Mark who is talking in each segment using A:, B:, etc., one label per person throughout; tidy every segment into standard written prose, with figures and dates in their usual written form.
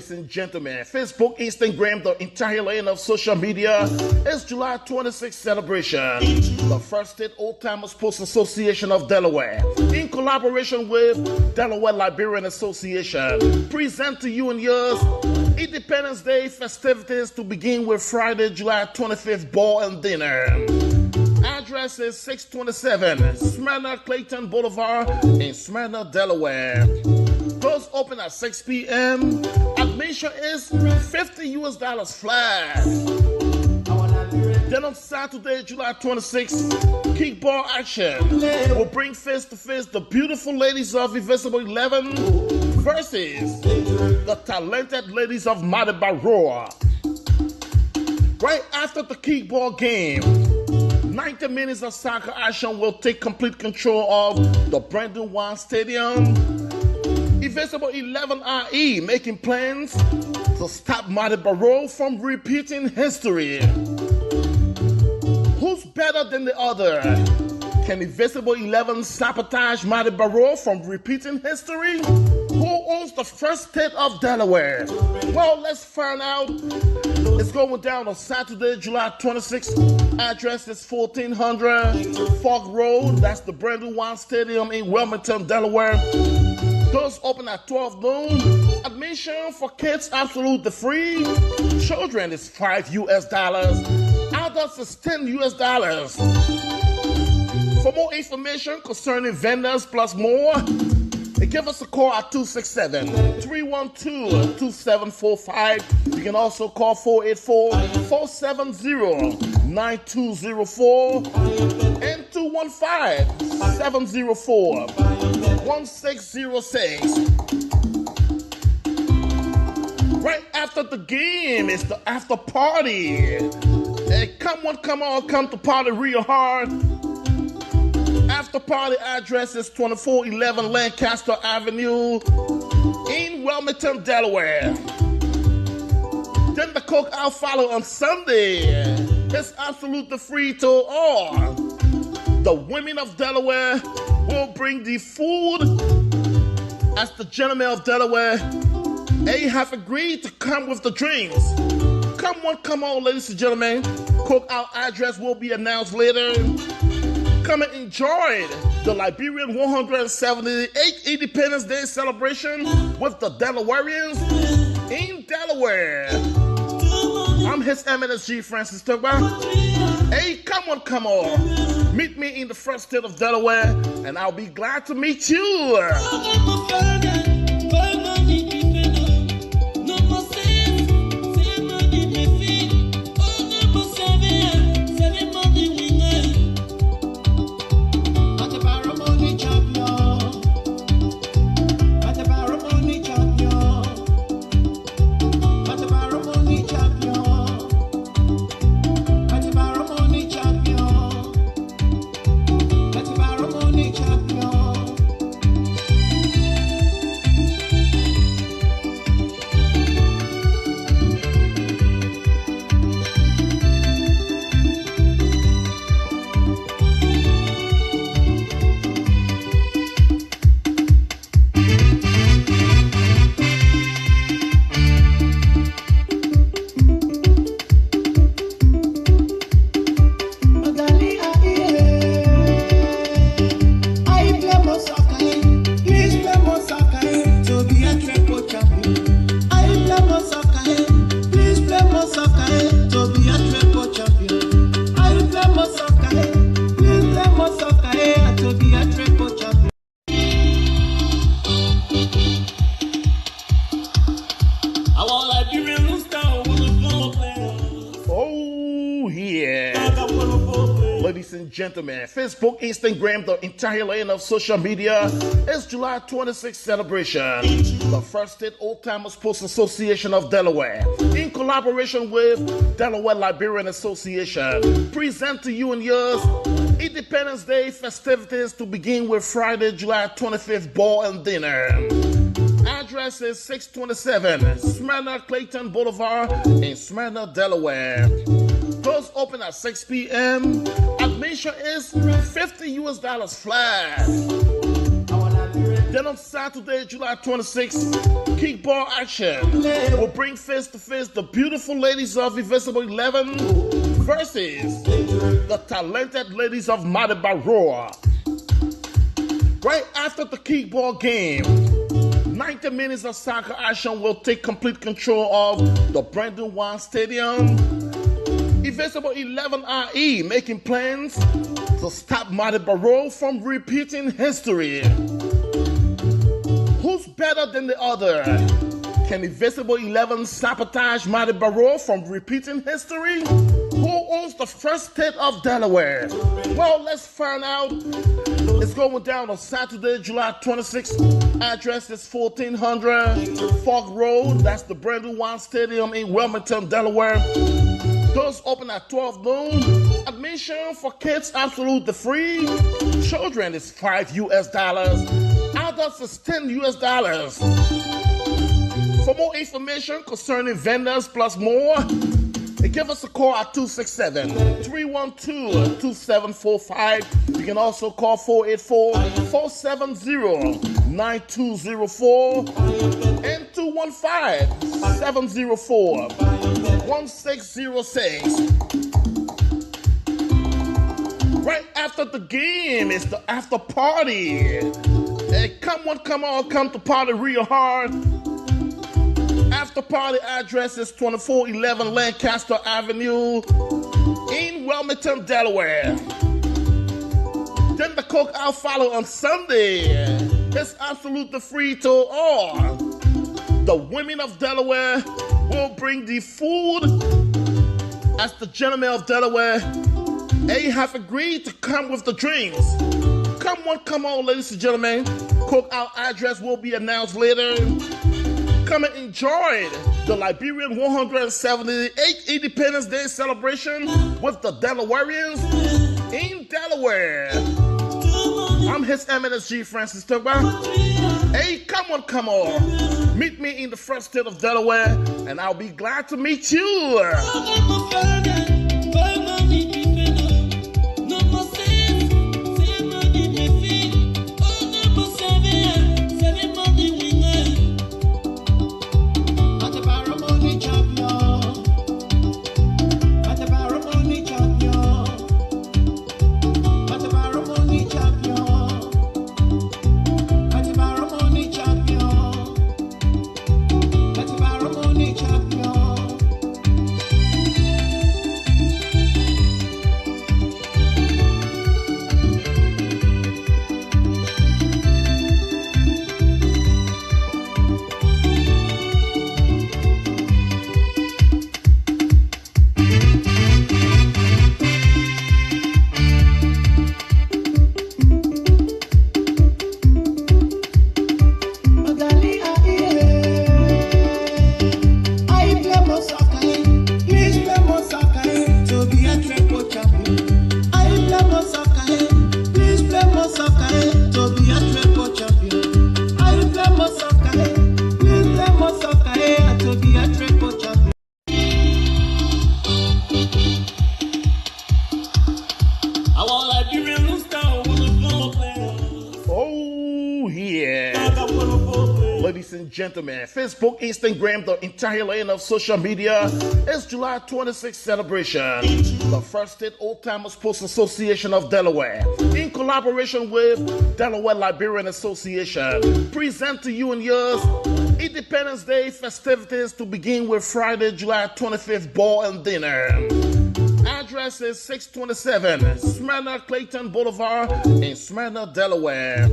A: Ladies and gentlemen, Facebook, Instagram, the entire lane of social media is July 26th celebration. The First State Old Timers Sports Association of Delaware, in collaboration with Delaware Liberian Association, present to you and yours Independence Day festivities to begin with Friday, July 25th ball and dinner. Address is 627 Smyrna Clayton Boulevard in Smyrna, Delaware. Doors open at 6 p.m. Admission is $50 flat. Then on Saturday, July 26th, kickball action will bring face to face the beautiful ladies of Invisible 11 versus the talented ladies of Madibaroa. Right after the kickball game, 90 minutes of soccer action will take complete control of the Brandon One Stadium. Invisible 11 RE making plans to stop Madibaroa from repeating history. Who's better than the other? Can Invisible 11 sabotage Madibaroa from repeating history? Who owns the First State of Delaware? Well, let's find out. It's going down on Saturday, July 26th. Address is 1400 Fork Road. That's the Brandon One Stadium in Wilmington, Delaware. Doors open at 12 noon. Admission for kids absolutely free. Children is $5. Adults is $10. For more information concerning vendors plus more, give us a call at 267-312-2745. You can also call 484-470-9204 and 215-704-1606. Right after the game, it's the after party. Hey, come on, come to party real hard. After party address is 2411 Lancaster Avenue in Wilmington, Delaware. Then the cookout follow on Sunday. It's absolutely free to all. The women of Delaware will bring the food as the gentlemen of Delaware, they have agreed to come with the drinks. Come on, ladies and gentlemen. Cookout address will be announced later. Come and enjoy the Liberian 178th Independence Day celebration with the Delawareans in Delaware. I'm His Eminence G. Francis Torgbean. Hey, come on. Meet me in the First State of Delaware, and I'll be glad to meet you. Ladies and gentlemen, Facebook, Instagram, the entire lane of social media is July 26th celebration. The First State Old Timers Sports Association of Delaware, in collaboration with Delaware Liberian Association, present to you and yours Independence Day festivities to begin with Friday, July 25th ball and dinner. Address is 627 Smyrna Clayton Boulevard in Smyrna, Delaware. Doors open at 6 p.m. Admission is $50 flat. Then on Saturday, July 26th, kickball action will bring face to face the beautiful ladies of Invisible 11 versus the talented ladies of Madabaroa. Right after the kickball game, 90 minutes of soccer action will take complete control of the Brandon Wan Stadium. Invisible 11 RE making plans to stop Madabaroa from repeating history. Who's better than the other? Can Invisible 11 sabotage Madabaroa from repeating history? Who owns the first state of Delaware? Well, let's find out. It's going down on Saturday, July 26th. Address is 1400 Fork Road. That's the Brandon Wan Stadium in Wilmington, Delaware. Doors open at 12 noon. Admission for kids absolutely free. Children is $5 US. Adults is $10 US. For more information concerning vendors plus more, give us a call at 267-312-2745. You can also call 484-470-9204 and 215-704-1606. Right after the game is the after party. Hey, come on, come to party real hard. After party address is 2411 Lancaster Avenue in Wilmington, Delaware. Then the cookout follow on Sunday. It's absolutely free to all. The women of Delaware will bring the food as the gentlemen of Delaware, they have agreed to come with the drinks. Come on, ladies and gentlemen. Cookout address will be announced later. Come and enjoy the Liberian 178th Independence Day celebration with the Delawareans in Delaware. I'm His Eminence G. Francis Torgbean. Hey, come on. Meet me in the first state of Delaware, and I'll be glad to meet you. Ladies and gentlemen, Facebook, Instagram, the entire lane of social media is July 26th celebration. The First State Old Timers Post Association of Delaware, in collaboration with Delaware Liberian Association, present to you and yours Independence Day festivities to begin with Friday, July 25th ball and dinner. Address is 627 Smyrna Clayton Boulevard in Smyrna, Delaware.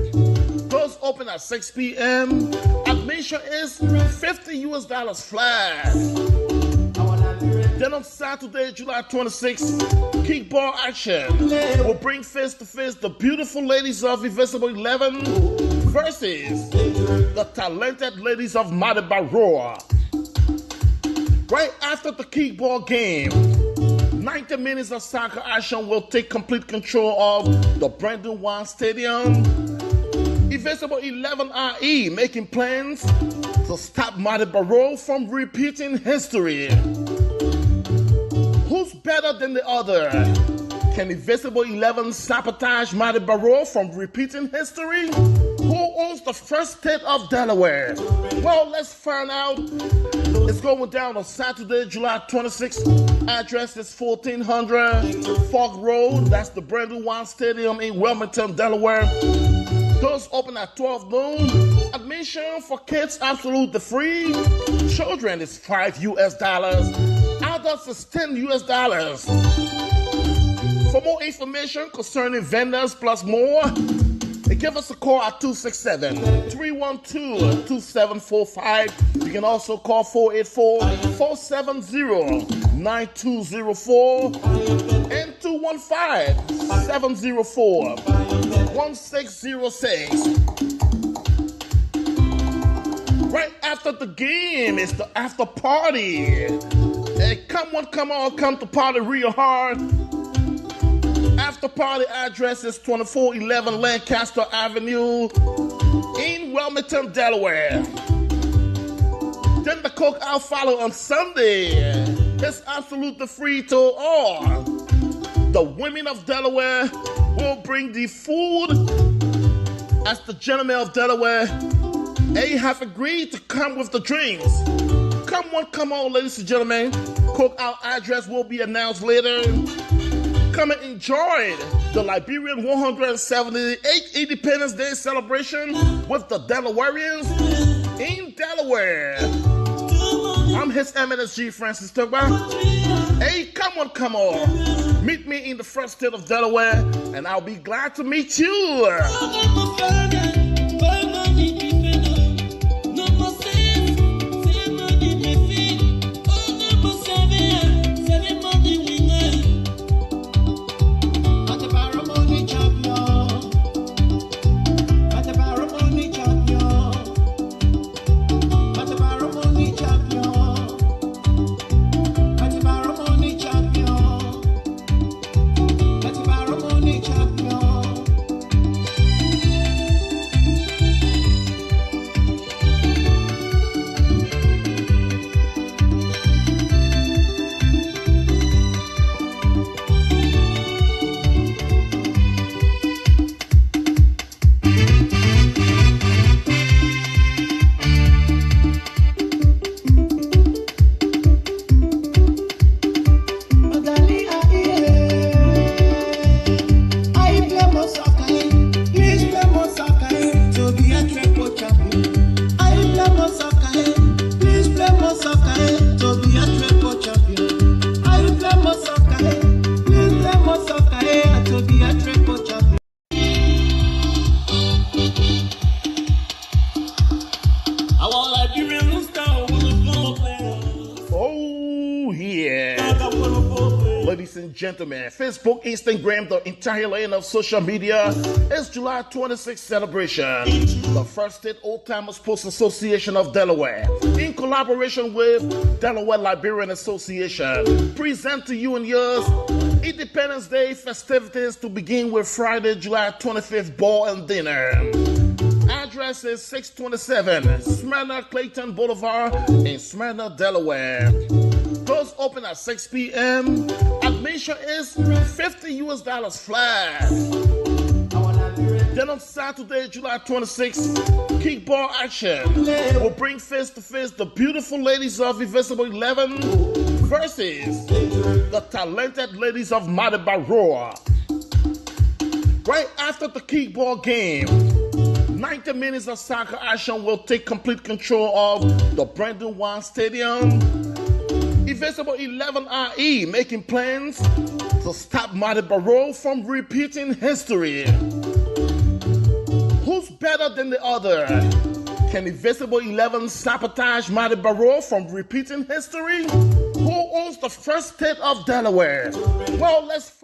A: Doors open at 6 p.m. Admission is $50 US flat. Then on Saturday, July 26th, kickball action will bring face to face the beautiful ladies of Invisible 11 versus the talented ladies of Madabaroa. Right after the kickball game, 90 minutes of soccer action will take complete control of the Brandon Wan Stadium. Invisible 11 RE making plans to stop Madabaroa from repeating history. Who's better than the other? Can Invisible 11 sabotage Madabaroa from repeating history? Who owns the first state of Delaware? Well, let's find out. It's going down on Saturday, July 26th. Address is 1400 Fork Road. That's the brand new Wine Stadium in Wilmington, Delaware. Doors open at 12 noon. Admission for kids absolutely free. Children is $5. Adults is $10. For more information concerning vendors plus more, give us a call at 267-312-2745. You can also call 484-470-9204 and 215-704-1606. Right after the game is the after party. Hey, come on, come to party real hard. After party address is 2411 Lancaster Avenue in Wilmington, Delaware. Then the cookout follow on Sunday. It's absolutely free to all. The women of Delaware will bring the food as the gentlemen of Delaware. They have agreed to come with the drinks. Come on, ladies and gentlemen. Cookout address will be announced later. Come and enjoy the Liberian 178th Independence Day celebration with the Delawareans in Delaware. I'm His Eminence G. Francis Torgbean. Hey, come on. Meet me in the first state of Delaware, and I'll be glad to meet you. Ladies and gentlemen, Facebook, Instagram, the entire lane of social media is July 26th celebration. The first state Old Timers Post Association of Delaware, in collaboration with Delaware Liberian Association, present to you and yours Independence Day festivities to begin with Friday, July 25th ball and dinner. Address is 627 Smyrna Clayton Boulevard in Smyrna, Delaware. Doors open at 6 p.m. Admission is $50 flat. Then on Saturday, July 26th, kickball action will bring face to face the beautiful ladies of Invisible 11 versus the talented ladies of Madibaroa. Right after the kickball game, 90 minutes of soccer action will take complete control of the brand new Wine Stadium. Invisible 11 RE making plans to stop Madibaroa from repeating history. Who's better than the other? Can Invisible 11 sabotage Madibaroa from repeating history? Who owns the first state of Delaware? Well, let's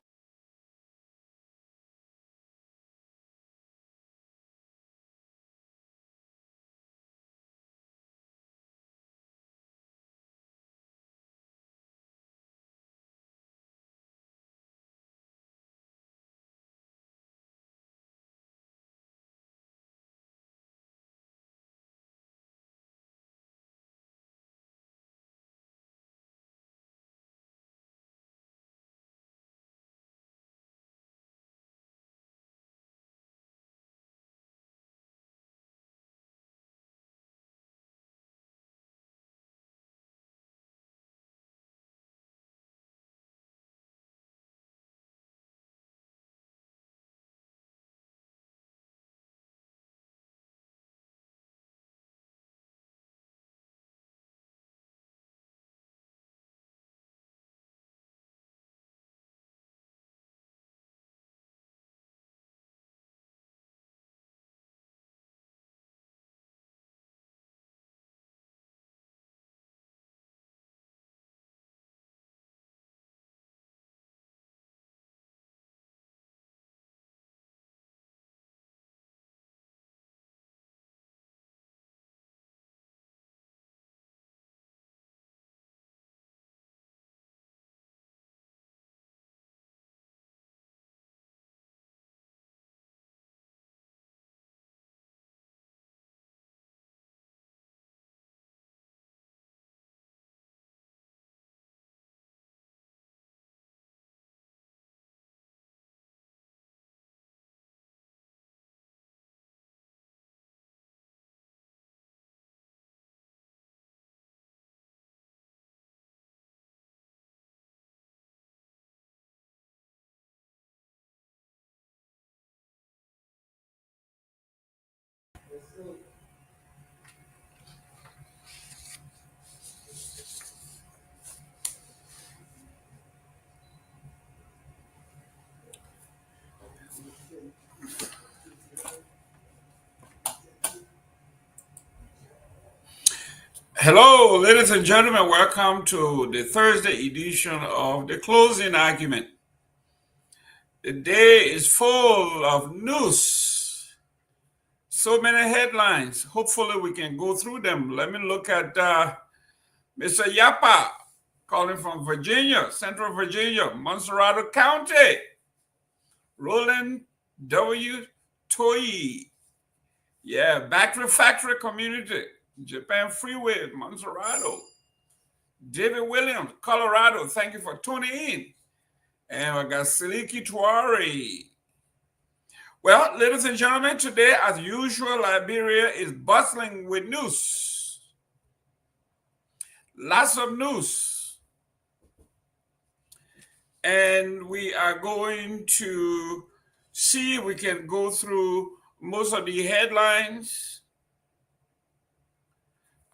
B: Hello, ladies and gentlemen. Welcome to the Thursday edition of the closing argument. The day is full of news, so many headlines. Hopefully, we can go through them. Let me look at Mr. Yapa calling from Virginia, Central Virginia, Monserrado County. Roland W. Toyi. Yeah, Battery Factory Community, Japan Freeway, Monserrado. David Williams, Colorado, thank you for tuning in. And we got Siliki Tuari. Well, ladies and gentlemen, today, as usual, Liberia is bustling with news. Lots of news. And we are going to see if we can go through most of the headlines.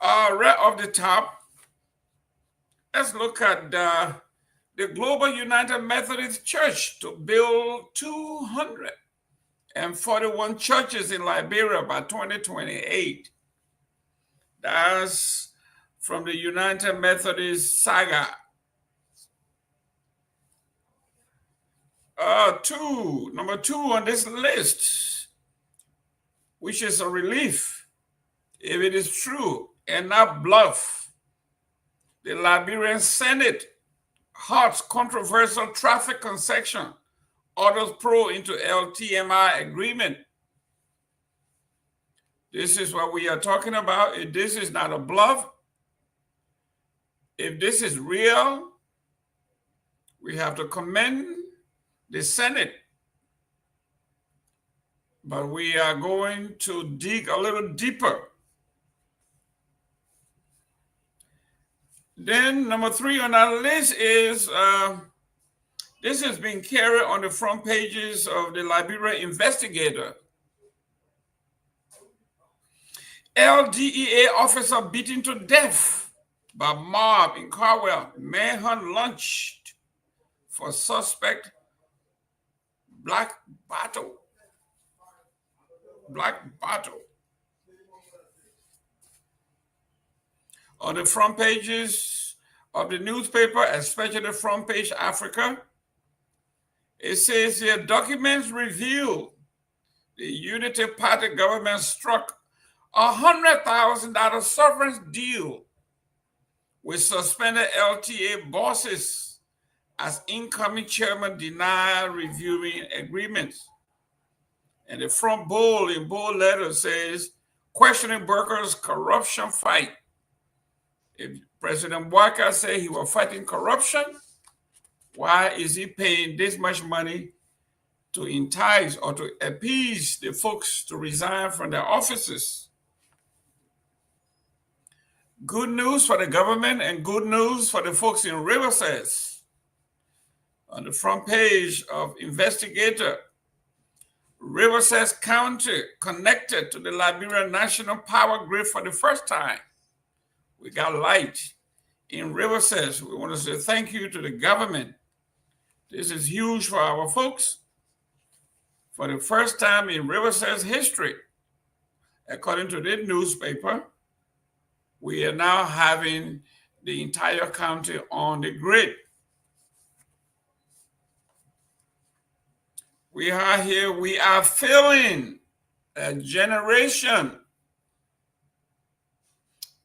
B: Right off the top, let's look at the Global United Methodist Church to build 241 churches in Liberia by 2028. That's from the United Methodist Saga. Number two on this list, which is a relief, if it is true and not bluff. The Liberian Senate halts controversial traffic concession, orders pro into LTMI agreement. This is what we are talking about. If this is not a bluff, if this is real, we have to commend the Senate. But we are going to dig a little deeper. Then number three on our list is, this has been carried on the front pages of the Liberia Investigator. LDEA officer beaten to death by mob in Garguah. Manhunt launched for suspect Black Battle. On the front pages of the newspaper, especially the front page Africa, it says here, documents reveal the Unity Party government struck $100,000 severance deal with suspended LTA bosses as incoming chairman denied reviewing agreements. And the front in bold letters says, questioning Burker's corruption fight. If President Walker said he was fighting corruption, why is he paying this much money to entice or to appease the folks to resign from their offices? Good news for the government and good news for the folks in Riverside. On the front page of Investigator, Riverside County connected to the Liberia National Power Grid for the first time. We got light in Riverside. We want to say thank you to the government. This is huge for our folks. For the first time in Riverside's history, according to the newspaper, we are now having the entire county on the grid. We are filling a generation.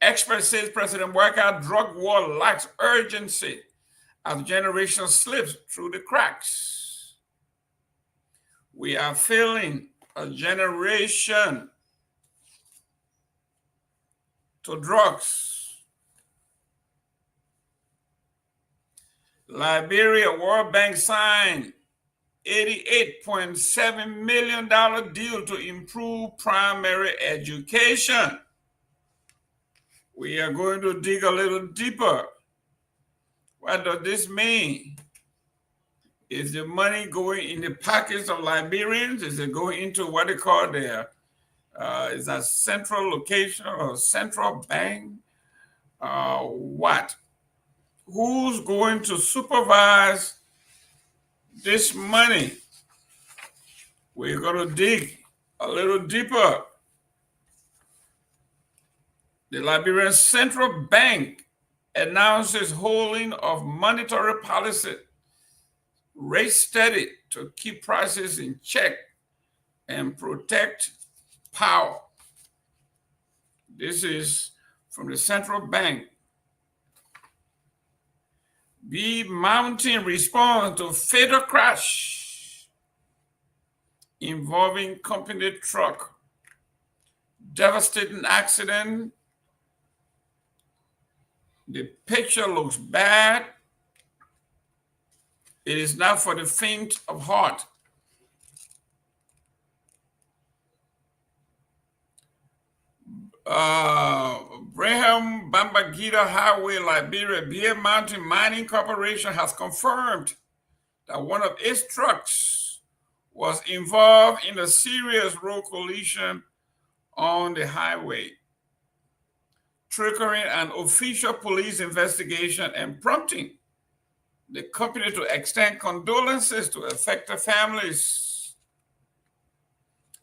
B: Expert says President Walker drug war lacks urgency as generation slips through the cracks. We are filling a generation to drugs. Liberia World Bank signed $88.7 million deal to improve primary education. We are going to dig a little deeper. What does this mean? Is the money going in the pockets of Liberians? Is it going into what they call their Is that central location or central bank? What? Who's going to supervise this money? We're going to dig a little deeper. The Liberian Central Bank announces holding of monetary policy rate steady to keep prices in check and protect power. This is from the central bank. Mountain response to fatal crash involving company truck. Devastating accident. The picture looks bad. It is not for the faint of heart. Braham Bambagida Highway, Liberia, Beer Mountain Mining Corporation has confirmed that one of its trucks was involved in a serious road collision on the highway, triggering an official police investigation and prompting the company to extend condolences to affected families.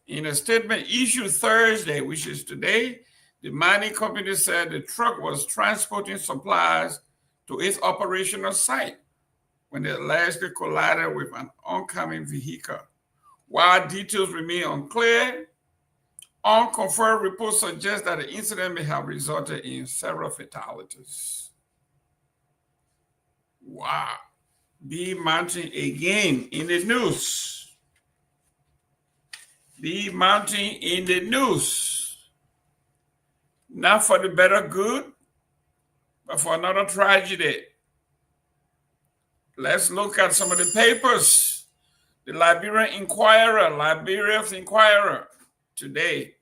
B: In a statement issued Thursday, which is today, the mining company said the truck was transporting supplies to its operational site when it allegedly collided with an oncoming vehicle. While details remain unclear, unconfirmed reports suggest that the incident may have resulted in several fatalities. Wow. B Mountain again in the news. B Mountain in the news. Not for the better good, but for another tragedy. Let's look at some of the papers. The Liberian Inquirer, Liberia's Inquirer today.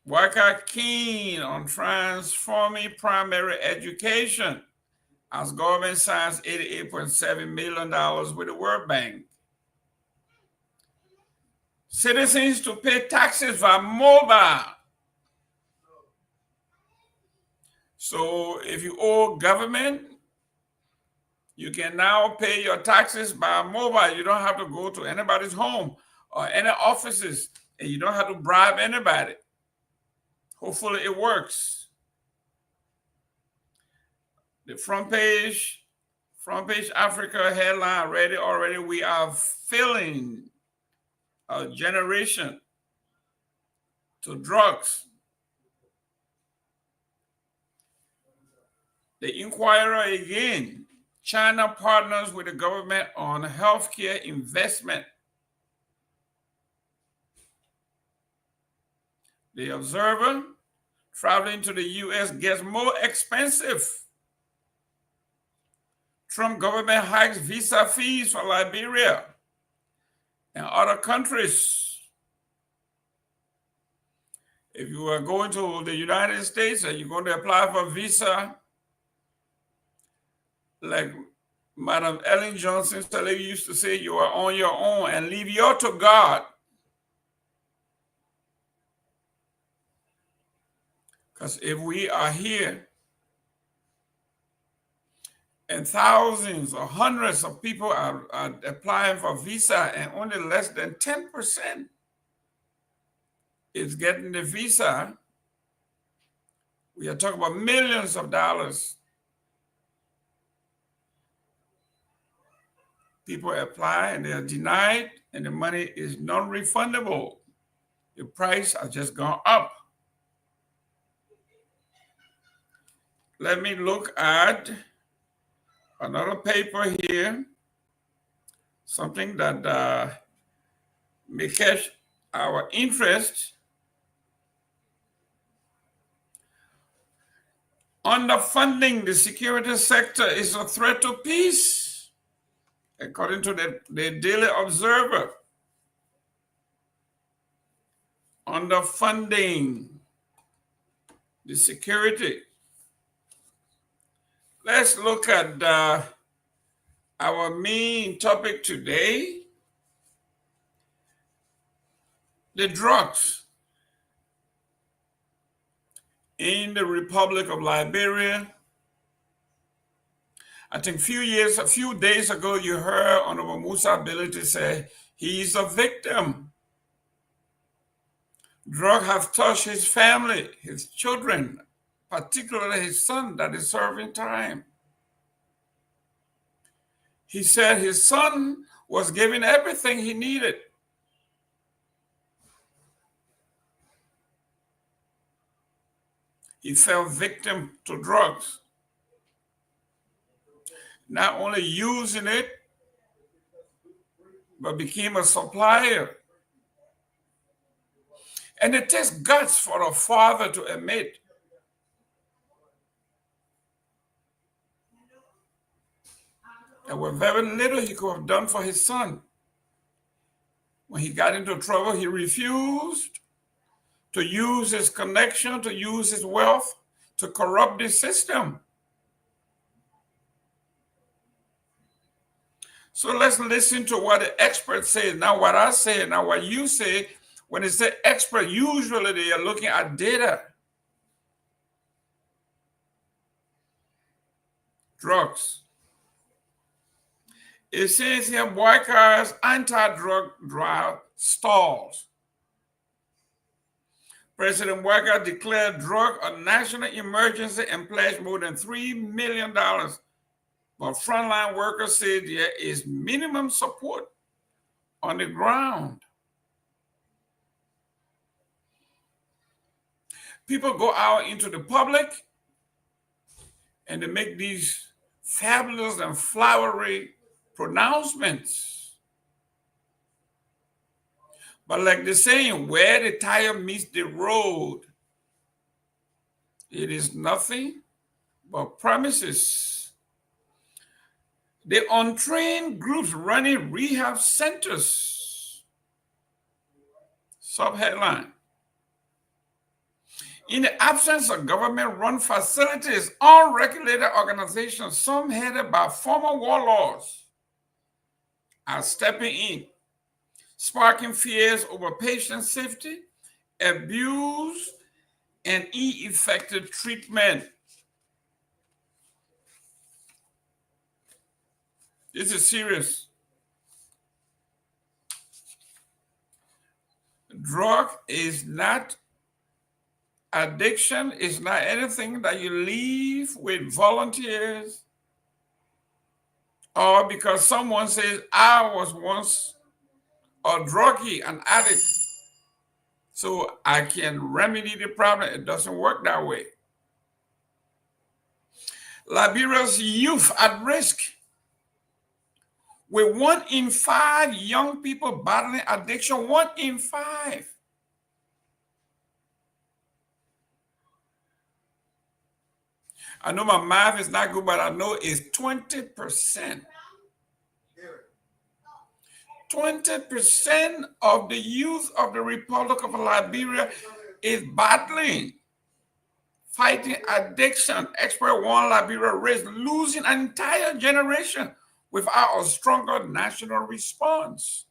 B: Worker keen on transforming primary education as government signs $88.7 million with the World Bank. Citizens to pay taxes via mobile. So if you owe government, you can now pay your taxes by mobile. You don't have to go to anybody's home or any offices, and you don't have to bribe anybody. Hopefully it works. The front page Africa headline already, we are failing our generation to drugs. The Inquirer again, China partners with the government on healthcare investment. The Observer, traveling to the US gets more expensive. Trump government hikes visa fees for Liberia and other countries. If you are going to the United States and you're going to apply for a visa, like Madam Ellen Johnson used to say, you are on your own and leave your to God. Because if we are here and thousands or hundreds of people are applying for visa and only less than 10% is getting the visa, we are talking about millions of dollars. People apply and they are denied, and the money is non-refundable. The price has just gone up. Let me look at another paper here, something that may catch our interest. Underfunding the security sector is a threat to peace, according to the Daily Observer. Underfunding the security. Let's look at our main topic today. the drugs in the Republic of Liberia. I think a few days ago, you heard Honorable Musa Ability say he's a victim. Drugs have touched his family, his children, particularly his son that is serving time. He said his son was given everything he needed. He fell victim to drugs. Not only using it, but became a supplier. And it takes guts for a father to admit there was very little he could have done for his son. When he got into trouble, he refused to use his connection, to use his wealth, to corrupt the system. So let's listen to what the experts say. Now what I say, now what you say. When they say expert, usually they are looking at data. Drugs. It says here, Boyka's anti-drug drive stalls. President Boyka declared drug a national emergency and pledged more than $3 million. But frontline workers said there is minimum support on the ground. People go out into the public and they make these fabulous and flowery pronouncements. But like the saying, where the tire meets the road, it is nothing but promises. The untrained groups running rehab centers. Subheadline. In the absence of government-run facilities, unregulated organizations, some headed by former warlords, are stepping in, sparking fears over patient safety, abuse, and ineffective treatment. This is serious. Addiction is not anything that you leave with volunteers or because someone says, I was once a druggie, an addict, so I can remedy the problem. It doesn't work that way. Liberia's youth at risk, with 1 in 5 young people battling addiction, 1 in 5. I know my math is not good, but I know it's 20%. 20% of the youth of the Republic of Liberia is battling, fighting addiction. Expert warn Liberia risks losing an entire generation without a stronger national response.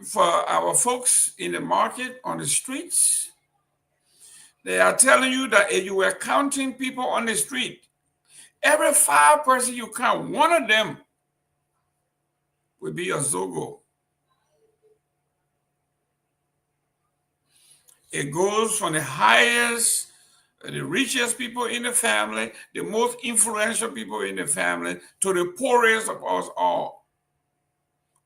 B: For our folks in the market, on the streets, they are telling you that if you were counting people on the street, every 5 person you count, 1 of them will be a Zogo. It goes from the highest, the richest people in the family, the most influential people in the family, to the poorest of us all.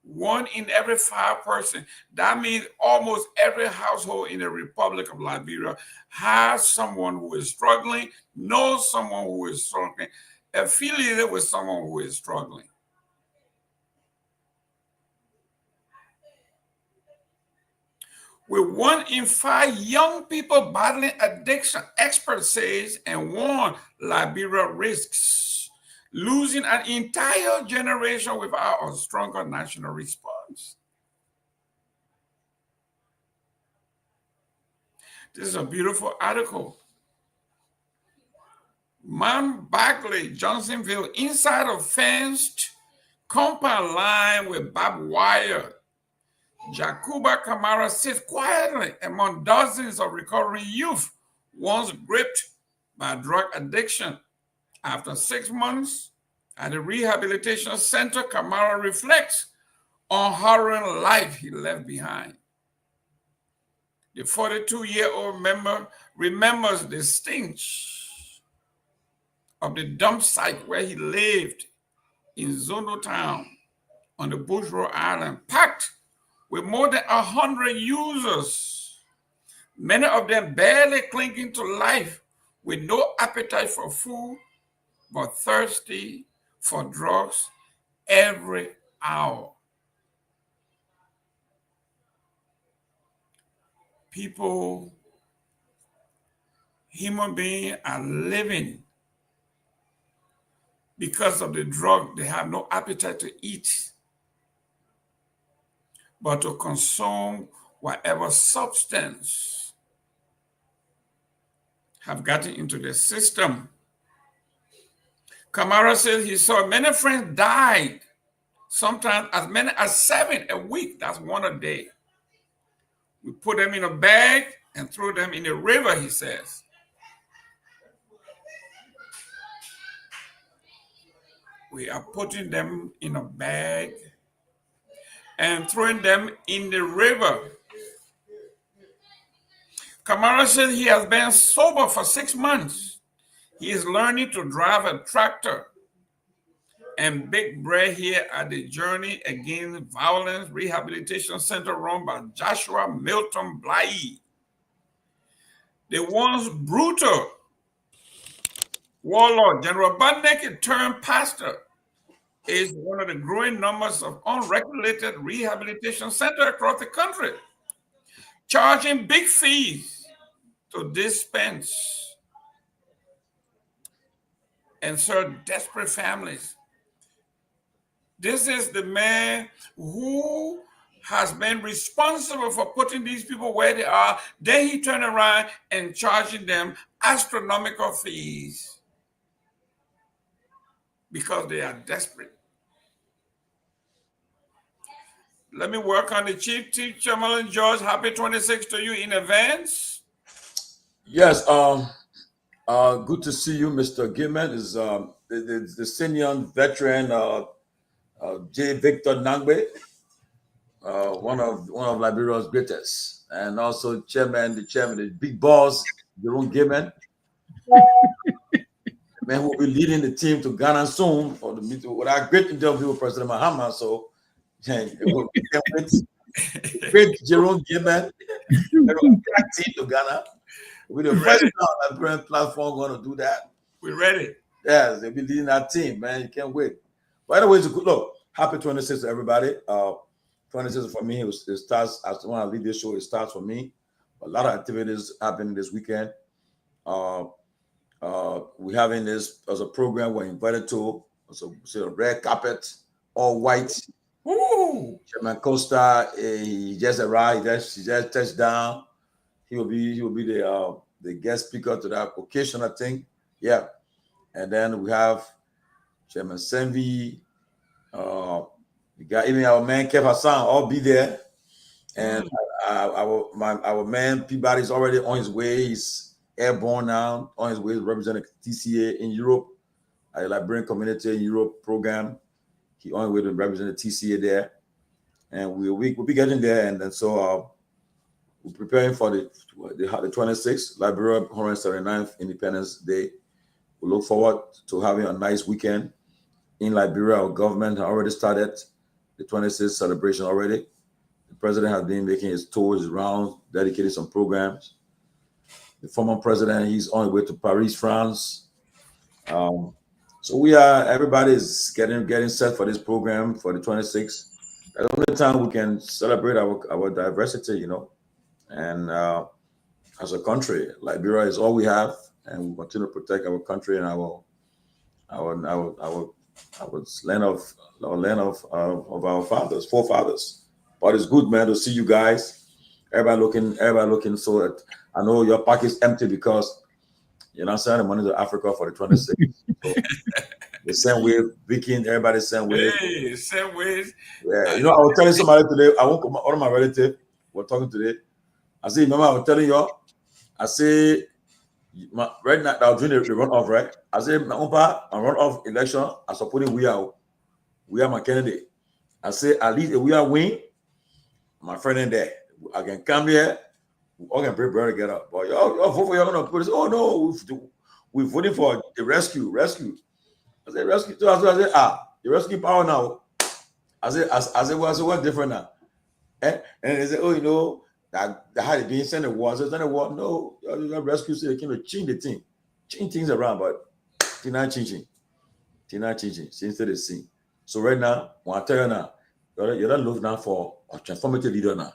B: 1 in every 5 person. That means almost every household in the Republic of Liberia has someone who is struggling, knows someone who is struggling, affiliated with someone who is struggling. With 1 in 5 young people battling addiction, experts say and warn Liberia risks losing an entire generation without a stronger national response. This is a beautiful article. Mount Bagley, Johnsonville, inside a fenced compound line with barbed wire. Jacoba Kamara sits quietly among dozens of recovering youth once gripped by drug addiction. After 6 months at the rehabilitation center, Kamara reflects on harrowing life he left behind. The 42-year-old member remembers the stench of the dump site where he lived in Zondo Town on the Bush Road Island, packed with more than 100 users, many of them barely clinging to life with no appetite for food, but thirsty for drugs every hour. People, human beings are living because of the drug. They have no appetite to eat, but to consume whatever substance have gotten into the system. Kamara says he saw many friends died, sometimes as many as 7 a week. That's 1 a day. We put them in a bag and throw them in the river, he says. We are putting them in a bag and throwing them in the river. Kamara said he has been sober for 6 months. He is learning to drive a tractor and bake bread here at the Journey Against Violence Rehabilitation Center run by Joshua Milton Bly. The once brutal warlord General Badneki turned pastor is one of the growing numbers of unregulated rehabilitation centers across the country, charging big fees to dispense and serve desperate families. This is the man who has been responsible for putting these people where they are. Then he turned around and charging them astronomical fees because they are desperate. Let me work on the Chief Tomalin. George, happy 26th to you in advance.
C: Yes, good to see you, Mr. Gilman. Is the senior veteran J. Victor Nangbe, one of Liberia's greatest, and also the chairman, the big boss, Jerome Gilman. Man who will be leading the team to Ghana soon for the meeting with our great interview with President Mahama. So, great Jerome Gilman, team to Ghana. We're the first Liberian platform going to do that.
B: We're ready.
C: Yes, they'll be leading that team, man. You can't wait. By the way, it's a good look. Happy 26th to everybody. 26th for me, it starts as when I lead this show. It starts for me. A lot of activities happening this weekend. We're having this as a program we're invited to. So a red carpet, all white.
B: Ooh.
C: Chairman Costa, he just arrived. He just touched down. He will be the guest speaker to that occasion, I think. Yeah. And then we have Chairman Sanvee. We got even our man Kev Hassan all be there. And our man Peabody is already on his way. He's airborne now, on his way to represent TCA in Europe, at the Liberian Community in Europe program. He on his way to represent the TCA there. And we'll be getting there. And then so we're preparing for the 26th, Liberia 179th Independence Day. We look forward to having a nice weekend in Liberia. Our government has already started the 26th celebration already. The president has been making his tours around, dedicated some programs. The former president, he's on his way to Paris, France. So everybody is getting set for this program for the 26th. That's the only time we can celebrate our diversity, and as a country, Liberia is all we have, and we continue to protect our country and our land of our forefathers. But it's good, man, to see you guys. Everybody looking so that I know your pocket's empty because You know, sending money to Africa for the 26th. So, the same way, Viking, everybody same way.
B: Hey, same ways.
C: Yeah, you know, I was telling somebody today, one of my relatives were talking today. I said, remember, I was telling y'all, I say, right now, I was doing the runoff, right? I said, my runoff election, I supported we are my candidate. I say, at least if we are win, my friend in there, I can come here, we all can bring bread together. But y'all vote for y'all gonna put this. Oh no, we're voting for the rescue. I said rescue too. I said, the rescue power now. I said, what's different now? And they said, oh, you know, that how they been sent a war. I said, send a war. No, you rescue so they can change the thing, change things around, but they're not changing since the scene. So right now, when I tell you now, you're not looking now for a transformative leader now.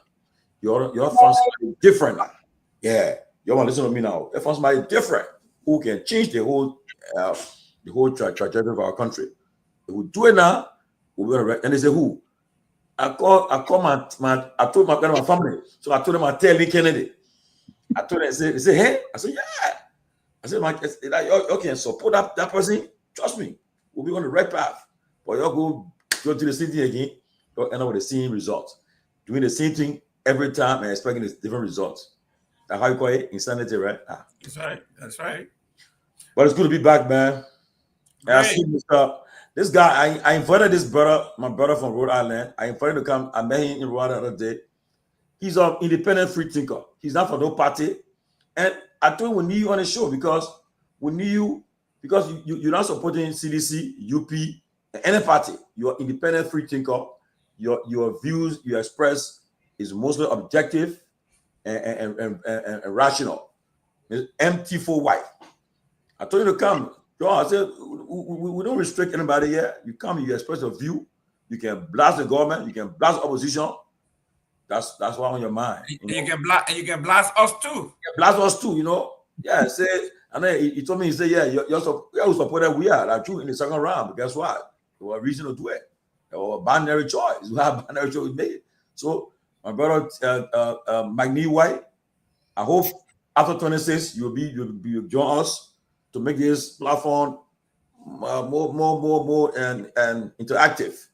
C: Your funds are different now. Yeah, you want to listen to me now. Your funds are different. Who can change the whole trajectory of our country? If we do it now, we're gonna. And they say who? I told my family. So I told them I tell Lee Kennedy. I told them, they say, hey, I said, yeah. I said, you can support that person. Trust me, we'll be on the right path. But y'all go to the same thing again, you'll end up with the same results. Doing the same thing every time and expecting different results. That's how you call it insanity, right?
B: That's right.
C: But it's good to be back, man. And I see this guy, I invited this brother, my brother from Rhode Island. I invited him to come. I met him in Rwanda the other day. He's an independent free thinker. He's not for no party. And I told him we need you on the show because we need you because you're not supporting CDC, UP, any party. You're independent free thinker. Your views you express is mostly objective and rational. It's empty for white. I told you to come. I said, we don't restrict anybody here. You come, you express your view. You can blast the government. You can blast opposition. That's what's on your mind.
B: You can blast us too.
C: You can blast us too, you know. Yeah, say, and then he told me, he said, yeah, you supported we are like you in the second round. But guess what? There was a reason to do it. There was a binary choice. We have binary choice we made. So my brother Magni White, I hope after 26 you'll join us to make this platform more and interactive.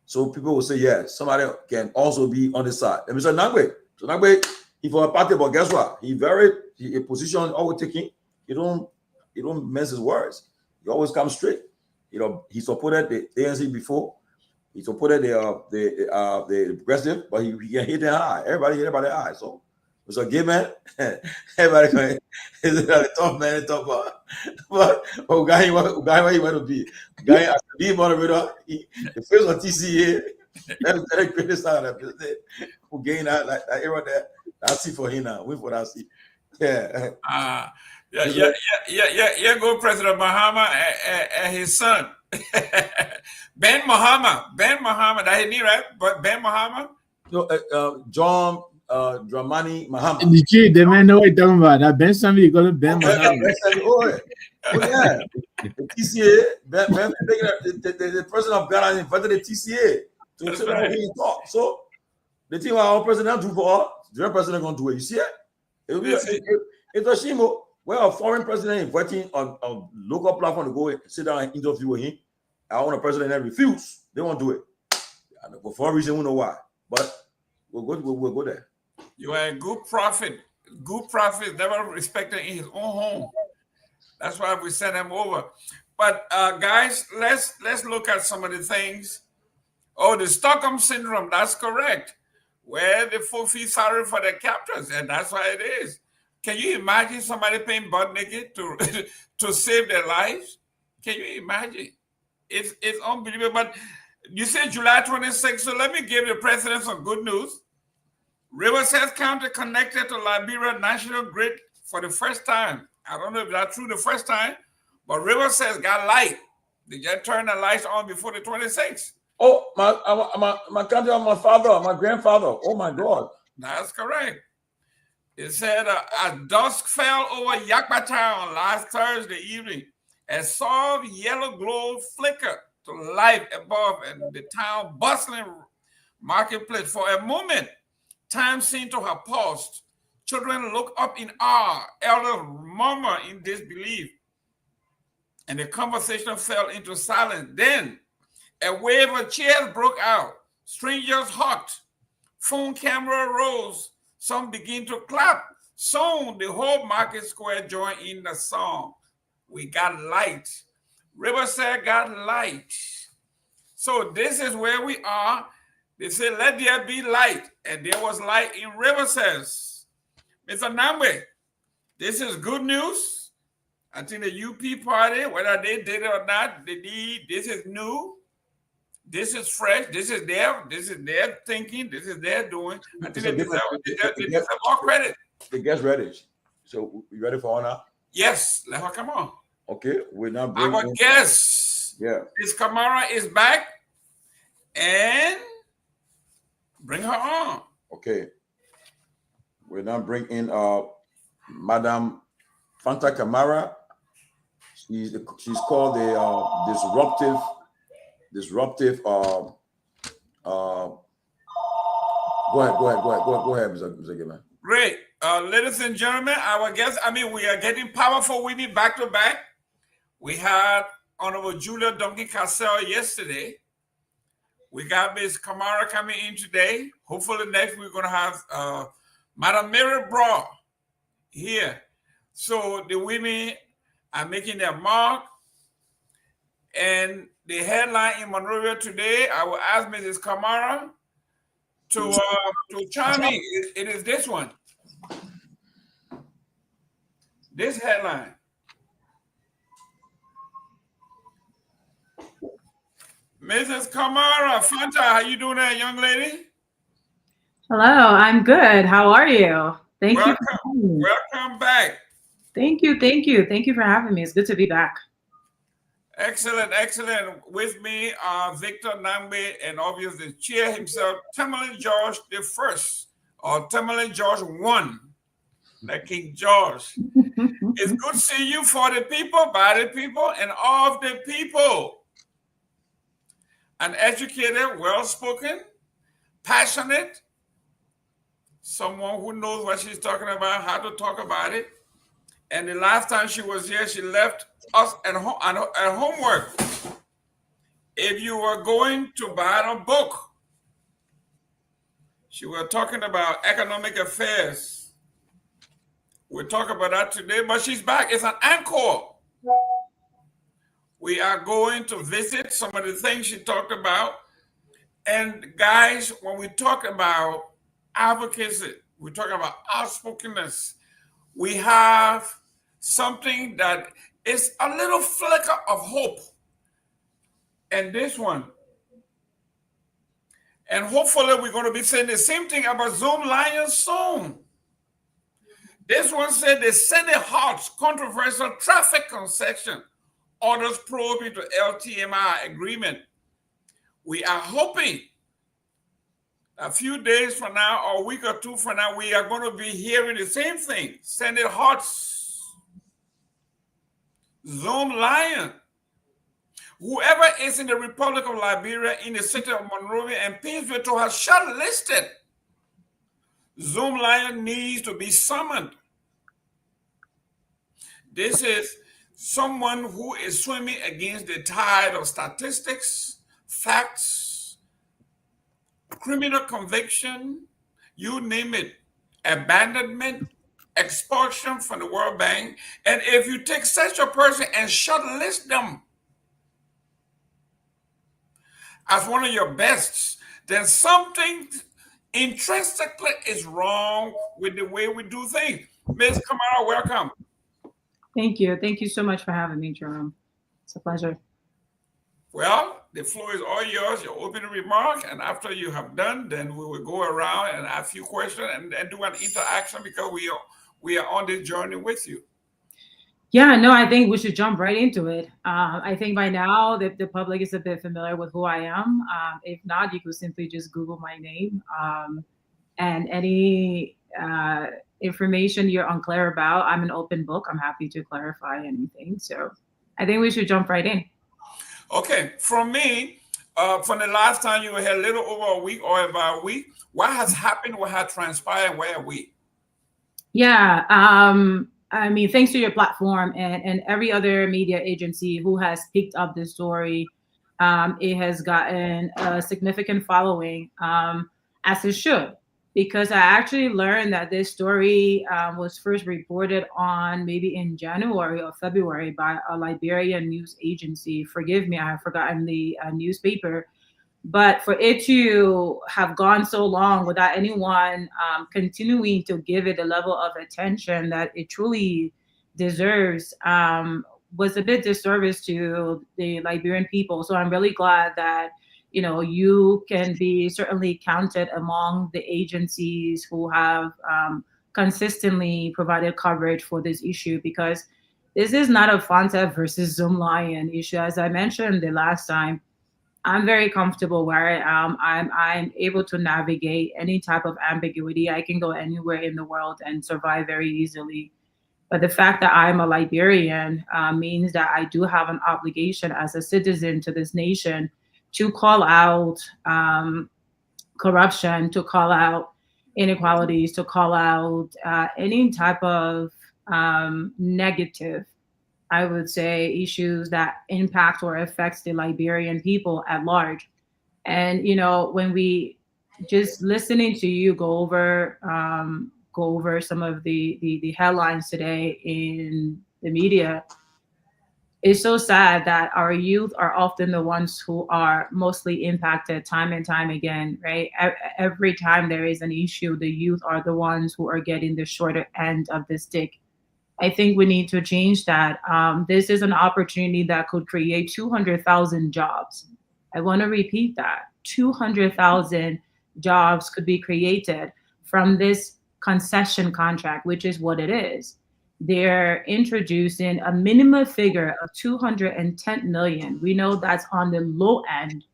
C: So people will say, yeah, somebody can also be on the side. And Mr. Nagbe, so Nagbe, he for a party, but guess what? He a position always taking. He don't mess his words. He always comes straight. You know, he supported the ANC before. He supported the progressive, but he can hit the high. Everybody hit the high. So it's a gay man. Everybody going, is a tough man to talk about. But guy where he want to be. Guy has to be moderator. The face of TCA. That's the greatest side of it. Who gain that era there. That's it for him now. Wait for that see. Yeah.
B: Yeah, go President Mahama and his son. Ben Mahama, that he need, right? But Ben Mahama?
C: No, John Dramani Mahama.
D: The man know what you're talking about. That Ben Sanvee got Ben Mahama.
C: Yeah. The TCA, the president of Ghana invited the TCA to sit down and talk. So the thing our president do for us, the president gonna do it. You see it? It's a shame. Well, a foreign president inviting a local platform to go and sit down and interview with him. I want a president that refuse. They won't do it. But for a reason, we know why. But we'll go there.
B: You are a good prophet. Good prophet never respected in his own home. That's why we sent him over. But guys, let's look at some of the things. Oh, the Stockholm syndrome. That's correct. Where the folk feel sorry for their captors, and that's why it is. Can you imagine somebody paying butt naked to save their lives? Can you imagine? It's unbelievable. But you said July 26th, so let me give the president some good news. Riverside County connected to Liberia National Grid for the first time. I don't know if that's true the first time, but Riverside got light. They just turned the lights on before the 26th.
C: Oh, my country, my father, my grandfather. Oh my God.
B: That's correct. It said as dusk fell over Yakba Town last Thursday evening, a soft yellow glow flickered to life above and the town bustling marketplace. For a moment, time seemed to have paused, Children look up in awe. Elders murmur in disbelief. And the conversation fell into silence. Then a wave of cheers broke out. Strangers hugged. Phone camera rose. Some began to clap. Soon the whole market square joined in the song. We got light. Riverside got light. So this is where we are. They say, let there be light. And there was light in Riverside. Mr. Namwe, this is good news. I think the UP party, whether they did it or not, this is new. This is fresh. This is their thinking. This is their doing. I think they deserve more credit.
C: The guest ready. So you ready for honor?
B: Yes. Let her come on.
C: Okay. We're now bringing
B: our guest.
C: Yeah.
B: Miss Kamara is back. And bring her on.
C: Okay. We're now bringing in Madam Fanta Kamara. She's called the disruptive. Go ahead, Mr. Gilman.
B: Great. Ladies and gentlemen, our guests, we are getting powerful women back to back. We had Honorable Julia Duncan Cassell yesterday. We got Ms. Kamara coming in today. Hopefully next we're going to have Madam Mary Braw here. So the women are making their mark. And the headline in Monrovia today, I will ask Mrs. Kamara to chime in. It is this one. This headline. Mrs. Kamara, Fanta, how you doing there, young lady?
E: Hello, I'm good. How are you? Thank you.
B: Welcome back.
E: Thank you. Thank you for having me. It's good to be back.
B: Excellent. With me are Victor Nambe and obviously the chair himself, Tomalin George the First, or Tomalin George I, like King George. It's good to see you for the people, by the people, and of the people. An educated, well-spoken, passionate, someone who knows what she's talking about, how to talk about it. And the last time she was here, she left us at homework. If you were going to buy a book, she was talking about economic affairs. We'll talk about that today, but she's back. It's an encore. We are going to visit some of the things she talked about. And guys, when we talk about advocacy, we talk about outspokenness, we have something that is a little flicker of hope. And this one. And hopefully we're going to be saying the same thing about Zoom Lions soon. This one said the Senate halts controversial traffic concession. Orders probe into LTMI agreement. We are hoping a few days from now or a week or two from now, we are going to be hearing the same thing. Senate halts. Zoom Lion. Whoever is in the Republic of Liberia, in the city of Monrovia and Painesville to have shortlisted, Zoom Lion needs to be summoned. This is someone who is swimming against the tide of statistics, facts, criminal conviction, you name it, abandonment, expulsion from the World Bank. And if you take such a person and shortlist them as one of your bests, then something intrinsically is wrong with the way we do things. Ms. Kamara, welcome.
E: Thank you. Thank you so much for having me, Jerome. It's a pleasure.
B: Well, the floor is all yours, your opening remark, and after you have done, then we will go around and ask you questions and do an interaction because we are on this journey with you.
E: Yeah, no, I think we should jump right into it. I think by now the public is a bit familiar with who I am. If not, you could simply just Google my name. And any information you're unclear about, I'm an open book. I'm happy to clarify anything. So I think we should jump right in.
B: Okay, from me, from the last time you were here, a little over a week or about a week, what has happened, what has transpired, where are we?
E: Yeah. I mean, thanks to your platform and every other media agency who has picked up this story, it has gotten a significant following, as it should. Because I actually learned that this story was first reported on maybe in January or February by a Liberian news agency. Forgive me, I have forgotten the newspaper. But for it to have gone so long without anyone continuing to give it a level of attention that it truly deserves, was a bit disservice to the Liberian people. So I'm really glad that you can be certainly counted among the agencies who have consistently provided coverage for this issue, because this is not a Fanta versus Zoomlion issue. As I mentioned the last time, I'm very comfortable where I am. I'm able to navigate any type of ambiguity. I can go anywhere in the world and survive very easily. But the fact that I'm a Liberian means that I do have an obligation as a citizen to this nation to call out corruption, to call out inequalities, to call out any type of negative, I would say, issues that impact or affects the Liberian people at large. And when we just listening to you go over some of the headlines today in the media, it's so sad that our youth are often the ones who are mostly impacted time and time again, right? Every time there is an issue, the youth are the ones who are getting the shorter end of the stick. I think we need to change that. This is an opportunity that could create 200,000 jobs. I want to repeat that. 200,000 jobs could be created from this concession contract, which is what it is. They're introducing a minimum figure of 210 million. We know that's on the low end,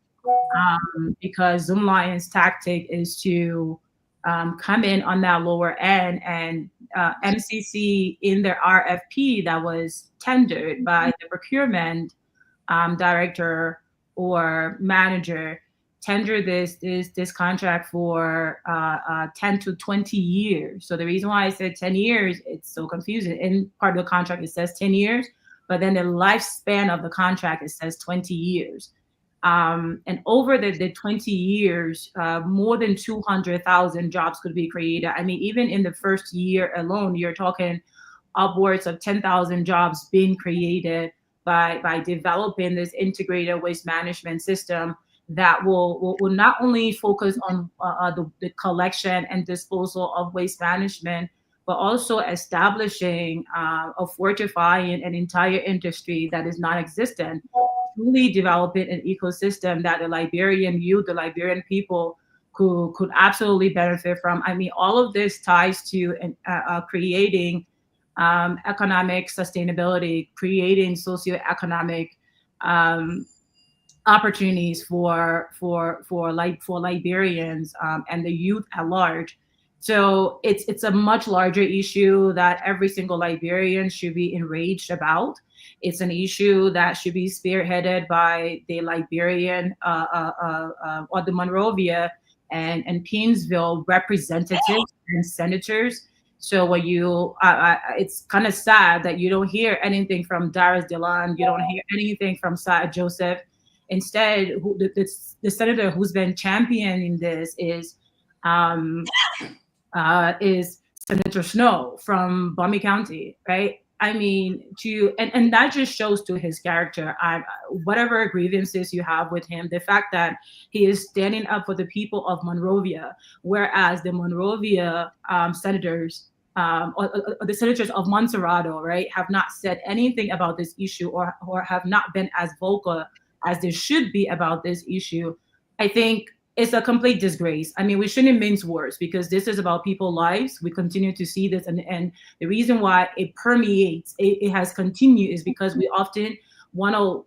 E: because Zoomlion's tactic is to come in on that lower end, and MCC in their RFP that was tendered by the procurement director or manager tender this contract for 10 to 20 years. So the reason why I said 10 years, it's so confusing. In part of the contract, it says 10 years, but then the lifespan of the contract, it says 20 years. And over the 20 years, more than 200,000 jobs could be created. I mean, even in the first year alone, you're talking upwards of 10,000 jobs being created by developing this integrated waste management system that will not only focus on the collection and disposal of waste management, but also establishing or fortifying an entire industry that is non-existent, truly developing an ecosystem that the Liberian youth, the Liberian people could absolutely benefit from. I mean, all of this ties to creating economic sustainability, creating socioeconomic opportunities for Liberians and the youth at large. So it's a much larger issue that every single Liberian should be enraged about. It's an issue that should be spearheaded by the Liberian or the Monrovia and Painesville representatives and senators. So when it's kind of sad that you don't hear anything from Darius Delan, you don't hear anything from Saad Joseph. Instead, the senator who's been championing this is Senator Snow from Bummy County, right? I mean, and that just shows to his character. Whatever grievances you have with him, the fact that he is standing up for the people of Monrovia, whereas the Monrovia senators or the senators of Montserrado, right, have not said anything about this issue or have not been as vocal as they should be about this issue. I think it's a complete disgrace. I mean, we shouldn't mince words because this is about people's lives. We continue to see this, and the reason why it permeates, it has continued, is because we often want to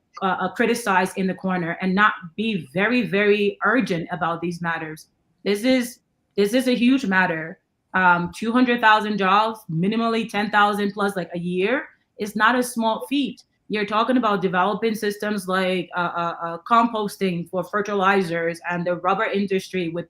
E: criticize in the corner and not be very, very urgent about these matters. This is a huge matter. 200,000 jobs, minimally 10,000 plus like a year, is not a small feat. You're talking about developing systems like composting for fertilizers and the rubber industry with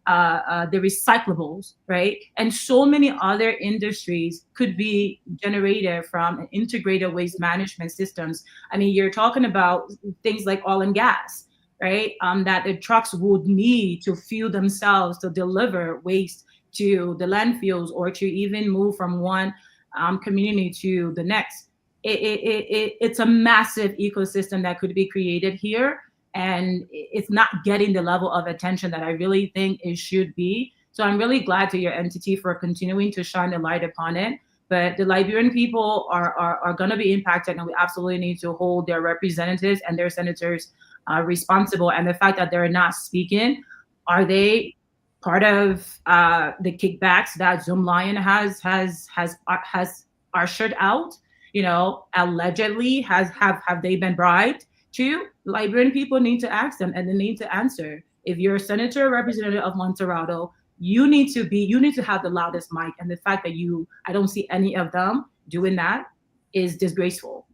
E: the recyclables, right? And so many other industries could be generated from integrated waste management systems. I mean, you're talking about things like oil and gas, right? That the trucks would need to fuel themselves to deliver waste to the landfills or to even move from one community to the next. It's a massive ecosystem that could be created here, and it's not getting the level of attention that I really think it should be. So I'm really glad to your entity for continuing to shine the light upon it. But the Liberian people are going to be impacted, and we absolutely need to hold their representatives and their senators responsible. And the fact that they're not speaking, are they part of the kickbacks that Zoomlion has ushered out? You know, allegedly have they been bribed? To Liberian people need to ask them, and they need to answer. If you're a senator or representative of Montserrado, you need to have the loudest mic. And the fact that I don't see any of them doing that is disgraceful.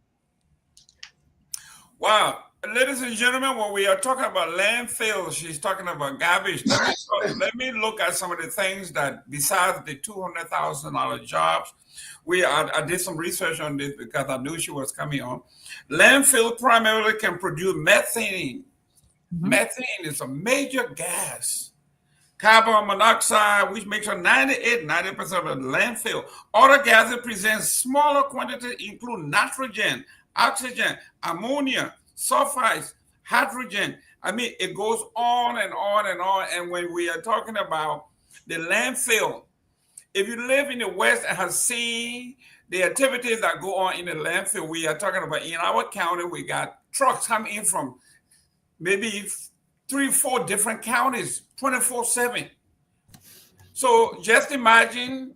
B: Wow. Ladies and gentlemen, when we are talking about landfills, she's talking about garbage. Let me look at some of the things that, besides the $200,000 jobs, I did some research on this because I knew she was coming on. Landfill primarily can produce methane. Mm-hmm. Methane is a major gas. Carbon monoxide, which makes up 90% of the landfill. Other gases present smaller quantities, include nitrogen, oxygen, ammonia, sulfides, hydrogen. I mean, it goes on and on and on. And when we are talking about the landfill, if you live in the West and have seen the activities that go on in the landfill, we are talking about in our county, we got trucks coming in from maybe 3-4 different counties, 24/7. So just imagine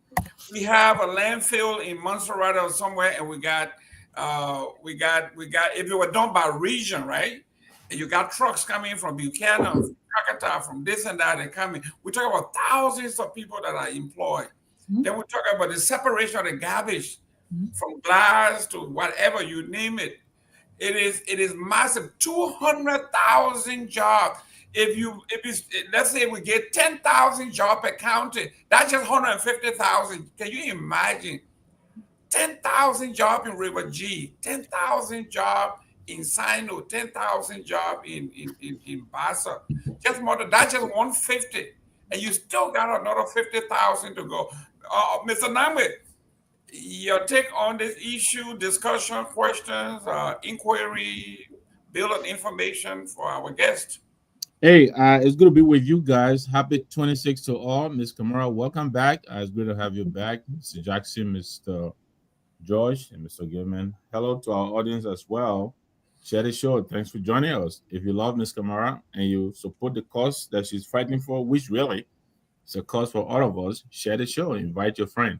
B: we have a landfill in Montserrat or somewhere, and we got if it were done by region, right? And you got trucks coming from Buchanan, from Kakata, from this and that, and coming. We talk about thousands of people that are employed. Mm-hmm. Then we talk about the separation of the garbage from glass to whatever, you name it. It is massive. 200,000 jobs. Let's say we get 10,000 jobs per county, that's just 150,000. Can you imagine? 10,000 jobs in River G, 10,000 jobs in Sino, 10,000 jobs in Bassa. Just more than that's just 150, and you still got another 50,000 to go. Mr. Namwe, your take on this issue, discussion, questions, inquiry, build up information for our guest.
D: Hey, it's good to be with you guys. Happy 26 to all. Ms. Kamara, welcome back. It's good to have you back. Mr. Jackson, Mr. George, and Mr. Gilman. Hello to our audience as well. Share the show. Thanks for joining us. If you love Ms. Kamara and you support the cause that she's fighting for, which really is a cause for all of us, share the show. Invite your friend.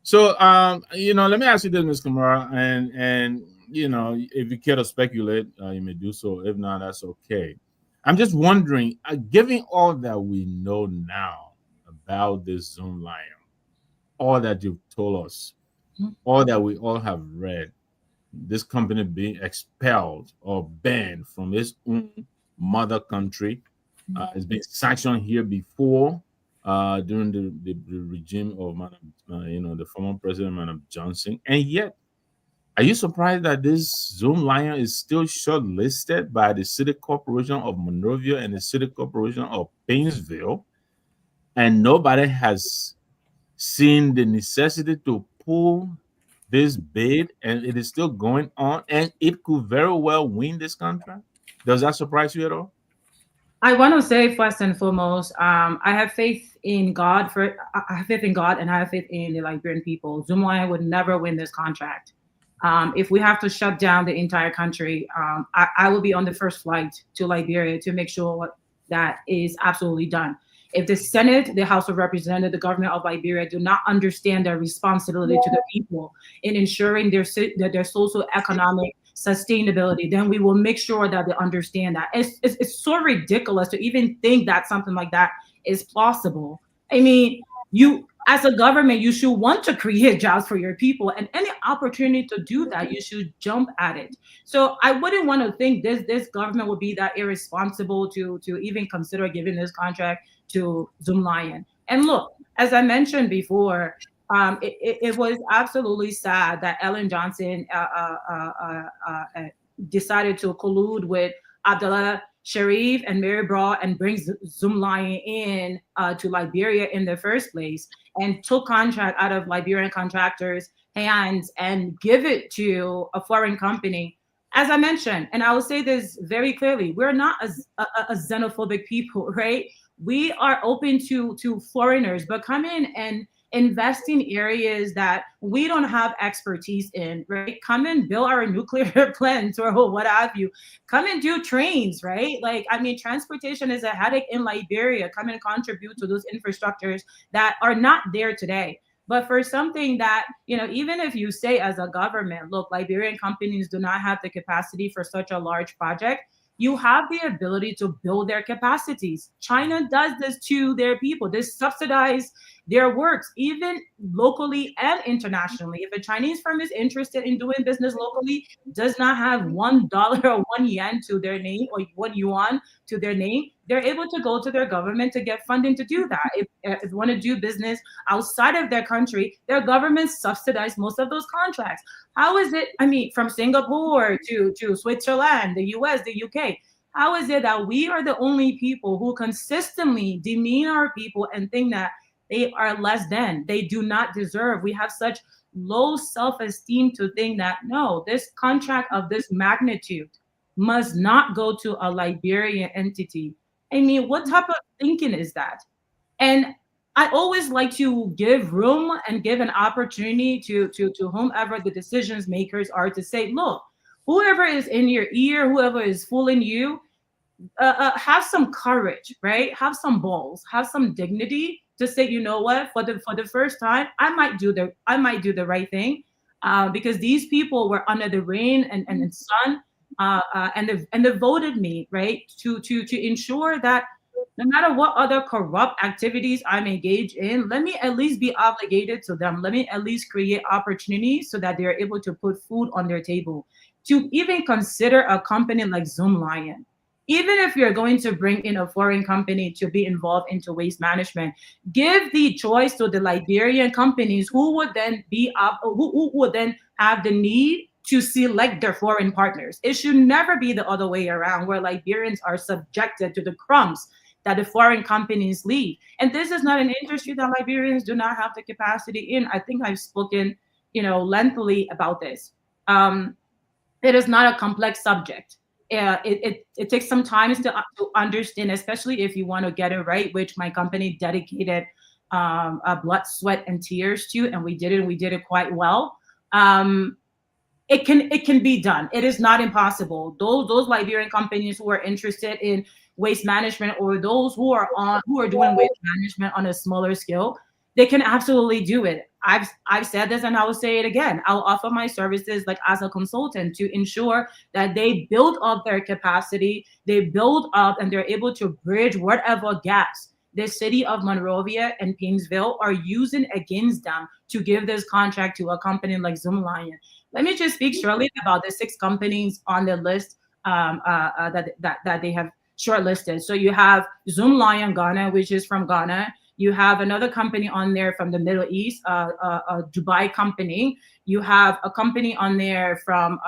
D: So, let me ask you this, Ms. Kamara, and if you care to speculate, you may do so. If not, that's okay. I'm just wondering, given all that we know now about this Zoomlion, all that you've told us, all that we all have read, this company being expelled or banned from its own mother country, it's been sanctioned here before during the regime of the former president, Madam Johnson, and yet, are you surprised that this Zoomlion is still shortlisted by the City Corporation of Monrovia and the City Corporation of Painesville, and nobody has seen the necessity to pull this bid, and it is still going on, and it could very well win this contract? Does that surprise you at all?
E: I want to say first and foremost, I have faith in God. I have faith in God, and I have faith in the Liberian people. Zoomlion would never win this contract. If we have to shut down the entire country, I will be on the first flight to Liberia to make sure that is absolutely done. If the Senate, the House of Representatives, the government of Liberia do not understand their responsibility to the people in ensuring their socio-economic sustainability, then we will make sure that they understand that. It's so ridiculous to even think that something like that is plausible. I mean, as a government, you should want to create jobs for your people, and any opportunity to do that, you should jump at it. So I wouldn't want to think this government would be that irresponsible to even consider giving this contract to Zoomlion. And look, as I mentioned before, it was absolutely sad that Ellen Johnson decided to collude with Abdullah Sharif and Mary Braw and bring Zoomlion in to Liberia in the first place, and took contract out of Liberian contractors' hands and give it to a foreign company. As I mentioned, and I will say this very clearly, we're not a xenophobic people, right? We are open to foreigners, but come in and invest in areas that we don't have expertise in, right? Come and build our nuclear plants or what have you. Come and do trains, right? Like, I mean, transportation is a headache in Liberia. Come and contribute to those infrastructures that are not there today. But for something that, even if you say as a government, look, Liberian companies do not have the capacity for such a large project, you have the ability to build their capacities. China does this to their people. They subsidize their works, even locally and internationally. If a Chinese firm is interested in doing business locally, does not have $1 or 1 yen to their name or 1 yuan to their name, they're able to go to their government to get funding to do that. If they want to do business outside of their country, their government subsidize most of those contracts. How is it, from Singapore to Switzerland, the US, the UK, how is it that we are the only people who consistently demean our people and think that they are less than, they do not deserve? We have such low self-esteem to think that, no, this contract of this magnitude must not go to a Liberian entity. What type of thinking is that? And I always like to give room and give an opportunity to whomever the decisions makers are to say, look, whoever is in your ear, whoever is fooling you, have some courage, right? Have some balls, have some dignity to say, you know what, for the first time, I might do the right thing, because these people were under the rain and sun, and they voted me, right, to ensure that no matter what other corrupt activities I'm engaged in, let me at least be obligated to them. Let me at least create opportunities so that they're able to put food on their table. To even consider a company like Zoomlion, even if you're going to bring in a foreign company to be involved into waste management, give the choice to the Liberian companies who would then who would then have the need to select their foreign partners. It should never be the other way around, where Liberians are subjected to the crumbs that the foreign companies leave. And this is not an industry that Liberians do not have the capacity in. I think I've spoken, lengthily about this. It is not a complex subject. It takes some time to understand, especially if you want to get it right, which my company dedicated blood, sweat, and tears to, and we did it quite well. It can be done. It is not impossible. Those Liberian companies who are interested in waste management, or those who are doing waste management on a smaller scale, they can absolutely do it. I've said this and I will say it again. I'll offer my services like as a consultant to ensure that they build up their capacity, they build up and they're able to bridge whatever gaps the city of Monrovia and Painesville are using against them to give this contract to a company like Zoomlion. Let me just speak shortly about the 6 companies on the list that they have shortlisted. So you have Zoomlion Ghana, which is from Ghana. You have another company on there from the Middle East, a Dubai company. You have a company on there from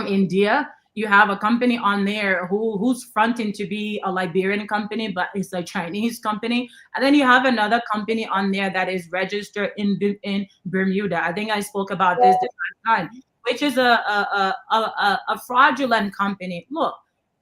E: India. You have a company on there who's fronting to be a Liberian company, but it's a Chinese company. And then you have another company on there that is registered in Bermuda. I think I spoke about this last time, which is a fraudulent company. Look,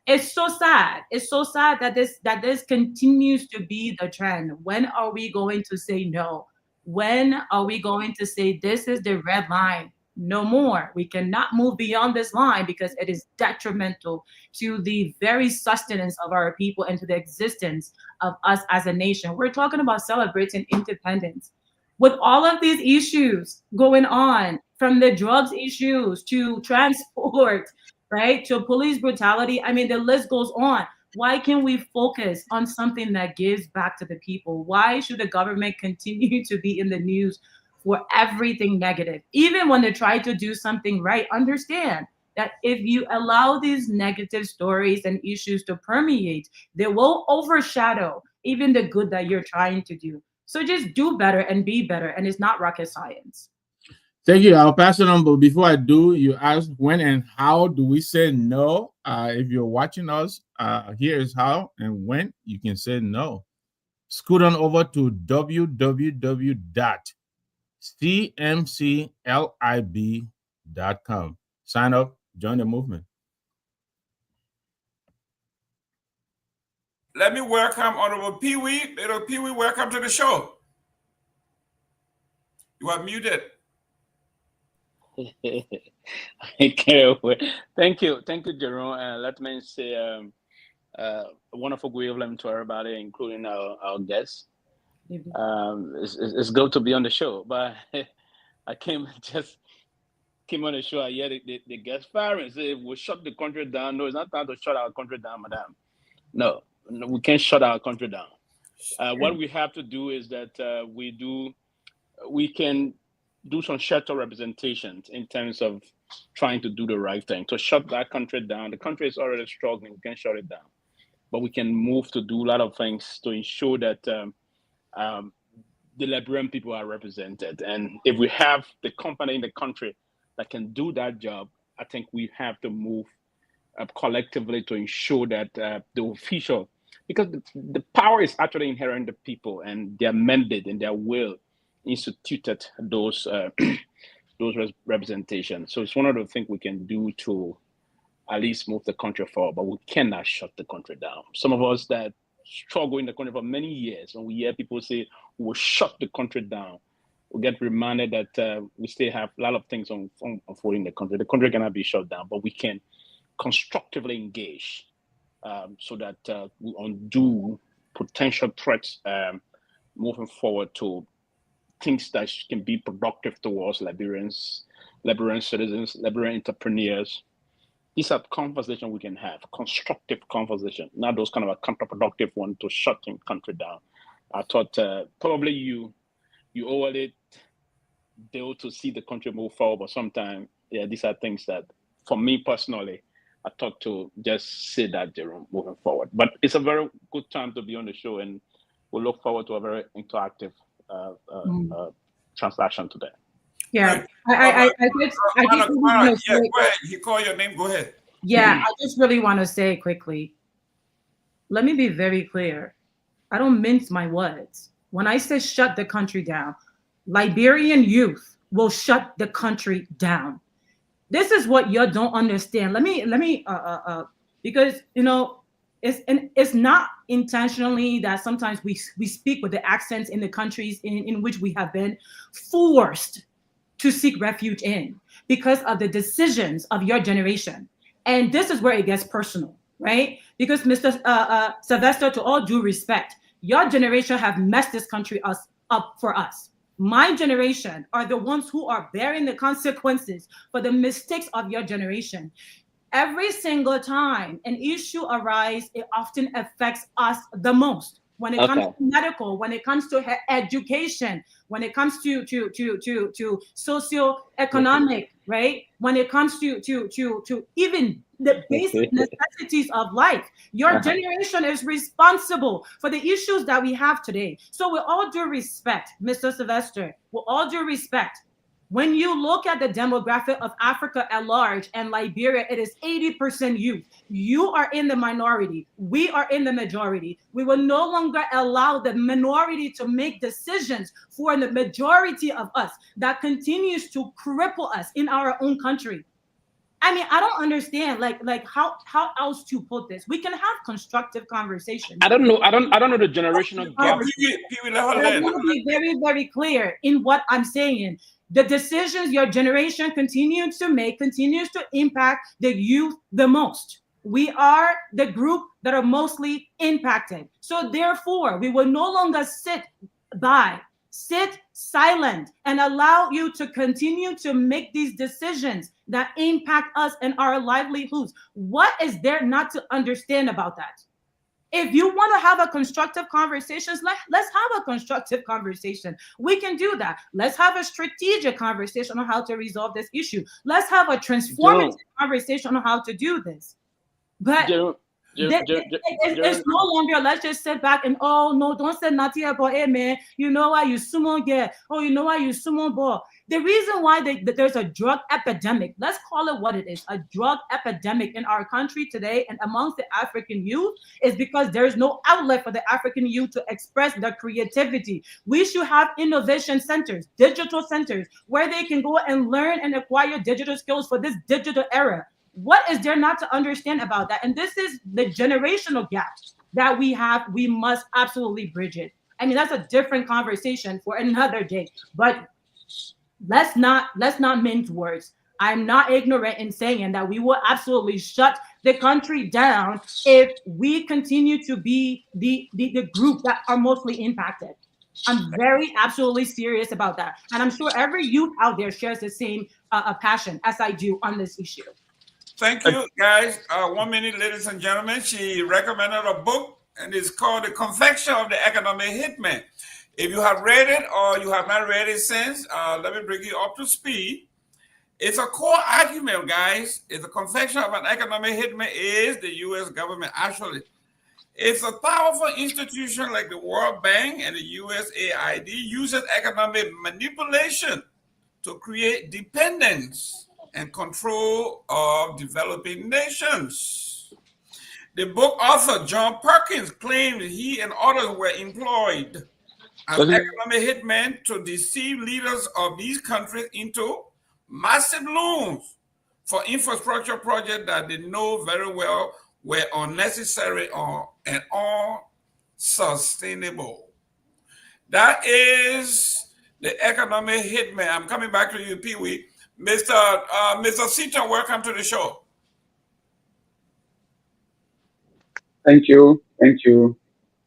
E: it's so sad. It's so sad that this continues to be the trend. When are we going to say no? When are we going to say this is the red line? No more. We cannot move beyond this line because it is detrimental to the very sustenance of our people and to the existence of us as a nation. We're talking about celebrating independence. With all of these issues going on, from the drugs issues to transport, right, to police brutality, I mean, the list goes on. Why can't we focus on something that gives back to the people? Why should the government continue to be in the news for everything negative? Even when they try to do something right, understand that if you allow these negative stories and issues to permeate, they will overshadow even the good that you're trying to do. So just do better and be better. And it's not rocket science.
D: Thank you. I'll pass it on. But before I do, you asked when and how do we say no? If you're watching us, here is how and when you can say no. Scoot on over to www.cmclib.com. Sign up, join the movement.
B: Let me welcome Honorable Pewee. Little Pewee, welcome to the show. You are muted.
F: Thank you, Jerome. Let me say a wonderful good evening to everybody, including our guests. It's good to be on the show, but I came on the show. I hear the guest firing say we'll shut the country down. No, it's not time to shut our country down, madam. No, we can't shut our country down. What we have to do is that we can do some shelter representations in terms of trying to do the right thing. To shut that country down, the country is already struggling, we can shut it down. But we can move to do a lot of things to ensure that the Liberian people are represented. And if we have the company in the country that can do that job, I think we have to move collectively to ensure that the official, because the power is actually inherent in the people and their mandate and their will instituted those representations. So it's one of the things we can do to at least move the country forward, but we cannot shut the country down. Some of us that struggle in the country for many years, when we hear people say we'll shut the country down, we get reminded that we still have a lot of things unfolding in the country. The country cannot be shut down, but we can constructively engage so that we undo potential threats moving forward to things that can be productive towards Liberian citizens, Liberian entrepreneurs. These are conversations we can have, constructive conversation, not those kind of a counterproductive one to shut the country down. I thought probably you already deal to see the country move forward, but sometimes, yeah, these are things that, for me personally, I thought to just say that, Jerome, moving forward. But it's a very good time to be on the show, and we'll look forward to a very interactive transaction today.
E: Yeah,
B: Go ahead. You call your name. Go ahead.
E: Yeah, I just really want to say quickly. Let me be very clear. I don't mince my words. When I say shut the country down, Liberian youth will shut the country down. This is what you don't understand. Let me because it's not intentionally that sometimes we speak with the accents in the countries in which we have been forced to seek refuge in because of the decisions of your generation. And this is where it gets personal, right? Because Mr. Sylvester, to all due respect, your generation have messed this country up for us. My generation are the ones who are bearing the consequences for the mistakes of your generation. Every single time an issue arises, it often affects us the most. When it comes to medical, when it comes to education, when it comes to socioeconomic, right? When it comes to even the basic necessities of life, your generation is responsible for the issues that we have today. So with all due respect, Mr. Sylvester, with all due respect, when you look at the demographic of Africa at large and Liberia, it is 80% youth. You are in the minority. We are in the majority. We will no longer allow the minority to make decisions for the majority of us that continues to cripple us in our own country. I mean, I don't understand like how else to put this. We can have constructive conversations.
F: I don't know the generational gap.
E: Let me be very, very clear in what I'm saying. The decisions your generation continues to make continues to impact the youth the most. We are the group that are mostly impacted. So therefore, we will no longer sit silent and allow you to continue to make these decisions that impact us and our livelihoods. What is there not to understand about that? If you want to have a constructive conversation, let's have a constructive conversation. We can do that. Let's have a strategic conversation on how to resolve this issue. Let's have a transformative conversation on how to do this. But it's no longer, let's just sit back and, oh, no, don't say nothing about it, man. You know why you summon get? Oh, you know why you summon ball? The reason why there's a drug epidemic, let's call it what it is, a drug epidemic in our country today and amongst the African youth is because there's no outlet for the African youth to express their creativity. We should have innovation centers, digital centers, where they can go and learn and acquire digital skills for this digital era. What is there not to understand about that? And this is the generational gap that we have. We must absolutely bridge it. I mean, that's a different conversation for another day. But let's not mince words. I'm not ignorant in saying that we will absolutely shut the country down if we continue to be the group that are mostly impacted. I'm very absolutely serious about that. And I'm sure every youth out there shares the same passion as I do on this issue.
B: Thank you, guys. 1 minute, ladies and gentlemen. She recommended a book, and it's called The Confection of the Economic Hitman. If you have read it or you have not read it since, let me bring you up to speed. It's a core argument, guys. It's the confection of an economic hitman is the U.S. government. Actually, it's a powerful institution like the World Bank and the USAID uses economic manipulation to create dependence and control of developing nations. The book author, John Perkins, claimed he and others were employed as economic hitmen to deceive leaders of these countries into massive loans for infrastructure projects that they know very well were unnecessary and unsustainable. That is the economic hitman. I'm coming back to you, Pewee. Mr. Seaton, welcome to the show.
G: Thank you.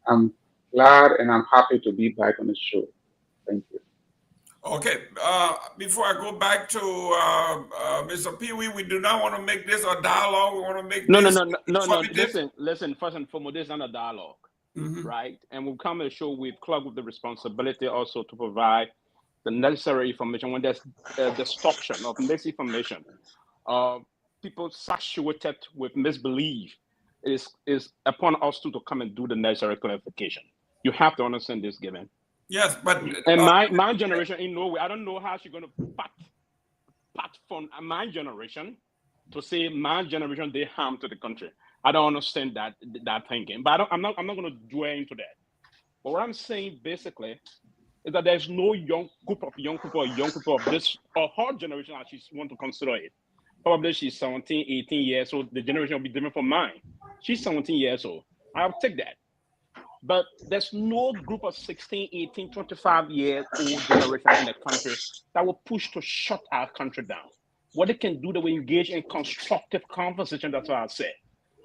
G: I'm glad and I'm happy to be back on the show. Thank you.
B: Okay. Before I go back to Mr. Pewee, we do not want to make this a dialogue. We want to make
F: No. Listen. First and foremost, this is not a dialogue, right? And we'll come to the show with Club with the responsibility also to provide the necessary information when there's destruction of misinformation, people saturated with misbelief. It is upon us to come and do the necessary clarification. You have to understand this, given.
B: Yes, but
F: and my generation in no way. I don't know how she's going to pat from my generation to say my generation they harm to the country. I don't understand that thinking. But I'm not going to dwell into that. But what I'm saying basically is that there's no young group of this or her generation as she want to consider it. Probably she's 17, 18 years old. The generation will be different from mine. She's 17 years old. I'll take that. But there's no group of 16, 18, 25-year-old generation in the country that will push to shut our country down. What they can do, they will engage in constructive conversation. That's what I said.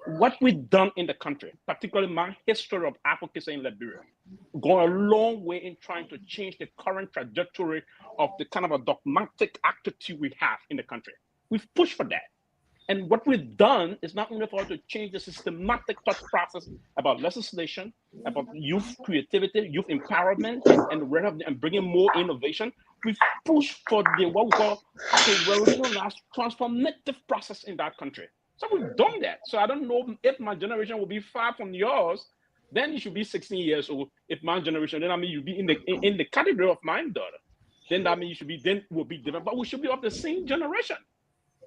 F: What we've done in the country, particularly my history of advocacy in Liberia, gone a long way in trying to change the current trajectory of the kind of a dogmatic attitude we have in the country. We've pushed for that. And what we've done is not only for us to change the systematic thought process about legislation, about youth creativity, youth empowerment, and bringing more innovation. We've pushed for what we call the revolutionary transformative process in that country. So we've done that. So I don't know if my generation will be far from yours. Then you should be 16 years old. If my generation, then I mean you be in the category of my daughter. Then that means we'll be different. But we should be of the same generation.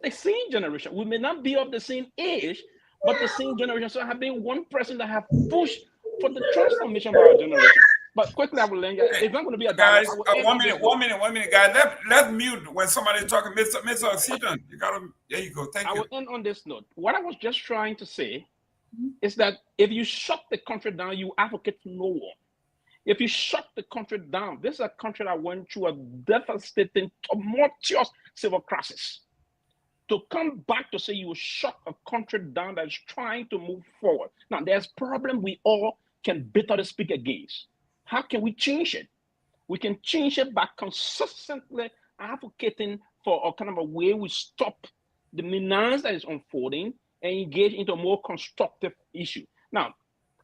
F: The same generation. We may not be of the same age, but the same generation. So I have been one person that have pushed for the transformation of our generation. But quickly, I will end. It's not going to be a
B: guys. 1 minute, guys. Let's mute when somebody's talking. Mr. Seaton, you got to. There you go. Thank you.
F: I will end on this note. What I was just trying to say is that if you shut the country down, you advocate for no one. If you shut the country down, this is a country that went through a devastating, tumultuous civil crisis. To come back to say you will shut a country down that is trying to move forward. Now, there's a problem we all can bitterly speak against. How can we change it? We can change it by consistently advocating for a kind of a way we stop the menace that is unfolding and engage into a more constructive issue. Now,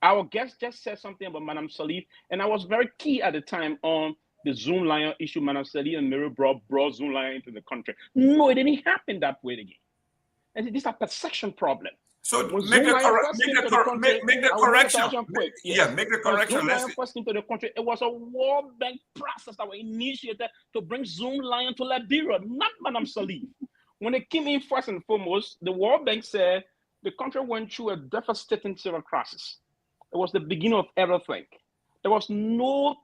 F: Our guest just said something about Madame Salif, and I was very key at the time on the Zoom Lion issue. Madame Salif and Mary brought Zoom Lion into the country. No, it didn't happen that way again. And this is a perception problem.
B: So
F: when
B: make the
F: correction.
B: Yeah, make the correction.
F: When Zoom Lion first came to the country, it was a World Bank process that was initiated to bring Zoom Lion to Liberia, not Madame Salif. When it came in first and foremost, the World Bank said the country went through a devastating civil crisis. It was the beginning of everything. There was no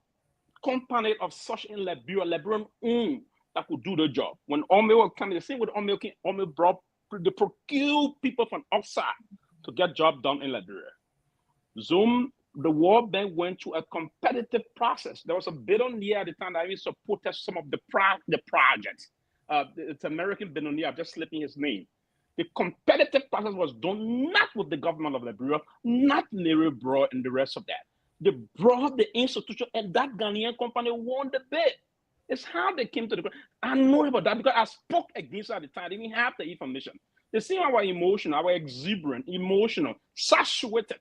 F: company of such in Liberia, Liberian owned, that could do the job. When Ome was coming, the same with Ome came, Ome brought, they procured people from outside to get job done in Liberia. Zoom, the World Bank went through a competitive process. There was a billionaire at the time that even supported some of the projects. It's American billionaire, I'm just slipping his name. The competitive process was done not with the government of Liberia, not Larry Broad and the rest of that. They brought the institution, and that Ghanaian company won the bid. It's how they came to the. I know about that because I spoke against it at the time. I didn't have the information. They see our emotional, our exuberant, emotional, saturated.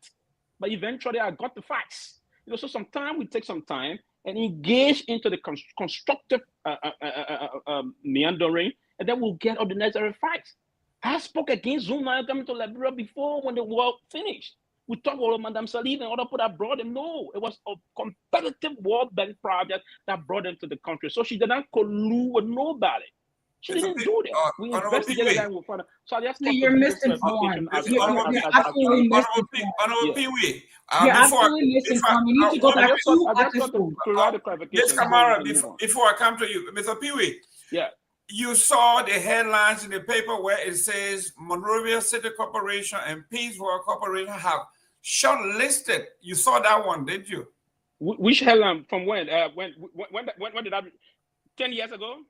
F: But eventually, I got the facts. So sometimes we take some time and engage into the constructive meandering, and then we'll get all the necessary facts. I spoke against Zoom Lion coming to Liberia before when the war finished. We talked about Madame Salif and other people that brought them. No, it was a competitive World Bank project that brought them to the country. So she did not collude with nobody. She didn't do that. We investigated that. So
E: you're misinformed. You're absolutely misinformed.
B: Honorable Pewee.
E: You're absolutely misinformed. You need to go back to episodes.
B: Yes, Kamara, before I come to you, Mr. Pewee.
F: Yeah.
B: You saw the headlines in the paper where it says Monrovia City Corporation and Peace World Corporation have shortlisted. You saw that one, didn't you?
F: Which headline? From when? When did that? 10 years ago?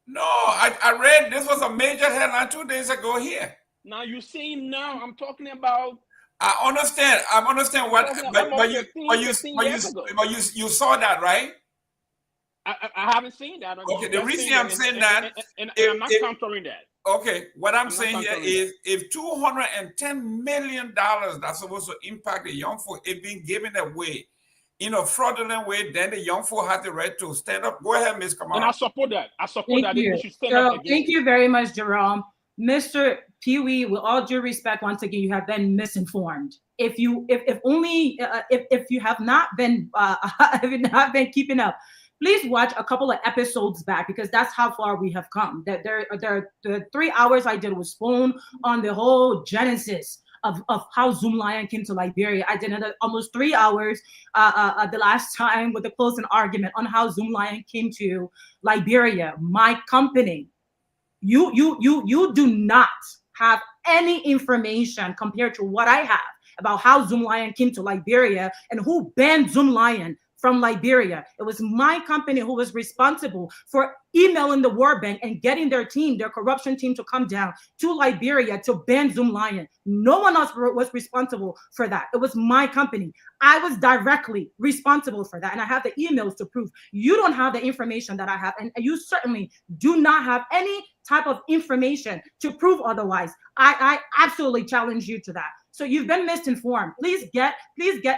B: No, I read this was a major headline 2 days ago here.
F: Now you see, now I'm talking about.
B: I understand what, but you saw that, right?
F: I haven't seen that.
B: Okay, the reason I'm saying that,
F: and I'm not countering that.
B: Okay, what I'm saying here is if $210 million that's supposed to impact the young folk is being given away in a fraudulent way, then the young folk have the right to stand up. Go ahead, Ms. Kamara.
F: And I support that.
E: Thank you. Thank you very much, Jerome. Mr. Pewee, with all due respect, once again, you have been misinformed. If you have not been keeping up, please watch a couple of episodes back because that's how far we have come. The 3 hours I did was spoon on the whole genesis of how Zoom Lion came to Liberia. I did almost 3 hours the last time with a closing argument on how Zoom Lion came to Liberia. My company, you do not have any information compared to what I have about how Zoom Lion came to Liberia and who banned Zoom Lion from Liberia. It was my company who was responsible for emailing the World Bank and getting their corruption team to come down to Liberia to ban Zoom Lion. No one else was responsible for that. It was my company. I was directly responsible for that. And I have the emails to prove. You don't have the information that I have. And you certainly do not have any type of information to prove otherwise. I absolutely challenge you to that. So you've been misinformed. Please get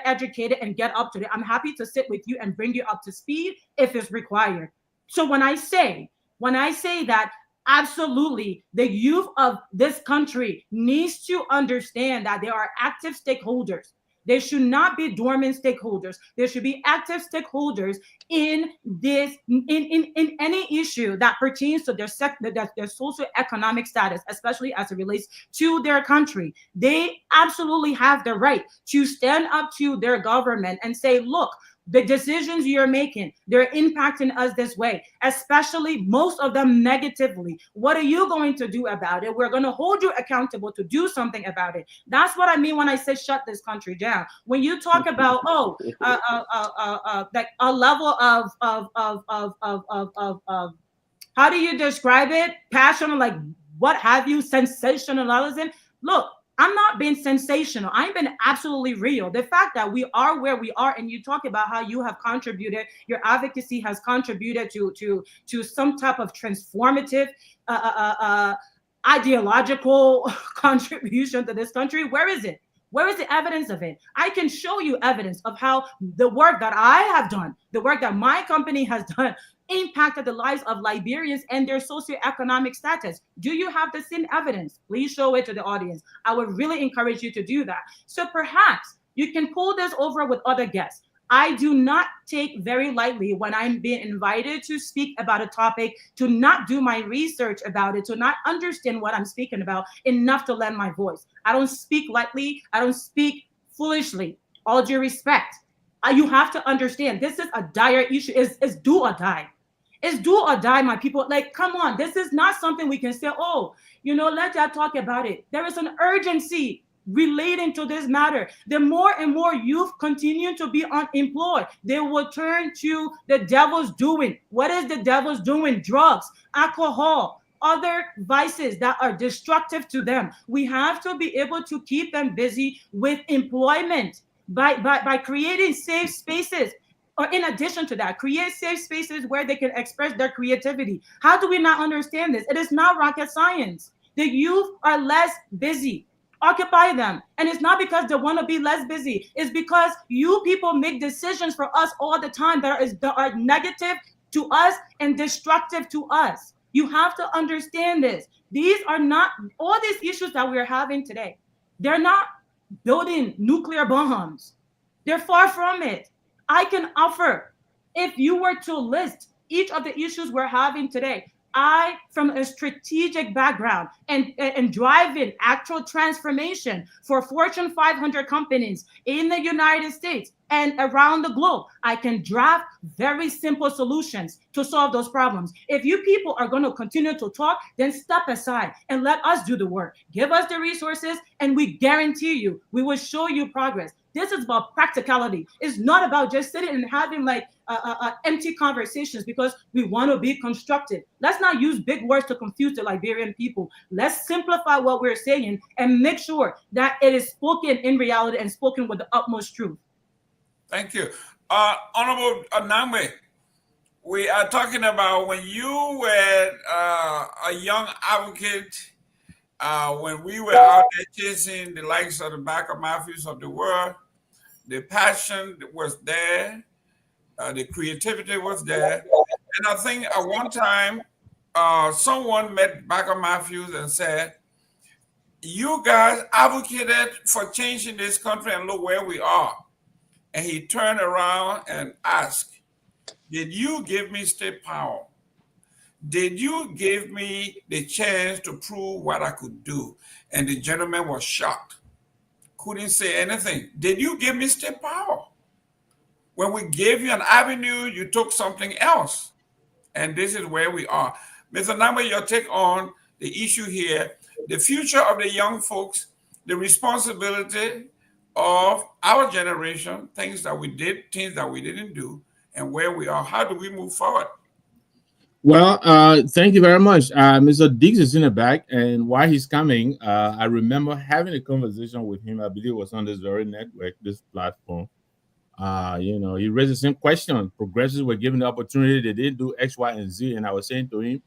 E: educated and get up to date. I'm happy to sit with you and bring you up to speed if it's required. So when I say that absolutely the youth of this country needs to understand that there are active stakeholders. There should not be dormant stakeholders. There should be active stakeholders in this, in any issue that pertains to their socioeconomic status, especially as it relates to their country. They absolutely have the right to stand up to their government and say, look, the decisions you're making, they're impacting us this way, especially most of them negatively. What are you going to do about it? We're going to hold you accountable to do something about it. That's what I mean when I say shut this country down. When you talk about, like a level of how do you describe it? Passion, like what have you, sensationalism? Look, I'm not being sensational. I'm being absolutely real. The fact that we are where we are, and you talk about how you have contributed, your advocacy has contributed to some type of transformative ideological contribution to this country. Where is it? Where is the evidence of it? I can show you evidence of how the work that I have done, the work that my company has done, impacted the lives of Liberians and their socioeconomic status. Do you have the same evidence? Please show it to the audience. I would really encourage you to do that. So perhaps you can pull this over with other guests. I do not take very lightly when I'm being invited to speak about a topic, to not do my research about it, to not understand what I'm speaking about enough to lend my voice. I don't speak lightly. I don't speak foolishly. All due respect. You have to understand this is a dire issue. It's do or die. It's do or die, my people. Like, come on. This is not something we can say, oh, let that talk about it. There is an urgency relating to this matter. The more and more youth continue to be unemployed, they will turn to the devil's doing. What is the devil's doing? Drugs, alcohol, other vices that are destructive to them. We have to be able to keep them busy with employment by creating safe spaces. Or in addition to that, create safe spaces where they can express their creativity. How do we not understand this? It is not rocket science. The youth are less busy. Occupy them. And it's not because they want to be less busy. It's because you people make decisions for us all the time that are negative to us and destructive to us. You have to understand this. These are not, all these issues that we're having today, they're not building nuclear bombs. They're far from it. I can offer, if you were to list each of the issues we're having today, I, from a strategic background and driving actual transformation for Fortune 500 companies in the United States and around the globe, I can draft very simple solutions to solve those problems. If you people are going to continue to talk, then step aside and let us do the work. Give us the resources, and we guarantee you, we will show you progress. This is about practicality. It's not about just sitting and having like empty conversations because we want to be constructive. Let's not use big words to confuse the Liberian people. Let's simplify what we're saying and make sure that it is spoken in reality and spoken with the utmost truth.
B: Thank you. Honorable Namwe, we are talking about when you were a young advocate, when we were out there chasing the likes of the Baka Mafias of the world. The passion was there, the creativity was there. And I think at one time, someone met Baka Mafias and said, you guys advocated for changing this country and look where we are. And he turned around and asked, did you give me state power? Did you give me the chance to prove what I could do? And the gentleman was shocked. Couldn't say anything. Did you give me state power? When we gave you an avenue, you took something else. And this is where we are. Mr. Namwe, your take on the issue here, the future of the young folks, the responsibility of our generation, things that we did, things that we didn't do, and where we are. How do we move forward?
D: Well, thank you very much. Mr. Diggs is in the back, and while he's coming, I remember having a conversation with him. I believe it was on this very network, this platform. He raised the same question. Progressives were given the opportunity. They didn't do X, Y, and Z. And I was saying to him,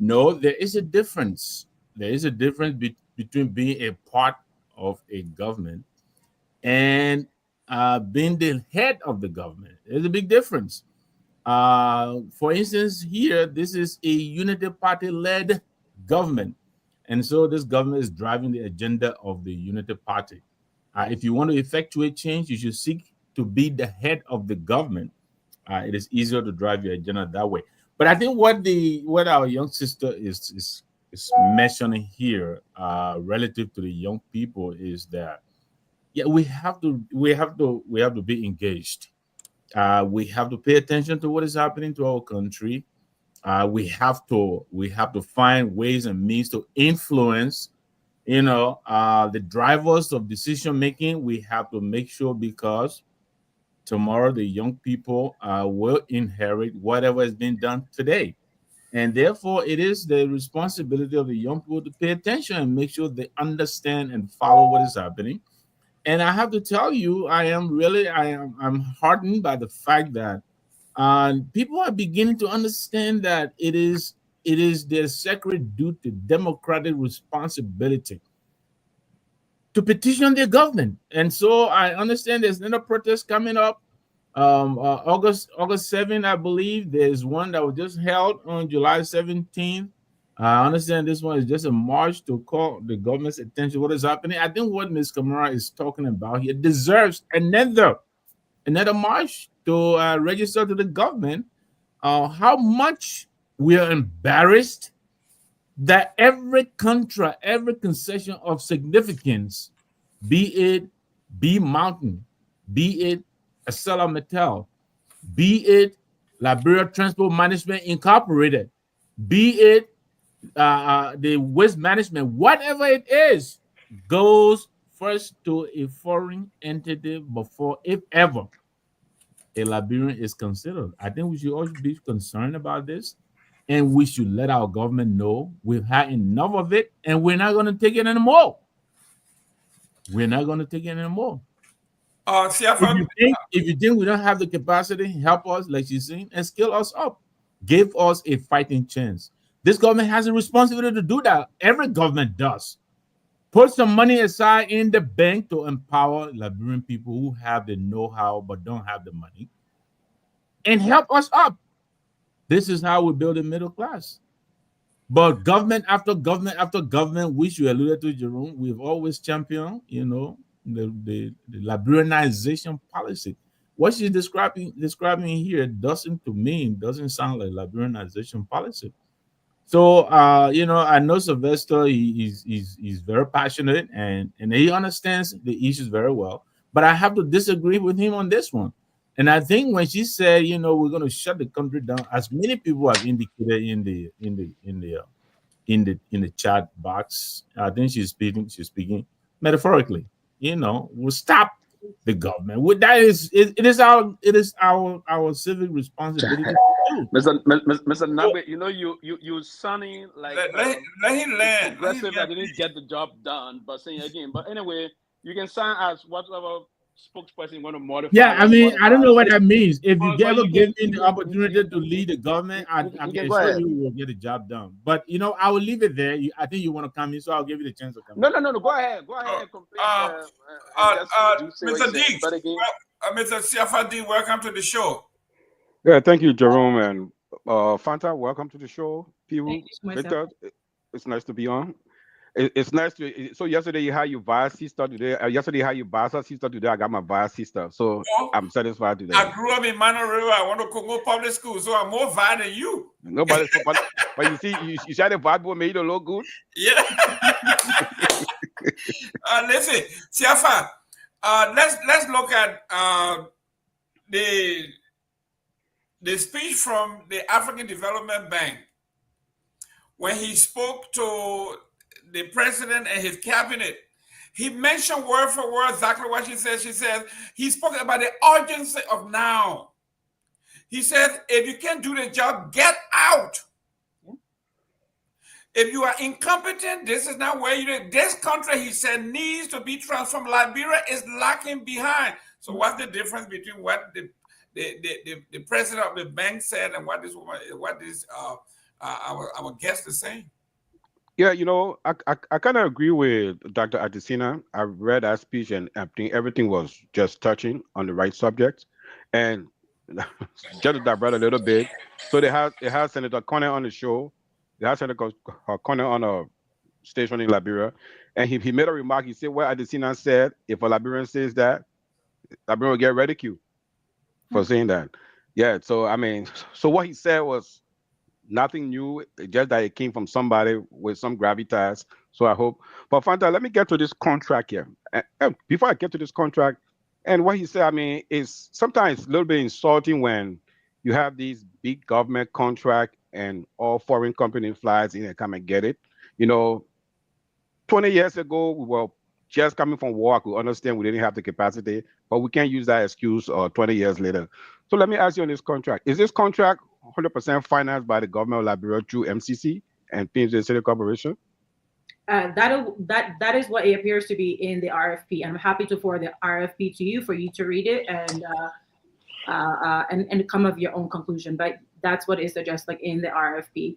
D: no, there is a difference. There is a difference between being a part of a government and being the head of the government. There's a big difference. For instance, here, this is a unity party-led government. And so this government is driving the agenda of the unity party. If you want to effectuate change, you should seek to be the head of the government. It is easier to drive your agenda that way. But I think what our young sister is mentioning here, relative to the young people, is that we have to be engaged. We have to pay attention to what is happening to our country. We have to find ways and means to influence, the drivers of decision making. We have to make sure, because tomorrow the young people will inherit whatever has been done today. And therefore, it is the responsibility of the young people to pay attention and make sure they understand and follow what is happening. And I have to tell you, I'm heartened by the fact that people are beginning to understand that it is their sacred duty, democratic responsibility, to petition their government. And so I understand there's another protest coming up August 7th, I believe. There's one that was just held on July 17th. I understand this one is just a march to call the government's attention to what is happening. I think what Ms. Kamara is talking about here deserves another march to register to the government how much we are embarrassed that every contract, every concession of significance, be it B Mountain, be it ArcelorMittal, be it Liberia Transport Management Incorporated, be it the waste management, whatever it is, goes first to a foreign entity before, if ever, a Liberian is considered. I think we should all be concerned about this, and we should let our government know we've had enough of it, and we're not going to take it anymore. We're not going to take it anymore. If you think we don't have the capacity, help us, like she's saying, and scale us up. Give us a fighting chance. This government has a responsibility to do that. Every government does. Put some money aside in the bank to empower Liberian people who have the know-how but don't have the money, and help us up. This is how we build a middle class. But government after government after government, which you alluded to, Jerome, we've always championed, the Liberianization policy. What she's describing here doesn't sound like Liberianization policy. So I know Sylvester, he's very passionate and he understands the issues very well. But I have to disagree with him on this one. And I think when she said, we're going to shut the country down, as many people have indicated in the chat box, I think she's speaking metaphorically. We'll stop the government. It is our civic responsibility to do.
F: Mr. Nagbe, you're sounding like
B: let him land.
F: Aggressive. I didn't get the job done, but saying again. But anyway, you can sound as whatever spokesperson want to modify.
D: Yeah, I mean, I don't know what that means. If you ever give me the opportunity to lead the government, I can assure you will get the job done. But I will leave it there. I think you want to come in, so I'll give you the chance to come in.
F: No. Go ahead. And complete.
B: Mr. D, Mr. Siafadi, welcome to the show.
H: Yeah, thank you, Jerome, and Fanta. Welcome to the show. Pewee, Victor, it's nice to be on. It's nice to. So yesterday you had your vice sister today. Yesterday you had your vice sister today. I got my vice sister, so I'm satisfied today.
B: I grew up in Mano River. I went to Congo Public School, so I'm more vice than you.
H: Nobody, but you see, you said the vibe boy made it look good.
B: Yeah. Listen, Siafa. Let's look at the speech from the African Development Bank when he spoke to the president and his cabinet. He mentioned word for word exactly what she said. She said he spoke about the urgency of now. He said, if you can't do the job, get out. If you are incompetent, this is not where you. This country, he said, needs to be transformed. Liberia is lacking behind. So what's the difference between what the president of the bank said and what our guest is saying?
H: Yeah, I kind of agree with Dr. Adesina. I read that speech and I think everything was just touching on the right subject. And just to digress a little bit, so they had Senator Connor on the show. They had Senator Connor on a station in Liberia. And he made a remark. He said, well, Adesina said, if a Liberian says that, Liberia will get ridiculed for saying that. Yeah, so what he said was nothing new, just that it came from somebody with some gravitas. So I hope. But Fanta, let me get to this contract here. And before I get to this contract, and what he said, is sometimes a little bit insulting when you have these big government contract and all foreign company flies in and come and get it. 20 years ago, we were just coming from war. I could understand we didn't have the capacity, but we can't use that excuse 20 years later. So let me ask you on this contract. Is this contract 100% financed by the government of Liberia through MCC and PNG City Corporation?
E: That is what it appears to be in the RFP. I'm happy to forward the RFP to you for you to read it and come up with your own conclusion. But that's what is suggested in the RFP.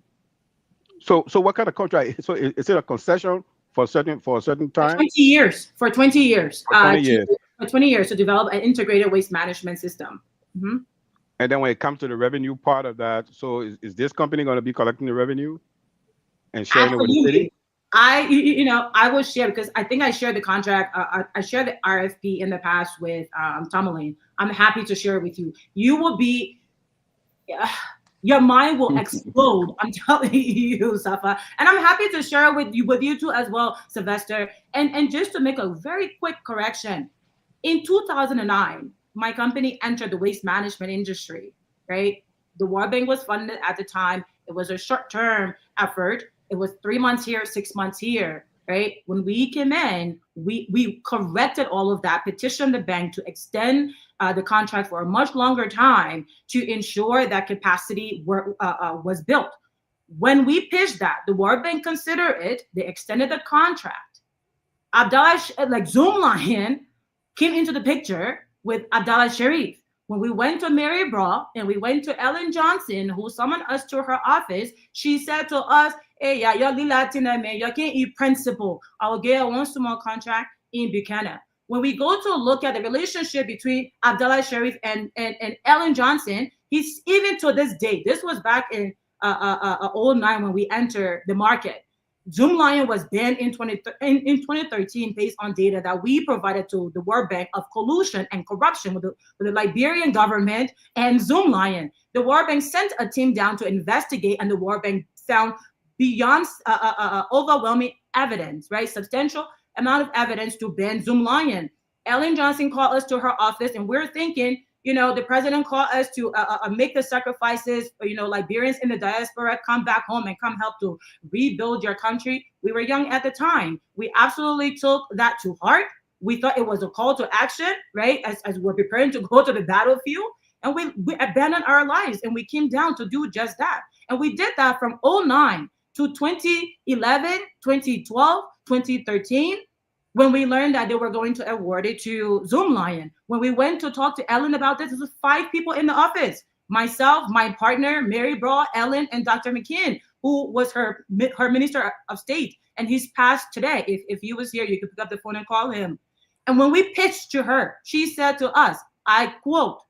H: So what kind of contract? So is it a concession for a certain time?
E: 20 years. For 20 years.
H: For 20 years.
E: For 20 years to develop an integrated waste management system. Mm-hmm.
H: And then when it comes to the revenue part of that, so is this company going to be collecting the revenue and sharing it with the city?
E: I will share, because I think I shared the contract. I shared the RFP in the past with Tomalin. I'm happy to share it with you. You will be, your mind will explode. I'm telling you, Safa. And I'm happy to share it with you too as well, Sylvester. And just to make a very quick correction, in 2009, my company entered the waste management industry, right? The World Bank was funded at the time. It was a short-term effort. It was 3 months here, 6 months here, right? When we came in, we corrected all of that, petitioned the bank to extend the contract for a much longer time to ensure that capacity was built. When we pitched that, the World Bank considered it. They extended the contract. Zoomlion came into the picture with Abdallah Sharif. When we went to Mary Bra and we went to Ellen Johnson, who summoned us to her office, she said to us, "Hey, yeah, you're Latina, man. You can't eat principal. I will get one small contract in Buchanan." When we go to look at the relationship between Abdallah Sharif and Ellen Johnson, he's even to this day. This was back in 2009 when we entered the market. Zoomlion was banned in 2013 based on data that we provided to the World Bank of collusion and corruption with the Liberian government and Zoomlion. The World Bank sent a team down to investigate, and the World Bank found beyond overwhelming evidence, right? Substantial amount of evidence to ban Zoomlion. Ellen Johnson called us to her office, and we're thinking, the president called us to make the sacrifices, Liberians in the diaspora, come back home and come help to rebuild your country. We were young at the time. We absolutely took that to heart. We thought it was a call to action, right? As we're preparing to go to the battlefield, and we abandoned our lives, and we came down to do just that. And we did that from 2009 to 2011, 2012, 2013, when we learned that they were going to award it to Zoomlion. When we went to talk to Ellen about this, there was 5 people in the office. Myself, my partner, Mary Bra, Ellen, and Dr. Myean, who was her Minister of State. And he's passed today. If he was here, you could pick up the phone and call him. And when we pitched to her, she said to us, I quote,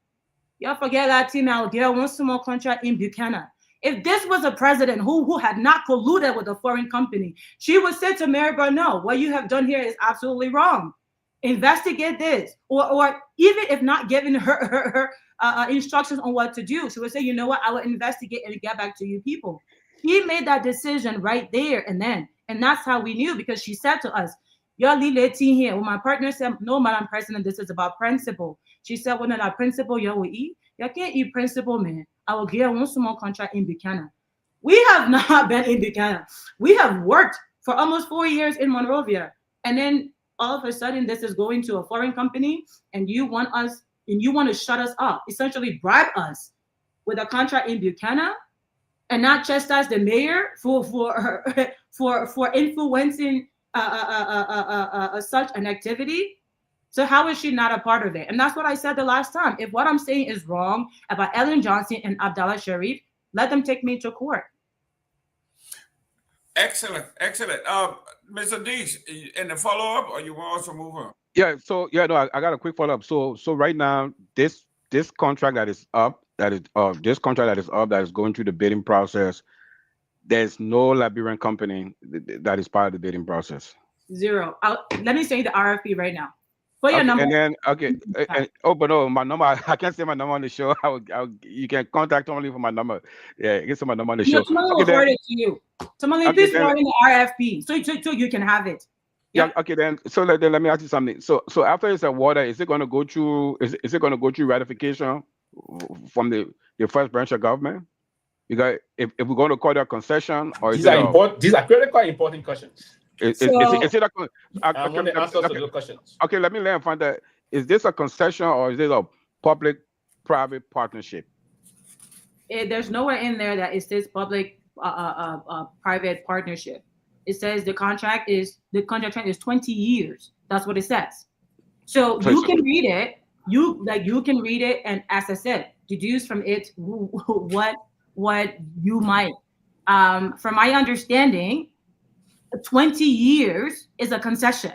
E: "Y'all forget Latin, I'll get one small contract in Buchanan." If this was a president who had not colluded with a foreign company, she would say to Mary Bra, "No, what you have done here is absolutely wrong. Investigate this." Or even if not giving her instructions on what to do, she would say, "You know what, I will investigate and get back to you people." He made that decision right there and then. And that's how we knew, because she said to us, "You're Liberia Team here." When my partner said, "No, Madam President, this is about principle." She said, "Well, that principle you will eat. You can't eat principle, man. I will get one small contract in Buchanan." We have not been in Buchanan. We have worked for almost 4 years in Monrovia. And then all of a sudden, this is going to a foreign company, and you want to shut us up, essentially bribe us with a contract in Buchanan, and not chastise the mayor for influencing such an activity. So how is she not a part of it? And that's what I said the last time. If what I'm saying is wrong about Ellen Johnson and Abdallah Sharif, let them take me to court.
B: Excellent. Mr. Dees, in the follow-up, or you want us to move on?
H: Yeah, I got a quick follow-up. So right now, this contract that is going through the bidding process, there's no Liberian company that is part of the bidding process.
E: Zero. Let me say the RFP right now. Put your number.
H: And then but no, my number. I can't say my number on the show. You can contact only for my number. Yeah, get some my number on the show.
E: Tomalin will forward it to you. Tomalin, please forward in the RFP so you can have it.
H: Yeah. Okay. Then let me ask you something. So after it's awarded, is it going to go through? Is it going to go through ratification from the first branch of government? Because if we're going to call that concession, or
I: these are critical important questions.
H: Is it a,
I: I want to answer those questions.
H: Okay, let me find that. Is this a concession or is this a public-private partnership?
E: There's nowhere in there that it says public-private partnership. It says the contract is 20 years. That's what it says. So you can read it. You can read it, and as I said, deduce from it what you might. From my understanding, 20 years is a concession.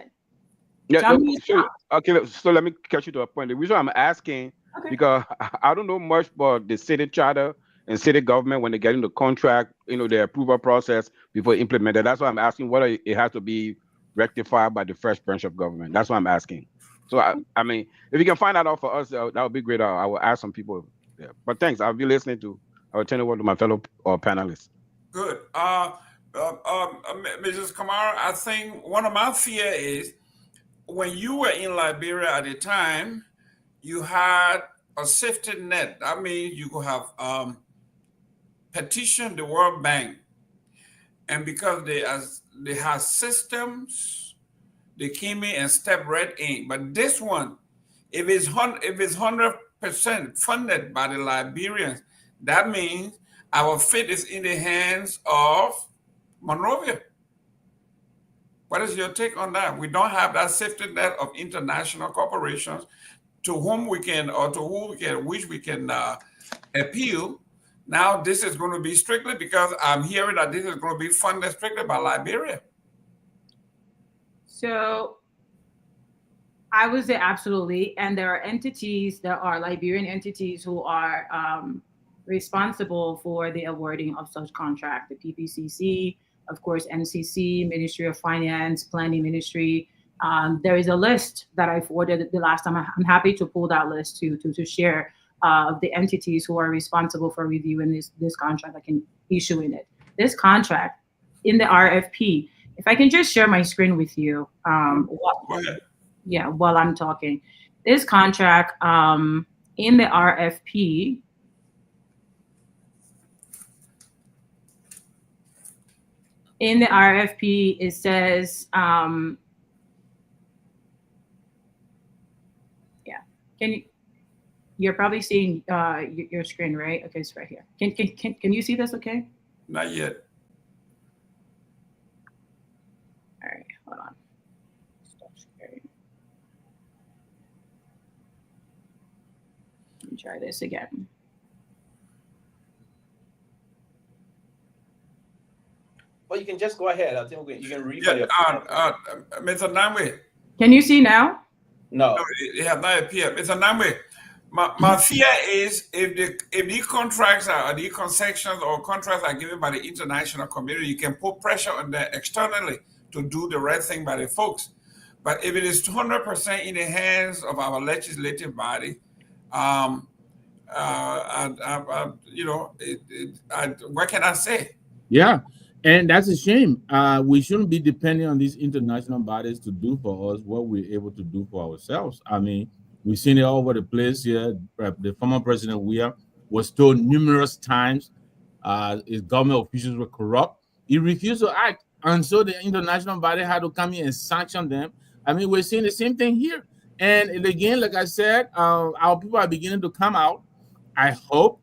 H: Yeah. So let me catch you to a point. The reason I'm asking because I don't know much about the city charter and city government when they get into contract, the approval process before implemented. That's why I'm asking whether it has to be rectified by the first branch of government. That's what I'm asking. So I mean, if you can find that out for us, that would be great. I will ask some people. Yeah. But thanks. I'll be listening to. I will turn it over to my fellow panelists.
B: Good. Mrs. Kamara, I think one of my fear is when you were in Liberia at the time, you had a safety net. That means you could have petitioned the World Bank, and because they have systems, they came in and stepped right in. But this one, if it's 100% funded by the Liberians, that means our fate is in the hands of Monrovia. What is your take on that? We don't have that safety net of international corporations to whom we can, or to whom we can appeal. Now this is going to be strictly, because I'm hearing that this is going to be funded strictly by Liberia.
E: So I would say absolutely. And there are entities that are Liberian entities who are responsible for the awarding of such contract, the PPCC, of course, NCC, Ministry of Finance, Planning Ministry. There is a list that I forwarded the last time. I'm happy to pull that list to share the entities who are responsible for reviewing this contract that can issue in it. This contract in the RFP, if I can just share my screen with you. While I'm talking. This contract in the RFP, it says, you're probably seeing your screen, right? Okay, it's right here. Can you see this okay?
B: Not yet.
E: All right, hold on. Stop sharing. Let me try this again.
I: Well, you can just go ahead. I think you can read.
B: Mr. Namwe.
E: Can you see now?
I: No,
B: it has not appeared. Mr. Namwe, my fear is if these contracts are, the concessions or contracts are given by the international community, you can put pressure on them externally to do the right thing by the folks. But if it is 200% in the hands of our legislative body, what can I say?
D: Yeah. And that's a shame. We shouldn't be depending on these international bodies to do for us what we're able to do for ourselves. I mean, we've seen it all over the place here. The former president Guar was told numerous times his government officials were corrupt. He refused to act. And so the international body had to come in and sanction them. I mean, we're seeing the same thing here. And again, like I said, our people are beginning to come out. I hope.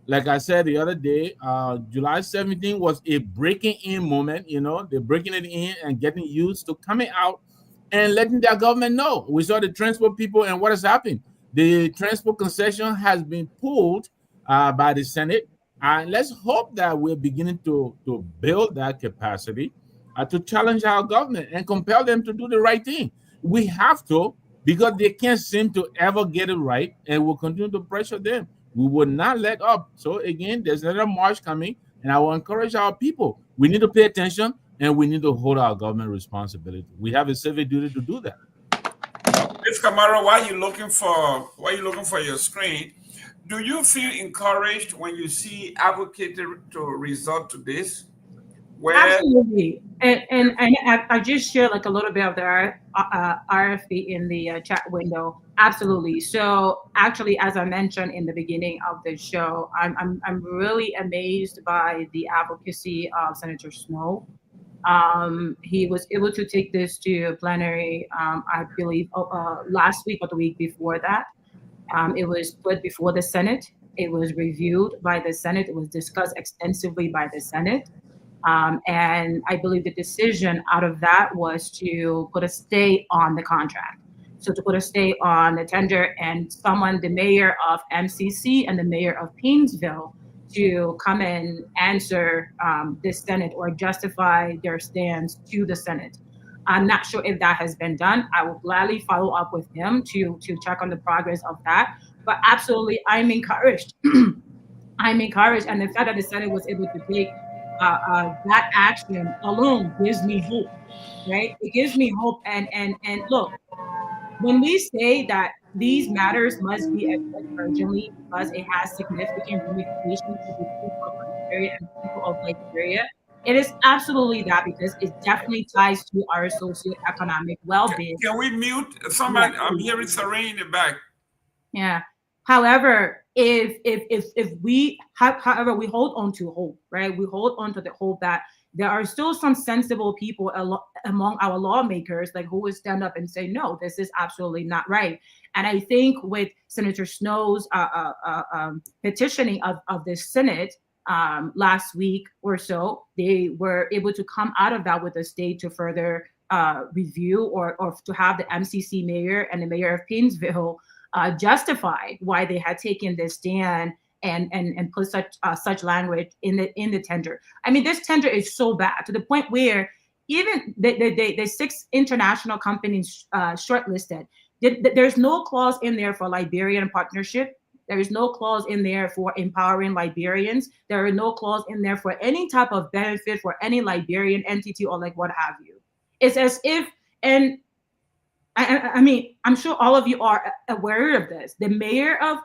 D: Like I said the other day, July 17th was a breaking in moment. They're breaking it in and getting used to coming out and letting their government know. We saw the transport people, and what has happened? The transport concession has been pulled by the Senate. And let's hope that we're beginning to build that capacity to challenge our government and compel them to do the right thing. We have to, because they can't seem to ever get it right, and we'll continue to pressure them. We will not let up. So again, there's another march coming, and I will encourage our people. We need to pay attention, and we need to hold our government responsibility. We have a civic duty to do that.
B: Ms. Kamara, while you're looking for your screen, do you feel encouraged when you see advocates to resort to this?
E: Absolutely, and I just shared like a little bit of the RFP in the chat window. Absolutely. So actually, as I mentioned in the beginning of the show, I'm really amazed by the advocacy of Senator Snowe. He was able to take this to plenary, I believe, last week or the week before that. It was put before the Senate. It was reviewed by the Senate. It was discussed extensively by the Senate. And I believe the decision out of that was to put a stay on the contract. So to put a stay on the tender and summon the mayor of MCC and the mayor of Painesville to come and answer the Senate or justify their stance to the Senate. I'm not sure if that has been done. I will gladly follow up with him to check on the progress of that. But absolutely, I'm encouraged. I'm encouraged, and the fact that the Senate was able to take that action alone gives me hope, right? It gives me hope. And look, when we say that these matters must be addressed urgently because it has significant ramifications for the people of Liberia and people of Liberia, it is absolutely that, because it definitely ties to our socioeconomic well-being.
B: Can we mute somebody? Yeah. I'm hearing Serene in the back.
E: Yeah. However, if we hold on to hope, right? We hold on to the hope that there are still some sensible people among our lawmakers, like, who would stand up and say, no, this is absolutely not right. And I think with Senator Snow's petitioning of the Senate last week or so, they were able to come out of that with a state to further review or to have the MCC mayor and the mayor of Painesville justify why they had taken this stand and put such language in the tender. I mean, this tender is so bad to the point where even the 6 international companies shortlisted, there's no clause in there for Liberian partnership. There is no clause in there for empowering Liberians. There are no clause in there for any type of benefit for any Liberian entity or like what have you. It's as if, and I mean, I'm sure all of you are aware of this. The mayor of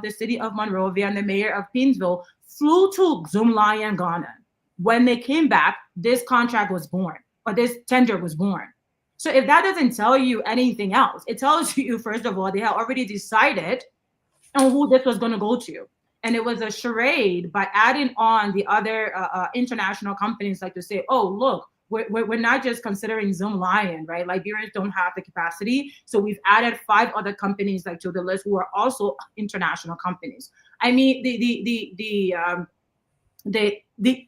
E: the city of Monrovia and the mayor of Painesville flew to Zoomlion, Ghana. When they came back, this contract was born, or this tender was born. So if that doesn't tell you anything else, it tells you, first of all, they had already decided on who this was going to go to. And it was a charade by adding on the other international companies, like to say, oh, look, we're not just considering Zoomlion, right? Liberians don't have the capacity. So we've added 5 other companies like to the list who are also international companies. I mean, the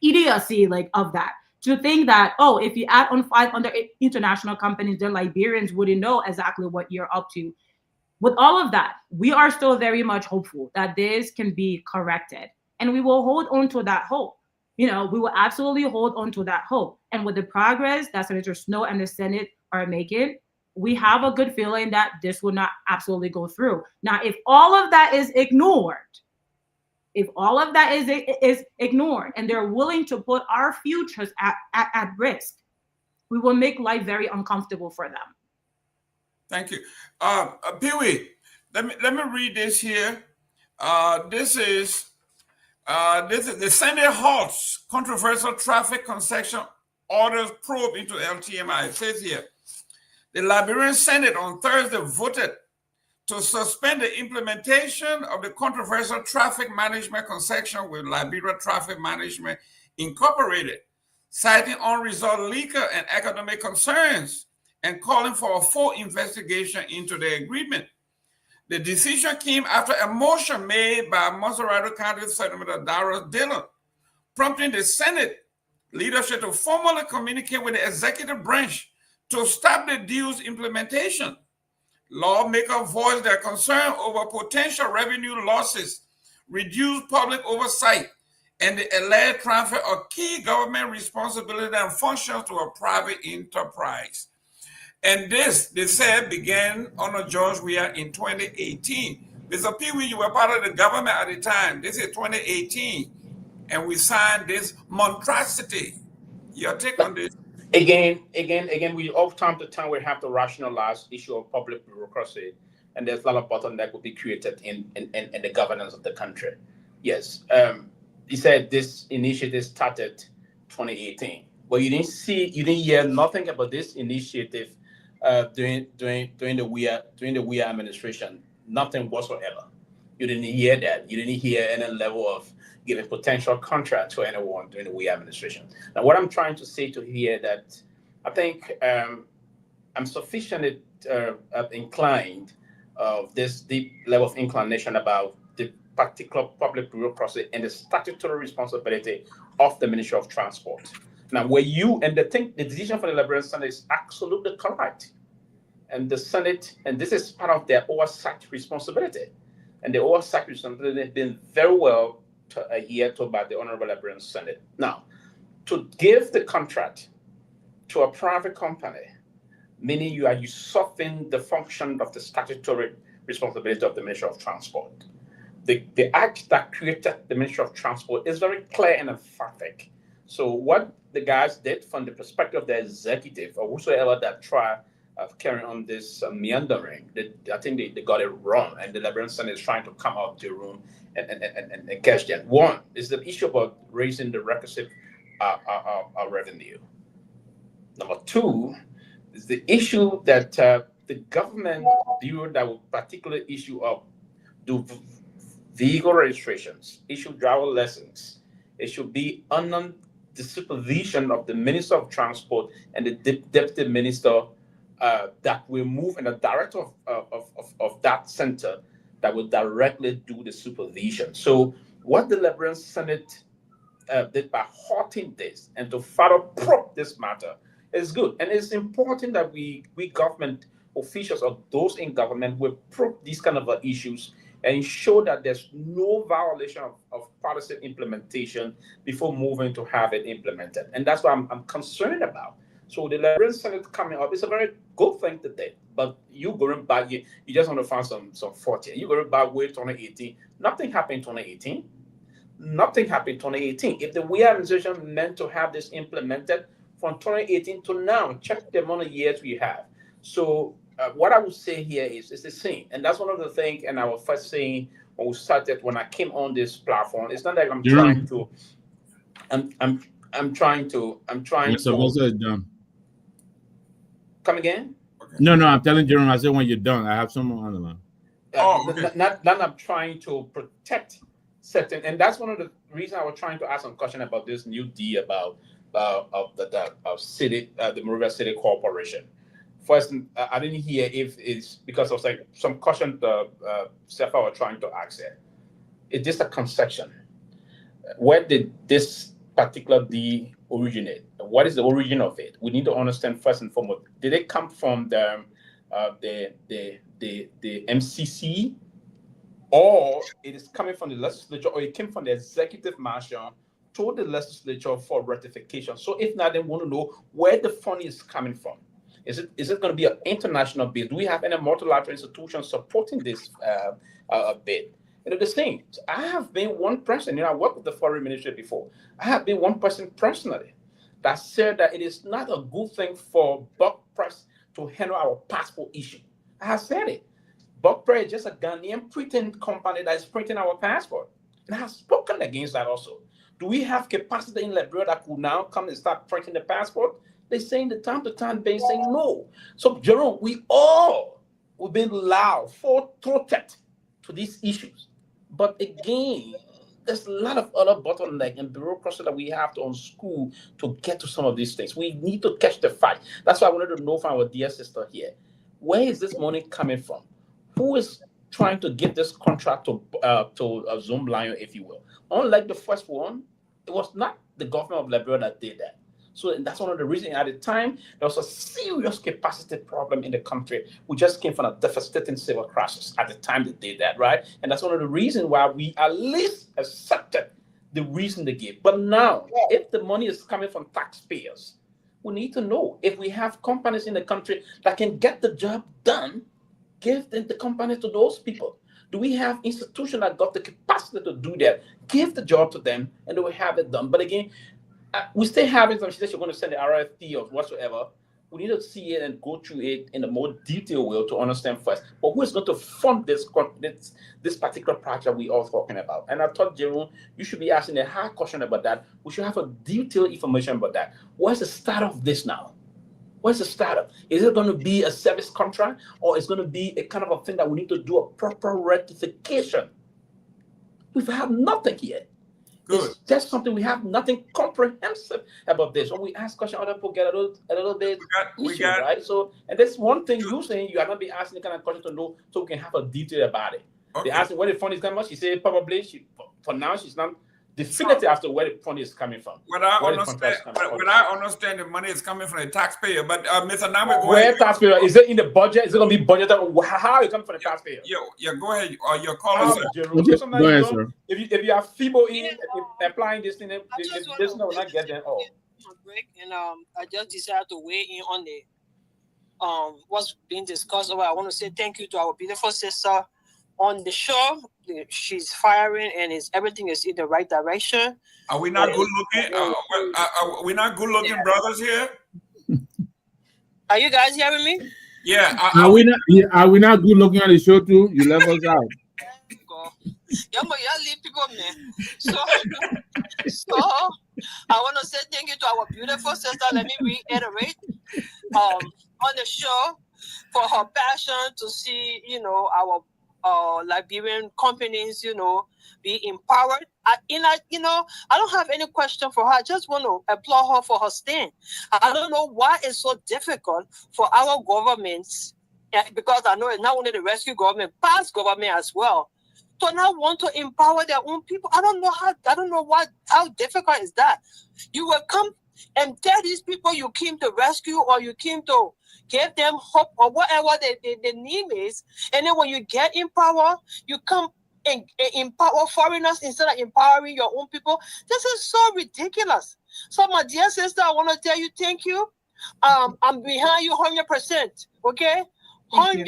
E: idiocy like of that, to think that, oh, if you add on 5 other international companies, then Liberians wouldn't know exactly what you're up to. With all of that, we are still very much hopeful that this can be corrected, and we will hold on to that hope. You know, we will absolutely hold on to that hope. And with the progress that Senator Snow and the Senate are making, we have a good feeling that this will not absolutely go through. Now, if all of that is ignored, and they're willing to put our futures at risk, we will make life very uncomfortable for them.
B: Thank you. Pewee, let me read this here. This is the Senate halts controversial traffic concession orders probe into LTMI. It says here, the Liberian Senate on Thursday voted to suspend the implementation of the controversial traffic management concession with Liberia Traffic Management Incorporated, citing unresolved legal and economic concerns and calling for a full investigation into the agreement. The decision came after a motion made by Monserrado County Senator Dara Dillon, prompting the Senate leadership to formally communicate with the executive branch to stop the deal's implementation. Lawmakers voiced their concern over potential revenue losses, reduced public oversight, and the alleged transfer of key government responsibility and functions to a private enterprise. And this, they said, began under George Weah in 2018. Mr. Pewee, you were part of the government at the time. This is 2018. And we signed this monstrosity. Your take on this?
F: Again, we of time to time we have to rationalize the issue of public bureaucracy, and there's a lot of bottleneck will be created in the governance of the country. Yes, he said this initiative started 2018, but you didn't hear nothing about this initiative during the Weah administration. Nothing whatsoever. You didn't hear that. You didn't hear any level of giving potential contract to anyone during the Weah administration. Now, what I'm trying to say to here that I think I'm sufficiently inclined of this deep level of inclination about the particular public bureaucracy and the statutory responsibility of the Ministry of Transport. Now, the decision for the Liberian Senate is absolutely correct. And the Senate, and this is part of their oversight responsibility. And the oversight responsibility has been very well a year to by the Honorable Liberian Senate. Now, to give the contract to a private company, meaning you are usurping the function of the statutory responsibility of the Ministry of Transport. The act that created the Ministry of Transport is very clear and emphatic. So what the guys did from the perspective of the executive or whosoever that tried carrying on this meandering, I think they got it wrong, and the Liberian Senate is trying to come out to the room and catch them. One is the issue about raising the requisite revenue. Number two is the issue that the government bureau that will particularly issue do vehicle registrations, issue driver lessons. It should be under the supervision of the Minister of Transport and the Deputy Minister that will move in the director of that center that will directly do the supervision. So what the Liberian Senate did by halting this and to further probe this matter is good. And it's important that we government officials or those in government will probe these kind of issues and ensure that there's no violation of policy implementation before moving to have it implemented. And that's what I'm concerned about. So the Liberian Senate coming up is a very good thing today. But you going back, you just want to find some fault here. You going back way 2018. Nothing happened in 2018. Nothing happened in 2018. If the Weah administration meant to have this implemented from 2018 to now, check the amount of years we have. So what I would say here is it's the same. And that's one of the things, and I was first saying when we started, when I came on this platform, it's not like I'm trying to, I'm trying to.
D: Sylvester is done.
F: Come again?
B: Okay.
D: No, I'm telling Jerome, I said when you're done, I have someone on the line.
B: Okay.
F: Not I'm trying to protect certain, and that's one of the reasons I was trying to ask some question about this new deal about the city, the Monrovia City Corporation. First, I didn't hear if it's because of like some question Sefa were trying to ask there. Is this a concession? Where did this particular deal originate? What is the origin of it? We need to understand first and foremost. Did it come from the MCC, or it is coming from the legislature, or it came from the executive marshal to the legislature for ratification? So if not, then we want to know where the fund is coming from. Is it going to be an international bid? Do we have any multilateral institutions supporting this bid? And the same, I have been one person, I worked with the foreign ministry before. I have been one person personally that said that it is not a good thing for Buck Press to handle our passport issue. I have said it. Buck Press is just a Ghanaian printing company that is printing our passport. And I have spoken against that also. Do we have capacity in Liberia that could now come and start printing the passport? They saying the time to time been saying no. So Jerome, we've been loud, full-throated to these issues. But again, there's a lot of other bottleneck and bureaucracy that we have to unschool to get to some of these things. We need to catch the fight. That's why I wanted to know from our dear sister here, where is this money coming from? Who is trying to give this contract to Zoom Lion, if you will? Unlike the first one, it was not the government of Liberia that did that. So that's one of the reasons at the time, there was a serious capacity problem in the country. We just came from a devastating civil crisis at the time they did that, right? And that's one of the reasons why we at least accepted the reason they gave. But now, if the money is coming from taxpayers, we need to know if we have companies in the country that can get the job done, give the company to those people. Do we have institutions that got the capacity to do that? Give the job to them and they will have it done. But again, we still having some. She said she's going to send the RFP or whatsoever. We need to see it and go through it in a more detailed way to understand first. But who is going to fund this particular project we are talking about? And I thought, Jerome, you should be asking a hard question about that. We should have a detailed information about that. What's the start of this now? What's the startup? Is it going to be a service contract, or is it going to be a kind of a thing that we need to do a proper rectification? We've had nothing yet.
B: Good.
F: It's just something we have nothing comprehensive about this. When we ask questions, other people get a little bit issue, right? So, and that's one thing you're saying. You are not be asking the kind of question to know, so we can have a detail about it.
B: Okay.
F: They ask where the fund is coming from. She said probably for now she's not
I: definitive as to where the money is coming from.
B: When I understand the money is coming from the taxpayer, but Mr. Nama, go
I: where
B: ahead.
I: Taxpayer, is it in the budget? Is it going to be budgeted? How is it coming from the taxpayer?
B: Yeah, go ahead. Your caller, sir.
I: Sometimes you don't, if you have FIBO in applying this thing, this will not get them all.
J: And I just decided to weigh in on the what's being discussed. I want to say thank you to our beautiful sister on the show. She's firing, and everything is in the right direction.
B: Are we not good looking? Are we not good looking brothers here?
J: Are you guys hearing me?
B: Yeah.
D: Are we not good looking on the show too? You left us out.
J: Yeah, but you leave people, man. So I want to say thank you to our beautiful sister. Let me reiterate on the show for her passion to see, our Liberian companies, be empowered. I don't have any question for her. I just want to applaud her for her stand. I don't know why it's so difficult for our governments, because I know it's not only the rescue government, past government as well, to not want to empower their own people. I don't know how difficult is that. You will come and tell these people you came to rescue, or you came to give them hope, or whatever the need is. And then when you get in power, you come and empower foreigners instead of empowering your own people. This is so ridiculous. So my dear sister, I want to tell you thank you. I'm behind you 100%. Okay? 100%,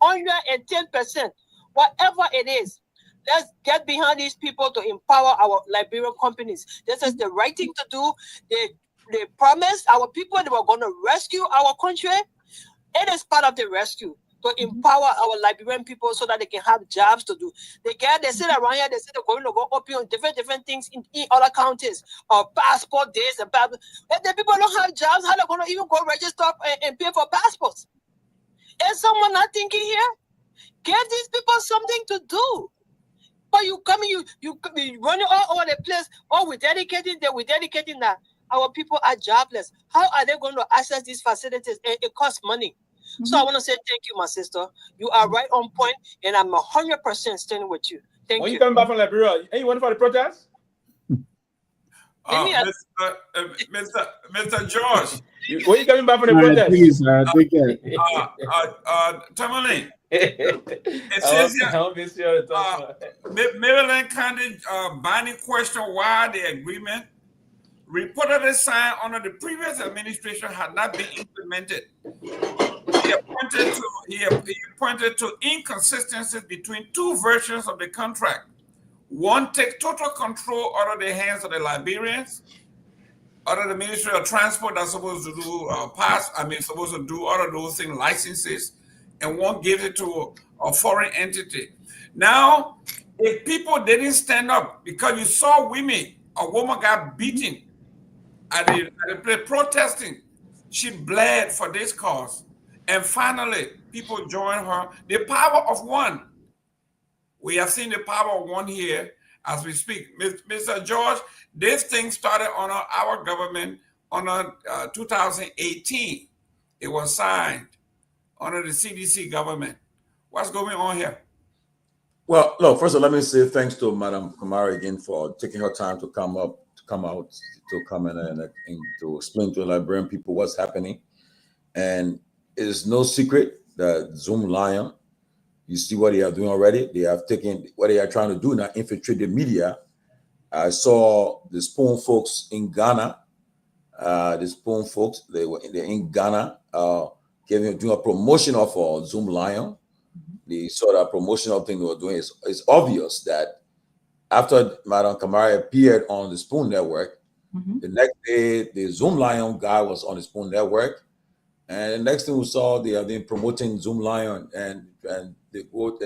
J: 110%. Whatever it is, let's get behind these people to empower our Liberian companies. This is the right thing to do. They promised our people they were going to rescue our country. It is part of the rescue to empower our Liberian people so that they can have jobs to do. They sit around here, they say they're going to go open on different things in other counties, or passport days and passport. If the people don't have jobs, how are they going to even go register and pay for passports? Is someone not thinking here? Give these people something to do. But you running all over the place. Oh, we're dedicating that. Our people are jobless. How are they going to access these facilities? It costs money. So I want to say thank you, my sister. You are right on point, and I'm 100% standing with you. Thank you.
I: When you coming back from Liberia, you waiting for the protest?
B: Mr. George.
I: When you coming back from the protest?
D: Please, take care.
B: Tomalin. It says here, Maryland County binding question why the agreement reportedly signed under the previous administration had not been implemented. He pointed to inconsistencies between two versions of the contract. One takes total control out of the hands of the Liberians, out of the Ministry of Transport that's supposed to do supposed to do all of those things, licenses, and one gives it to a foreign entity. Now, if people didn't stand up because you saw a woman got beaten at the protesting, she bled for this cause. And finally, people joined her. The power of one. We have seen the power of one here as we speak. Mr. George, this thing started on our government on 2018. It was signed under the CDC government. What's going on here?
C: Well, look, first of all, let me say thanks to Madam Kamara again for taking her time to come out and to explain to the Liberian people what's happening. And it is no secret that Zoom Lion, you see what they are doing already. They have taken what they are trying to do now, infiltrate the media. I saw the Spoon folks in Ghana. They're in Ghana, doing a promotion of Zoom Lion. The sort of promotional thing they were doing is obvious that after Madam Kamara appeared on the Spoon Network, the next day the Zoom Lion guy was on the Spoon Network, and the next thing we saw, they have been promoting Zoom Lion, and they go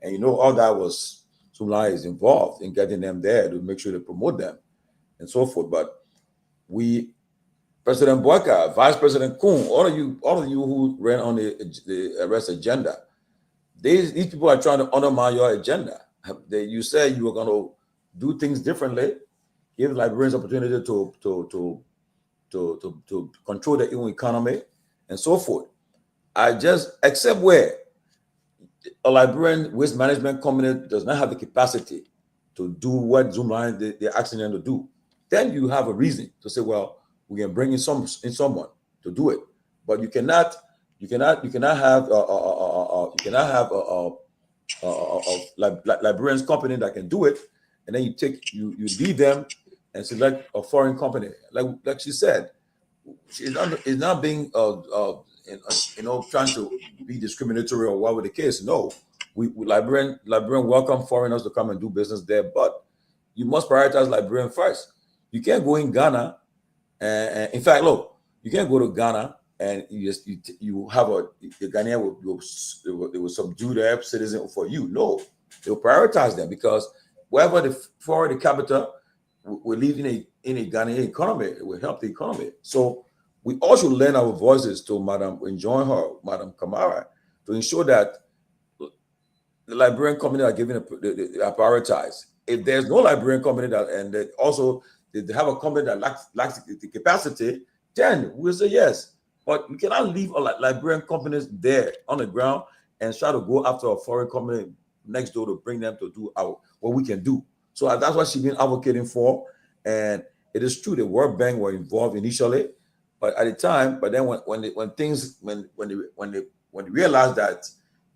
C: and all that was Zoom Lion is involved in getting them there to make sure they promote them and so forth. But President Boyka, Vice President Kuhn, all of you who ran on the arrest agenda, these people are trying to undermine your agenda. You said you were going to do things differently, give Liberians opportunity to control their own economy and so forth. Except where a Liberian waste management company does not have the capacity to do what Zoomline they're asking them to do. Then you have a reason to say, well, we can bring in someone to do it. But you cannot have Liberians company that can do it, and then you leave them and select a foreign company. Like she said, she's not being trying to be discriminatory or whatever the case. No, we Liberian welcome foreigners to come and do business there, but you must prioritize Liberian first. You can't go in Ghana, and in fact, look, you can't go to Ghana and you have the Ghanaian will subdue their citizen for you. No, they'll prioritize them because wherever the capital will leave in a Ghanaian economy, it will help the economy. So we also lend our voices to Madam Kamara, to ensure that the Liberian company are given a prioritize. If there's no Liberian company they have a company that lacks the capacity, then we'll say yes. But you cannot leave Liberian companies there on the ground and try to go after a foreign company next door to bring them to do what we can do. So that's what she's been advocating for. And it is true the World Bank were involved initially, but at the time, but then when they realized that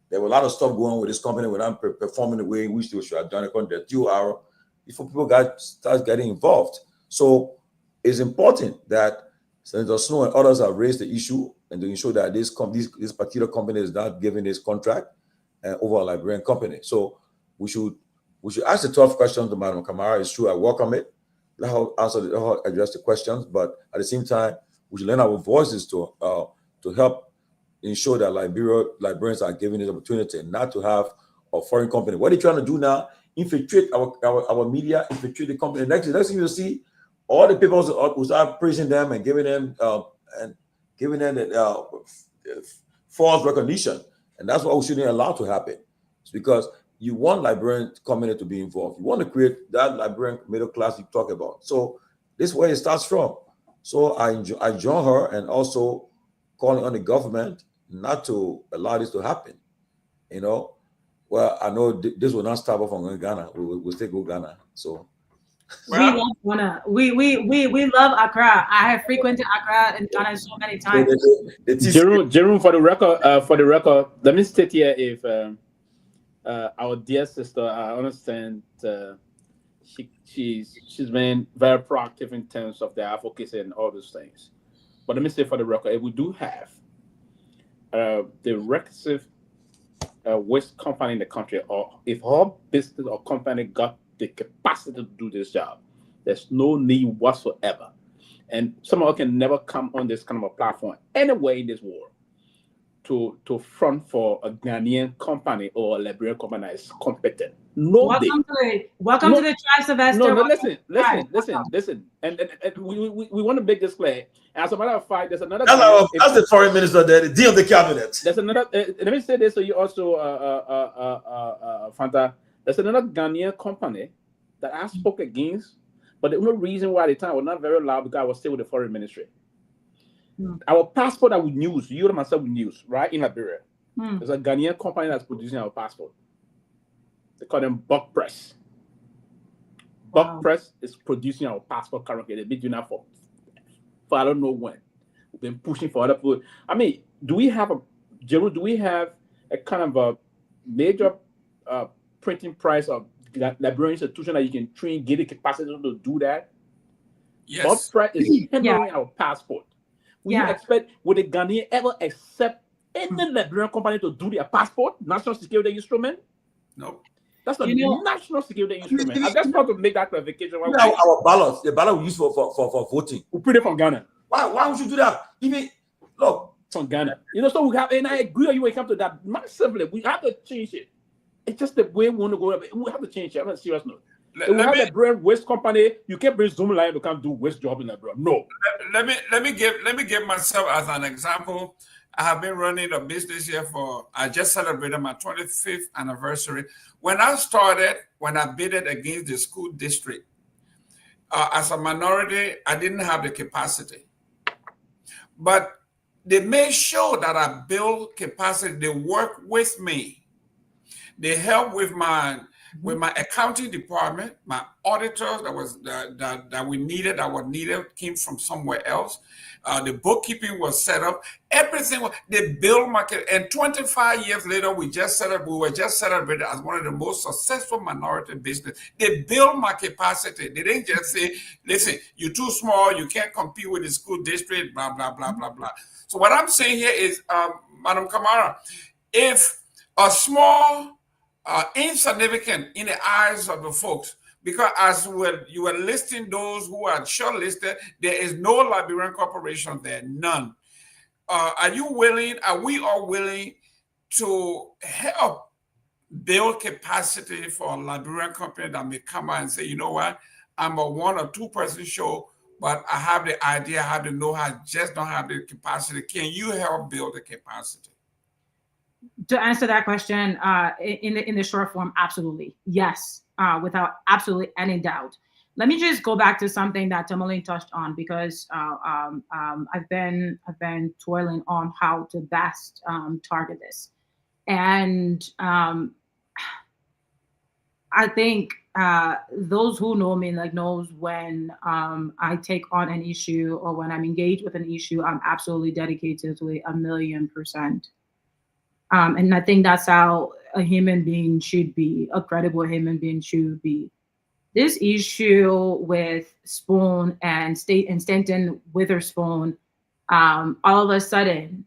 C: there were a lot of stuff going on with this company without performing the way in which they should have done it on the 2 hour before people start getting involved. So it's important that Senator Snow and others have raised the issue and to ensure that this particular company is not giving this contract over a Liberian company. So we should ask the tough questions to Madam Kamara. It's true, I welcome it. Let her address the questions, but at the same time, we should lend our voices to help ensure that Liberians are given this opportunity, not to have a foreign company. What are they trying to do now? Infiltrate our media, infiltrate the company. Next thing you'll see, all the people who start praising them and giving them false recognition, and that's what we shouldn't allow to happen. It's because you want Liberian community to be involved. You want to create that Liberian middle class you talk about. So this is where it starts from. So I join her and also calling on the government not to allow this to happen. Well, I know this will not stop us from going to Ghana. We'll still go Ghana. So.
E: We love Ghana. We love Accra. I have frequented Accra and Ghana so many times.
I: Jerome, for the record, let me state here if our dear sister, I understand she's been very proactive in terms of the advocacy and all those things. But let me say for the record, if we do have the requisite waste company in the country, or if our business or company got the capacity to do this job, there's no need whatsoever. And someone can never come on this kind of a platform anywhere in this world to front for a Ghanaian company or a Liberian company that is competent.
E: Welcome to the tribe, Sylvester.
I: No, listen. And we want to make this clear. As a matter of fact, there's another.
C: That's the foreign minister there, the dean of the cabinet.
I: There's another. Let me say this so you also, Fanta. There's another Ghanaian company that I spoke against, but the only reason why at the time I was not very loud because I was still with the foreign ministry. Our passport that we use, you and myself we use, right, in Liberia. There's a Ghanaian company that's producing our passport. They call them Buck Press. Buck Press is producing our passport currently. They've been doing that for I don't know when. We've been pushing for other people. I mean, do we have a kind of a major printing price of Liberian institution that you can train, get the capacity to do that?
B: Yes.
I: Buck Press is handling our passport. Would the Ghanaian ever accept any Liberian company to do their passport, national security instrument?
B: No.
I: That's not national security instrument. I just want to make that clarification.
C: Our ballots, the ballot we use for voting.
I: We print it from Ghana.
C: Why would you do that? Even look
I: from Ghana. So we have, and I agree with you when it comes to that massively. We have to change it. It's just the way we want to go. We have to change it. I'm not serious. No. We have a brand waste company. You can't bring Zoomline to come do waste job in that brand. No.
B: Let me give myself as an example. I have been running a business here I just celebrated my 25th anniversary. When I bidded against the school district, as a minority, I didn't have the capacity. But they made sure that I build capacity. They work with me. They help with my with my accounting department, my auditors that we needed, that were needed, came from somewhere else. The bookkeeping was set up. Everything was the bill market. And 25 years later, we were just celebrated as one of the most successful minority business. They build market capacity. They didn't just say, listen, you're too small, you can't compete with the school district, blah, blah, blah, blah, blah. So what I'm saying here is, Madam Kamara, if a small insignificant in the eyes of the folks, because as you were listing those who are shortlisted, there is no Liberian corporation there, none. Are we all willing to help build capacity for a Liberian company that may come out and say, you know what, I'm a 1 or 2 person show, but I have the idea, I have the know-how, I just don't have the capacity. Can you help build the capacity?
E: To answer that question in the short form, absolutely. Yes, without absolutely any doubt. Let me just go back to something that Tomalin touched on, because I've been toiling on how to best target this. And I think those who know me knows when I take on an issue or when I'm engaged with an issue, I'm absolutely dedicated to it 1,000,000%. And I think that's how a human being should be, a credible human being should be. This issue with Spoon and Stanton Witherspoon, all of a sudden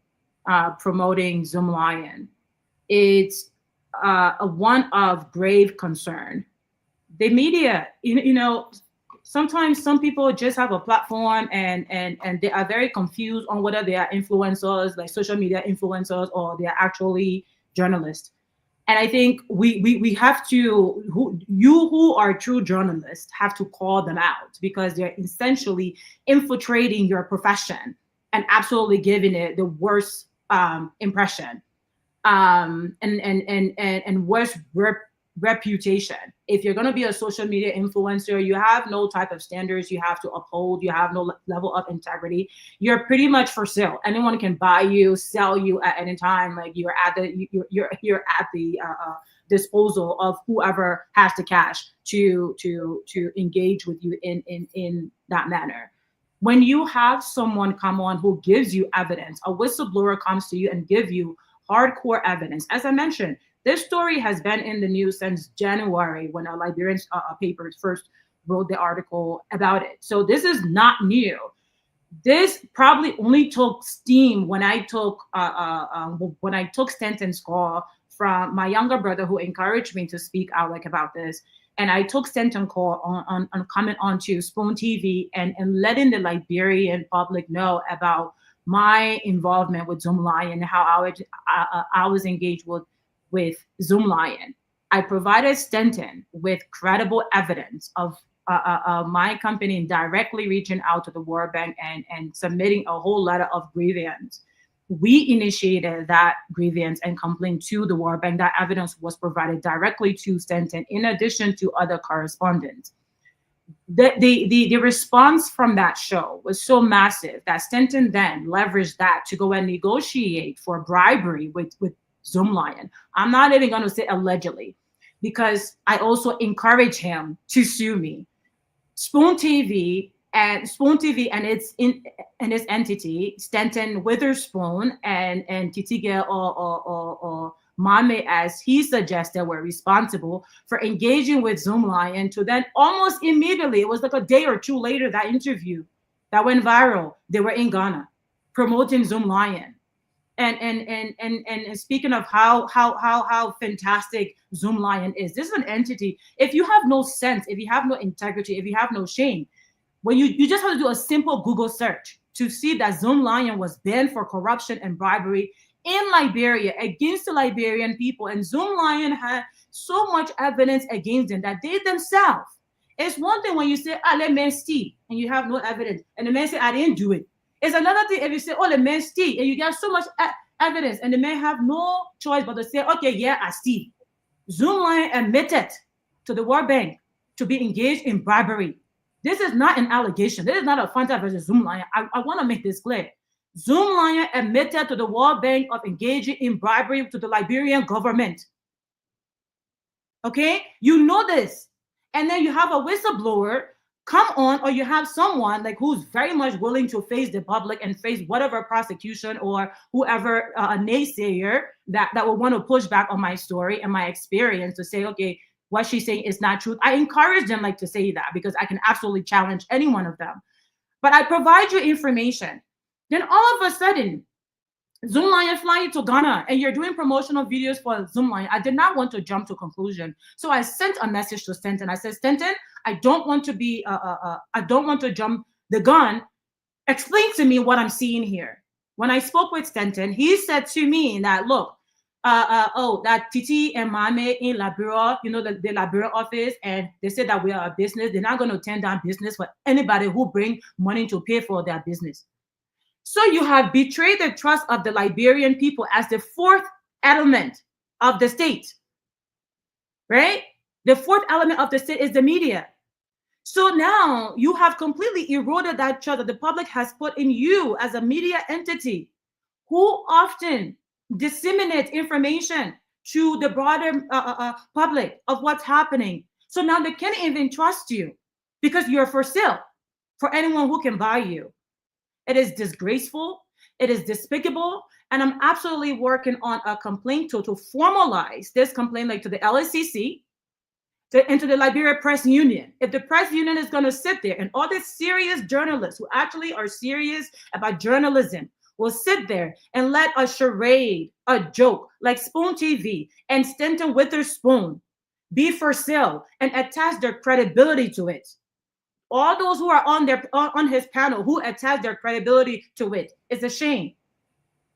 E: promoting Zoomlion, it's a one of grave concern. The media, sometimes some people just have a platform and they are very confused on whether they are influencers, like social media influencers, or they are actually journalists. And I think we have to, who are true journalists have to call them out, because they're essentially infiltrating your profession and absolutely giving it the worst impression and worst reputation. If you're going to be a social media influencer, you have no type of standards you have to uphold. You have no level of integrity. You're pretty much for sale. Anyone can buy you, sell you at any time. Like you're at the disposal of whoever has the cash to engage with you in that manner. When you have someone come on who gives you evidence, a whistleblower comes to you and give you hardcore evidence. As I mentioned, this story has been in the news since January, when our Liberian papers first wrote the article about it. So this is not new. This probably only took steam when I took Stanton's call from my younger brother, who encouraged me to speak out about this. And I took Stanton's call on coming onto Spoon TV and letting the Liberian public know about my involvement with Zoomlion, how I was engaged with Zoomlion. I provided Stanton with credible evidence of my company directly reaching out to the World Bank and submitting a whole letter of grievance. We initiated that grievance and complaint to the World Bank. That evidence was provided directly to Stanton, in addition to other correspondents. The response from that show was so massive that Stanton then leveraged that to go and negotiate for bribery with Zoomlion. I'm not even going to say allegedly, because I also encourage him to sue me. Spoon TV and its entity, Stanton Witherspoon and Titige or Mame, as he suggested, were responsible for engaging with Zoomlion to then almost immediately, it was like a day or two later, that interview that went viral, they were in Ghana promoting Zoomlion. And speaking of how fantastic Zoomlion is, this is an entity. If you have no sense, if you have no integrity, if you have no shame, when you just have to do a simple Google search to see that Zoomlion was banned for corruption and bribery in Liberia against the Liberian people, and Zoomlion had so much evidence against them that they themselves. It's one thing when you say, let me see, and you have no evidence, and the man say, I didn't do it. It's another thing if you say, the man steal, and you get so much evidence, and the man have no choice but to say, okay, yeah, I steal. Zoomlion admitted to the World Bank to be engaged in bribery. This is not an allegation. This is not a Fanta versus Zoomlion. I want to make this clear. Zoomlion admitted to the World Bank of engaging in bribery to the Liberian government. Okay, you know this, and then you have a whistleblower come on, or you have someone like who's very much willing to face the public and face whatever prosecution or whoever a naysayer that will want to push back on my story and my experience to say, okay, what she's saying is not true. I encourage them like to say that because I can absolutely challenge any one of them. But I provide you information. Then all of a sudden, Zoomlion flying to Ghana and you're doing promotional videos for Zoomlion. I did not want to jump to conclusion. So I sent a message to Stenton. I said, Stenton, I don't want to be, I don't want to jump the gun. Explain to me what I'm seeing here. When I spoke with Stenton, he said to me that, look, that Titi and Mame in Liberia, you know, the Liberia office, and they said that we are a business. They're not going to turn down business for anybody who bring money to pay for their business. So you have betrayed the trust of the Liberian people as the fourth element of the state, right? The fourth element of the state is the media. So now you have completely eroded that trust that the public has put in you as a media entity who often disseminate information to the broader public of what's happening. So now they can't even trust you because you're for sale for anyone who can buy you. It is disgraceful. It is despicable. And I'm absolutely working on a complaint to formalize this complaint like to the LSCC and to the Liberia Press Union. If the press union is going to sit there and all these serious journalists who actually are serious about journalism will sit there and let a charade, a joke like Spoon TV and Stenton Witherspoon be for sale and attach their credibility to it. All those who are on his panel who attach their credibility to it, it's a shame.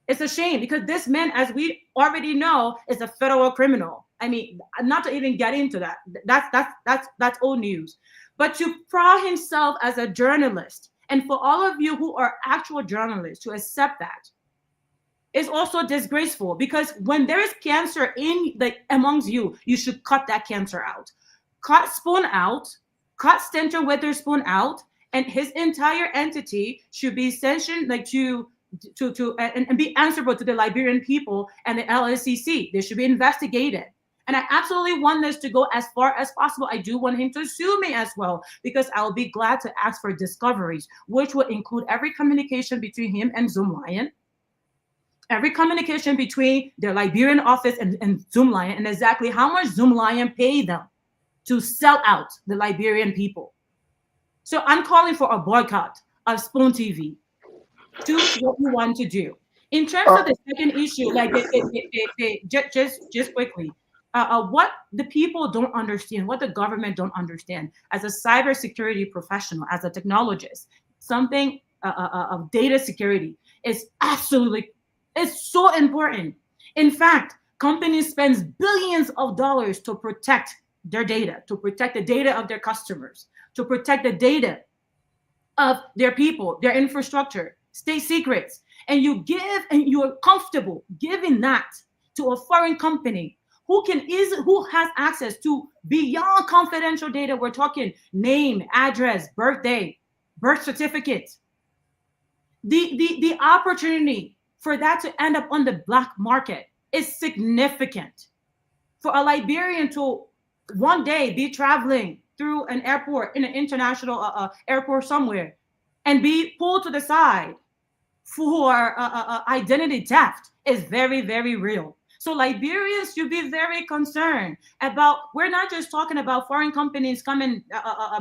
E: It's a shame because this man, as we already know, is a federal criminal. I mean, not to even get into that. That's old news. But to proud himself as a journalist, and for all of you who are actual journalists to accept that, is also disgraceful because when there is cancer amongst you, you should cut that cancer out. Cut Spoon out. Cut Stenton Witherspoon out, and his entire entity should be sanctioned like to be answerable to the Liberian people and the LSCC. They should be investigated. And I absolutely want this to go as far as possible. I do want him to sue me as well, because I'll be glad to ask for discoveries, which will include every communication between him and Zoomlion, every communication between their Liberian office and Zoomlion, and exactly how much Zoomlion paid them to sell out the Liberian people. So I'm calling for a boycott of Spoon TV. Do what you want to do. In terms of the second issue, like just quickly, what the people don't understand, what the government don't understand, as a cybersecurity professional, as a technologist, something of data security is absolutely, it's so important. In fact, companies spend billions of dollars to protect their data, to protect the data of their customers, to protect the data of their people, their infrastructure, state secrets. And you give, and you are comfortable giving that to a foreign company who has access to beyond confidential data. We're talking name, address, birthday, birth certificate. The opportunity for that to end up on the black market is significant. For a Liberian to one day be traveling through an airport, in an international airport somewhere, and be pulled to the side for identity theft is very, very real. So Liberians should be very concerned about, we're not just talking about foreign companies coming,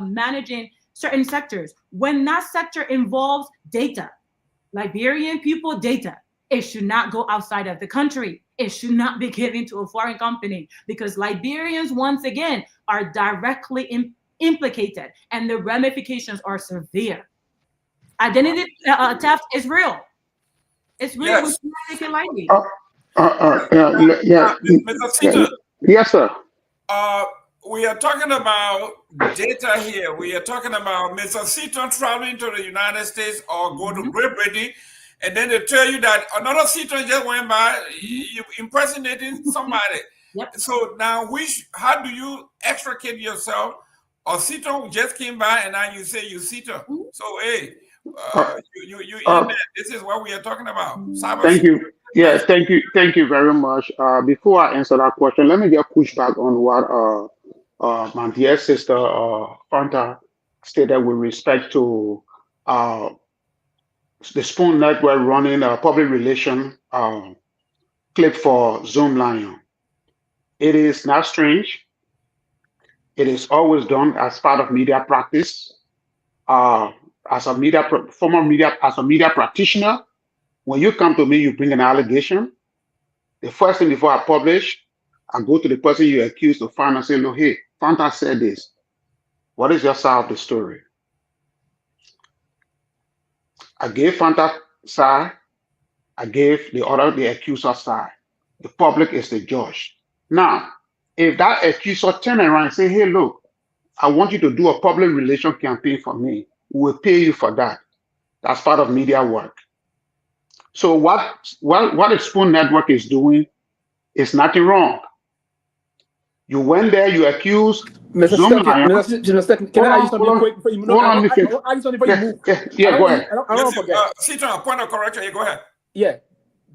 E: managing certain sectors. When that sector involves data, Liberian people data, it should not go outside of the country. It should not be given to a foreign company, because Liberians, once again, are directly implicated and the ramifications are severe. Identity theft is real. It's real.
B: Yes.
E: We can't take it lightly.
B: Mr. Seaton,
G: Yes, sir.
B: we are talking about data here. We are talking about Mr. Seaton traveling to the United States or go to Great Britain, and then they tell you that another Seaton just went by, you impersonating somebody.
E: Yep.
B: So now, how do you extricate yourself? Or Seaton just came by, and now you say you Seaton. So hey, you in there. This is what we are talking about.
G: Thank you. Yeah, thank you very much. Before I answer that question, let me just push back on what my dear sister Fanta stated with respect to uh, the Spoon Network running a public relation clip for Zoom Lion. It is not strange. It is always done as part of media practice. As a media practitioner, when you come to me, you bring an allegation. The first thing before I publish, I go to the person you accuse to find and say, look, hey, Fanta said this. What is your side of the story? I gave Fanta side. I gave the accuser side. The public is the judge. Now, if that accuser turn around and say, hey, look, I want you to do a public relation campaign for me, we'll pay you for that. That's part of media work. So what the Spoon Network is doing is nothing wrong. You went there, you accused
I: Mr.
G: Zoom Lion.
I: Can I ask you something quick before you move?
G: Hold on,
I: I ask you something before you move.
G: Yeah, go ahead.
I: I don't want to forget.
B: Citron, a point of correction. You go ahead.
I: Yeah.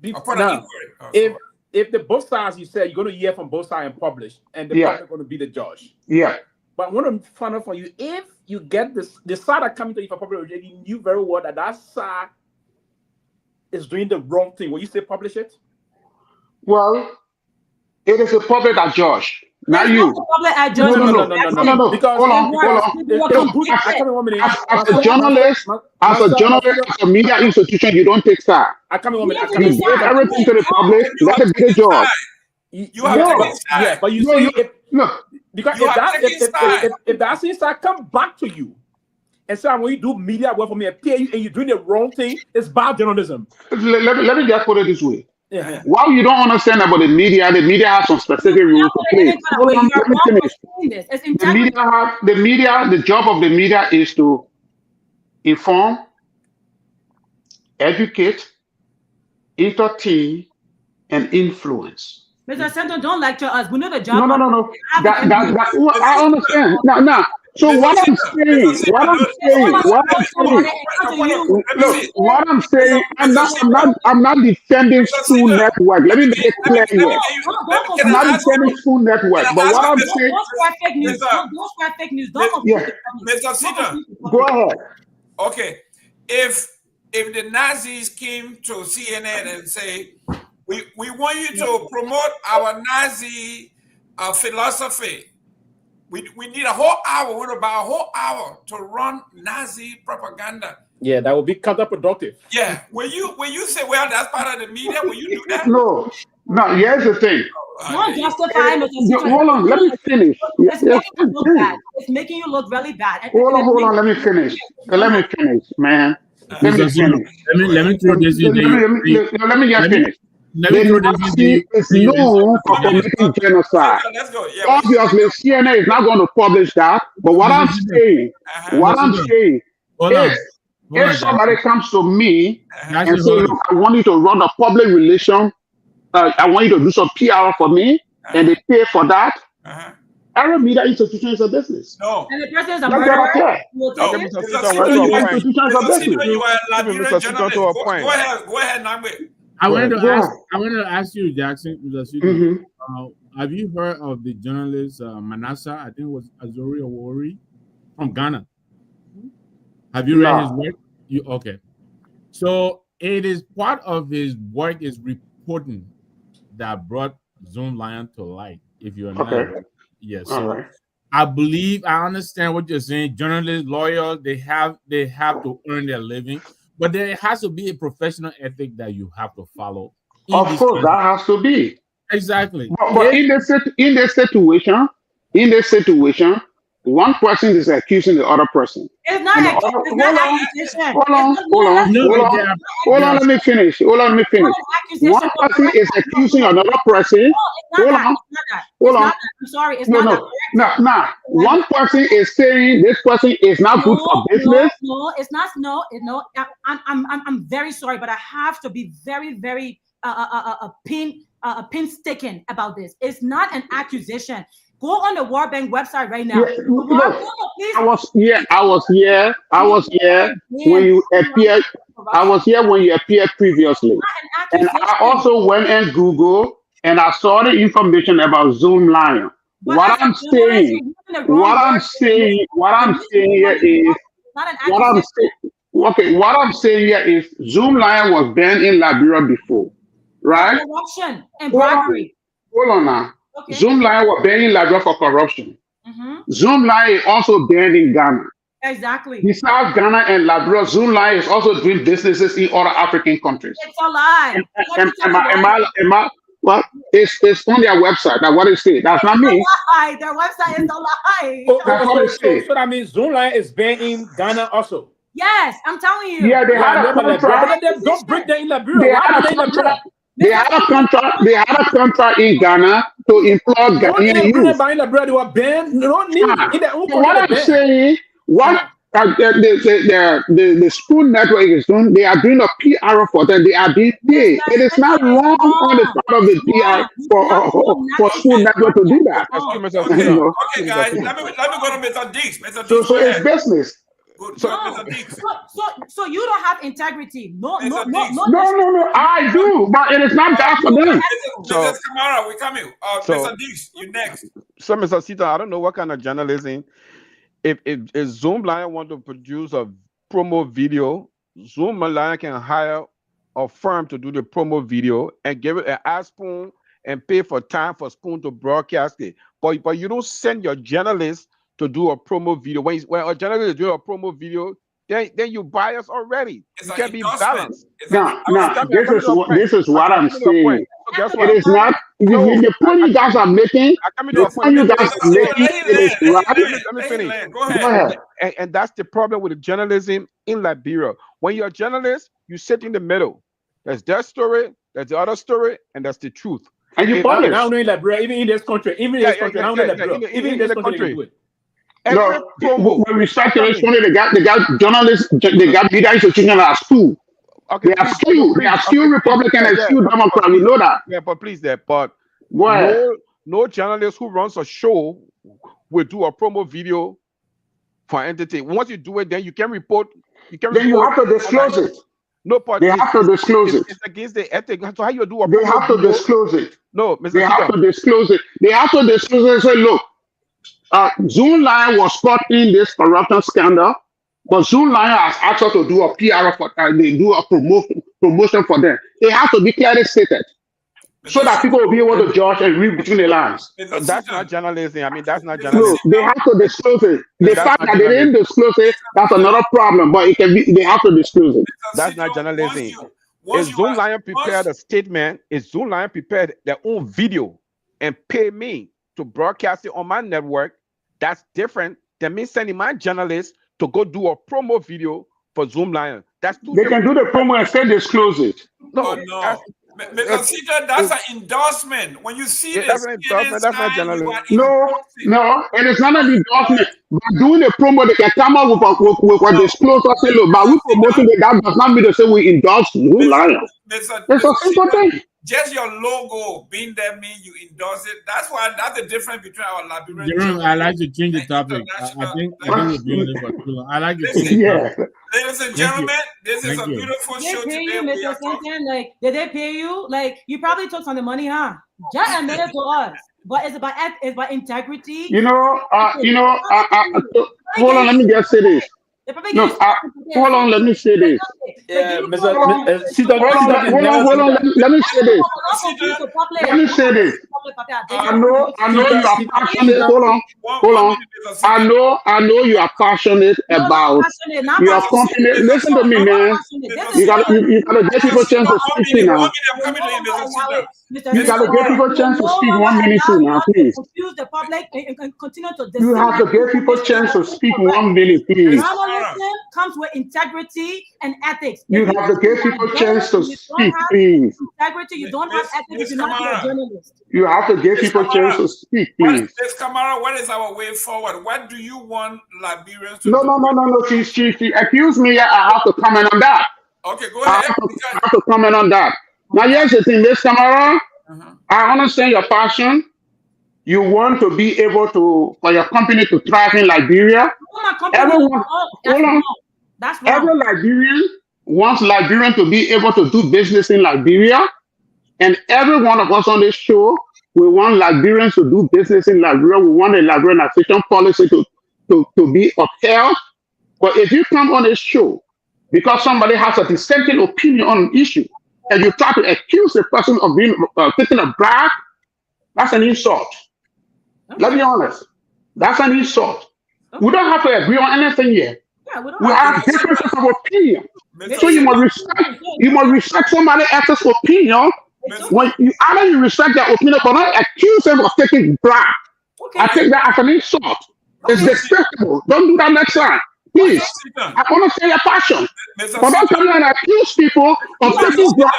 B: A point
I: Now,
B: of inquiry.
I: if the both sides you said you're going to hear from both sides and publish, and the public going to be the judge.
G: Yeah.
I: But I want to find out from you if you get the side that coming to you for public, you knew very well that side is doing the wrong thing. Will you say publish it?
G: Well, it is the public that judge, not you. No.
I: Because
G: hold on. As a journalist, as a media institution, you don't take side. You give everything to the public. Let it be the judge.
B: You have taken side.
I: Yeah, but you see, because if that side come back to you and say, when you do media work for me and pay you and you're doing the wrong thing, it's bad journalism.
G: Let me just put it this way. Yeah. While you don't understand about the media has some specific rules to play. Let me finish. The job of the media is to inform, educate, entertain, and influence.
E: Mr. Santo, don't lecture us. We know the job.
G: No. I understand. Now. So what I'm saying, I'm not defending Spoon Network. Let me make it clear here. I'm not defending Spoon Network, but what I'm saying,
E: don't spread fake news.
B: Mr. Sita,
G: go ahead.
B: Okay, if the Nazis came to CNN and say, we want you to promote our Nazi philosophy. We need a whole hour. We're about a whole hour to run Nazi propaganda.
I: Yeah, that would be counterproductive.
B: Yeah. When you say, well, that's part of the media, will you do that?
G: No. Here's the thing.
E: Don't justify it.
G: Hold on, let me finish.
E: It's making you look bad. It's making you look really bad.
G: Hold on, let me finish. Let me finish, man. Let me
D: throw this in there.
G: Let me just finish. The Nazi is known for committing genocide.
B: Yeah,
G: obviously, CNN is not going to publish that. But what I'm saying, is, if somebody comes to me and says, look, I want you to run a public relation, I want you to do some PR for me, and they pay for that, every media institution is a business.
B: No.
E: And the person is a murderer.
B: You are a Liberian journalist. Go ahead, Nambe.
D: I wanted to ask you, Jackson, have you heard of the journalist Manasseh? I think it was Azori Owori from Ghana. Have you read his work? Okay. So it is part of his work is reporting that brought Zoom Lion to light. If you're not, yes. So I believe I understand what you're saying. Journalists, lawyers, they have to earn their living. But there has to be a professional ethic that you have to follow.
G: Of course, that has to be.
D: Exactly.
G: But in this situation, one person is accusing the other person.
E: It's not accusation.
G: Hold on, let me finish. One person is accusing another person. Hold on.
E: I'm sorry, it's not that.
G: No. One person is saying this person is not good for business.
E: No, it's not. No. I'm very sorry, but I have to be very, very painstaking about this. It's not an accusation. Go on the World Bank website right now.
G: I was here when you appeared. I was here when you appeared previously.
E: keep
G: And I
E: saying.
G: also went and Google and I saw the information about Zoom Lion.
E: But as
G: What
E: a
G: I'm
E: journalist, you're
G: saying,
E: using the wrong word.
G: what
E: You're
G: I'm
E: using
G: saying
E: the
G: here
E: word
G: is,
E: not an
G: what I'm
E: accusation.
G: saying, okay, what I'm saying here is Zoom Lion was banned in Liberia before,
E: For
G: right?
E: corruption and
G: Hold on,
E: bribery.
G: hold on now.
E: Okay.
G: Zoom Lion was banned in Liberia for corruption.
E: Mm-hmm.
G: Zoom Lion is also banned in Ghana.
E: Exactly.
G: Besides Ghana and Liberia, Zoom Lion is also doing businesses in other African countries.
E: It's a lie. Let me tell you why.
G: What? It's on their website. That's what it says. That's not
E: It's a
G: me.
E: lie. Their website is a lie.
G: That's what it says.
I: So that means Zoom Lion is banned in Ghana also.
E: Yes, I'm telling you.
G: Yeah, they
I: Yeah,
G: had
I: I
G: a
I: know about Liberia,
G: contract.
I: but they don't break that in Liberia.
G: They
I: Why
G: had
I: are
G: a
I: they in Liberia?
G: contract. They had a contract. They had a contract in Ghana to employ
I: Don't
G: Ghanaian
I: bring
G: youth.
I: by in Liberia. They were banned. No need in their own
G: So what
I: country.
G: I'm
I: They banned.
G: saying, the school network is doing, they are doing a PR for them. They are being paid. It is not wrong on the part of the PR for school network to do that.
B: Okay,
G: You know?
B: okay, guys. Let me go to Mr. Dix. Mr. Dix,
G: So
B: go
G: it's
B: ahead.
G: business.
B: Good,
E: No,
B: Mr. Dix.
E: so you don't have integrity. No.
G: No, I do, but it is not that for them.
B: Mrs. Kamara, we coming. Mr. Dix, you next.
H: So, Mr. Sita, I don't know what kind of journalism. If Zoom Lion want to produce a promo video, Zoom Lion can hire a firm to do the promo video and give it an ad spoon and pay for time for Spoon to broadcast it. But you don't send your journalist to do a promo video. When a journalist is doing a promo video, then you bias already. You can't be balanced.
G: No, this is what I'm saying.
H: So guess
G: It
H: what?
G: is not the point you guys are making. The point you guys are making, it is right.
H: Let me finish.
B: Go ahead.
H: And that's the problem with the journalism in Liberia. When you're a journalist, you sit in the middle. There's their story, there's the other story, and that's the truth.
G: And you publish.
I: Now in Liberia, even in this country, even in this country,
G: No, with respect to this country, they got journalists, they got media institutions at school.
H: Okay,
G: they are still Republican and still Democrat. We know that.
H: Yeah, but please, but
G: go ahead.
H: No journalist who runs a show will do a promo video for entity. Once you do it, then you can report.
G: Then you have to disclose it.
H: No, but
G: they have to disclose it.
H: It's against the ethics. So how you do a
G: promo? They have to disclose it.
H: No, Mr.
G: They have to disclose it. They have to disclose it and say, look, Zoom Lion was caught in this corruption scandal, but Zoom Lion has asked us to do a PR for they do a promotion for them. They have to be clearly stated so that people will be able to judge and read between the lines.
H: That's not journalism. I mean, that's not journalism.
G: No, they have to disclose it. The fact that they didn't disclose it, that's another problem. But it can be. They have to disclose it.
H: That's not journalism. If Zoom Lion prepared a statement, if Zoom Lion prepared their own video and pay me to broadcast it on my network, that's different than me sending my journalists to go do a promo video for Zoom Lion. That's
G: they can do the promo and still disclose it.
B: No. Because that's an endorsement. When you see this,
H: that's an endorsement. That's not journalism.
G: No, it is not an endorsement. By doing the promo, they can come up with a disclosure. Say, look, but we promoting it. That does not mean to say we endorse Zoom Lion. It's a simple thing.
B: Just your logo being there means you endorse it. That's the difference between our Liberian.
D: I like to change the topic. I think we're doing it for too long. I like to change the topic.
B: Ladies and gentlemen, this is a beautiful show today.
E: Mr. Clinton, like, did they pay you? Like, you probably took some of the money, huh? Just admit it to us. But it's about integrity.
G: Hold on, let me just say this. No, hold on, let me say this. Hold on, let me say this. Let me say this. I know you are passionate. Hold on. I know you are passionate about. You are confident. Listen to me, man. You gotta give people a chance to speak now. You gotta give people a chance to speak 1 minute too now, please.
E: Confuse the public and continue to.
G: You have to give people a chance to speak 1 minute, please.
E: Journalism comes with integrity and ethics.
G: You have to give people a chance to speak, please.
E: Integrity, you don't have ethics, you're not a journalist.
G: You have to give people a chance to speak, please.
B: Ms. Kamara, what is our way forward? What do you want Liberians to
G: do? No. She accused me. I have to comment on that.
B: Okay, go ahead.
G: I have to comment on that. Now, here's the thing, Ms. Kamara. I understand your passion. You want to be able to, for your company to thrive in Liberia. Every Liberian wants Liberians to be able to do business in Liberia, and every one of us on this show, we want Liberians to do business in Liberia. We want a Liberianization policy to be upheld. But if you come on this show because somebody has a dissenting opinion on an issue, and you try to accuse the person of being taking a bribe, that's an insult. Okay. Let's be honest. That's an insult. Okay. We don't have to agree on anything here. Yeah, we have differences of opinion. So you must respect somebody else's opinion. When you either you respect their opinion, but not accuse them of taking bribe. Okay. I take that as an insult. Okay. It's despicable. Don't do that next time. Please. I want to say your passion. But don't come and accuse people of taking bribe.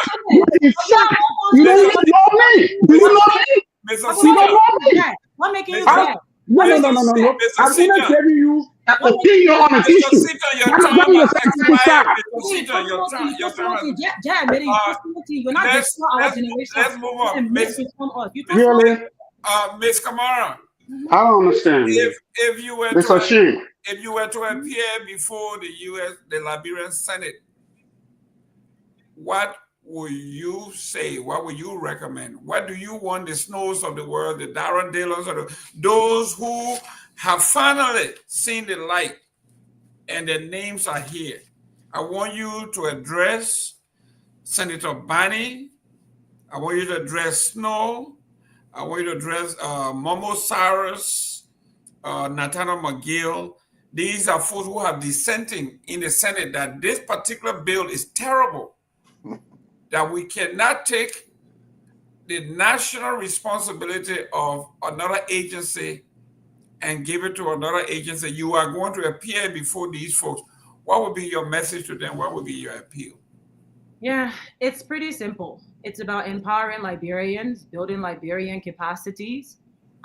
G: You don't even know me. Do you know me? You don't know me.
E: What making you bad?
G: No. I'm not giving you an opinion on an issue. You're
B: not just our generation. Let's move on.
G: Really?
B: Miss Kamara.
G: I don't understand.
B: If you were to appear before the Liberian Senate, what will you say? What will you recommend? What do you want the Snows of the world, the Darren Dillons, or those who have finally seen the light and their names are here? I want you to address Senator Bani. I want you to address Snow. I want you to address Momo Cyrus, Nathaniel McGill. These are folks who are dissenting in the Senate that this particular bill is terrible, that we cannot take the national responsibility of another agency and give it to another agency. You are going to appear before these folks. What would be your message to them? What would be your appeal?
E: Yeah, it's pretty simple. It's about empowering Liberians, building Liberian capacities.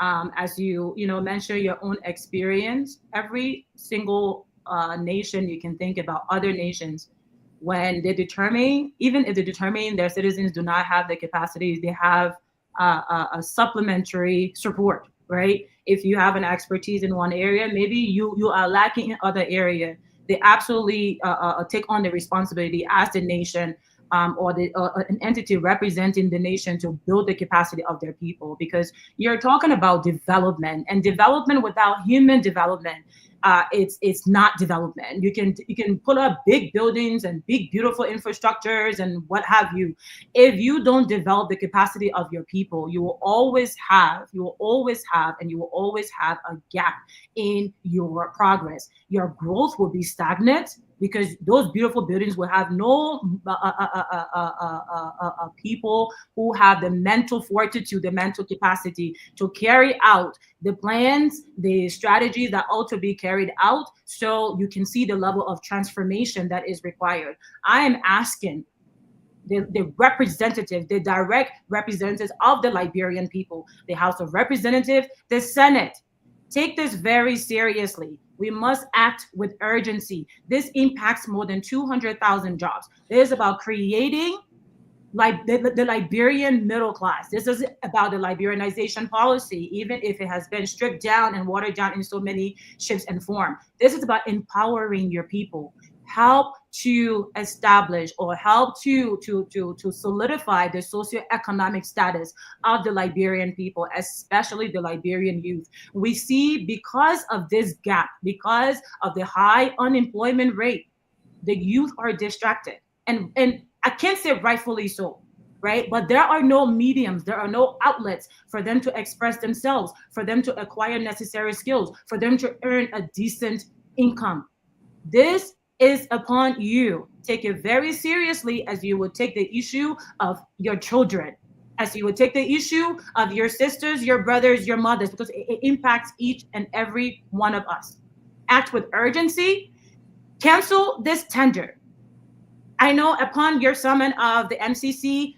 E: As you mention your own experience, every single nation you can think about, other nations, when they determine, even if they determine their citizens do not have the capacities, they have a supplementary support, right? If you have an expertise in one area, maybe you are lacking in other area, they absolutely take on the responsibility as the nation or an entity representing the nation to build the capacity of their people, because you're talking about development, and development without human development, it's not development. You can put up big buildings and big beautiful infrastructures and what have you. If you don't develop the capacity of your people, you will always have a gap in your progress. Your growth will be stagnant, because those beautiful buildings will have no people who have the mental fortitude, the mental capacity to carry out the plans, the strategies that ought to be carried out, so you can see the level of transformation that is required. I am asking the representatives, the direct representatives of the Liberian people, the House of Representatives, the Senate, take this very seriously. We must act with urgency. This impacts more than 200,000 jobs. It is about creating the Liberian middle class. This is about the Liberianization policy, even if it has been stripped down and watered down in so many shapes and forms. This is about empowering your people. Help to establish or help to solidify the socioeconomic status of the Liberian people, especially the Liberian youth. We see, because of this gap, because of the high unemployment rate, the youth are distracted. And I can't say rightfully so, right? But there are no mediums, there are no outlets for them to express themselves, for them to acquire necessary skills, for them to earn a decent income. This is upon you. Take it very seriously, as you would take the issue of your children, as you would take the issue of your sisters, your brothers, your mothers, because it impacts each and every one of us. Act with urgency. Cancel this tender. I know upon your summon of the MCC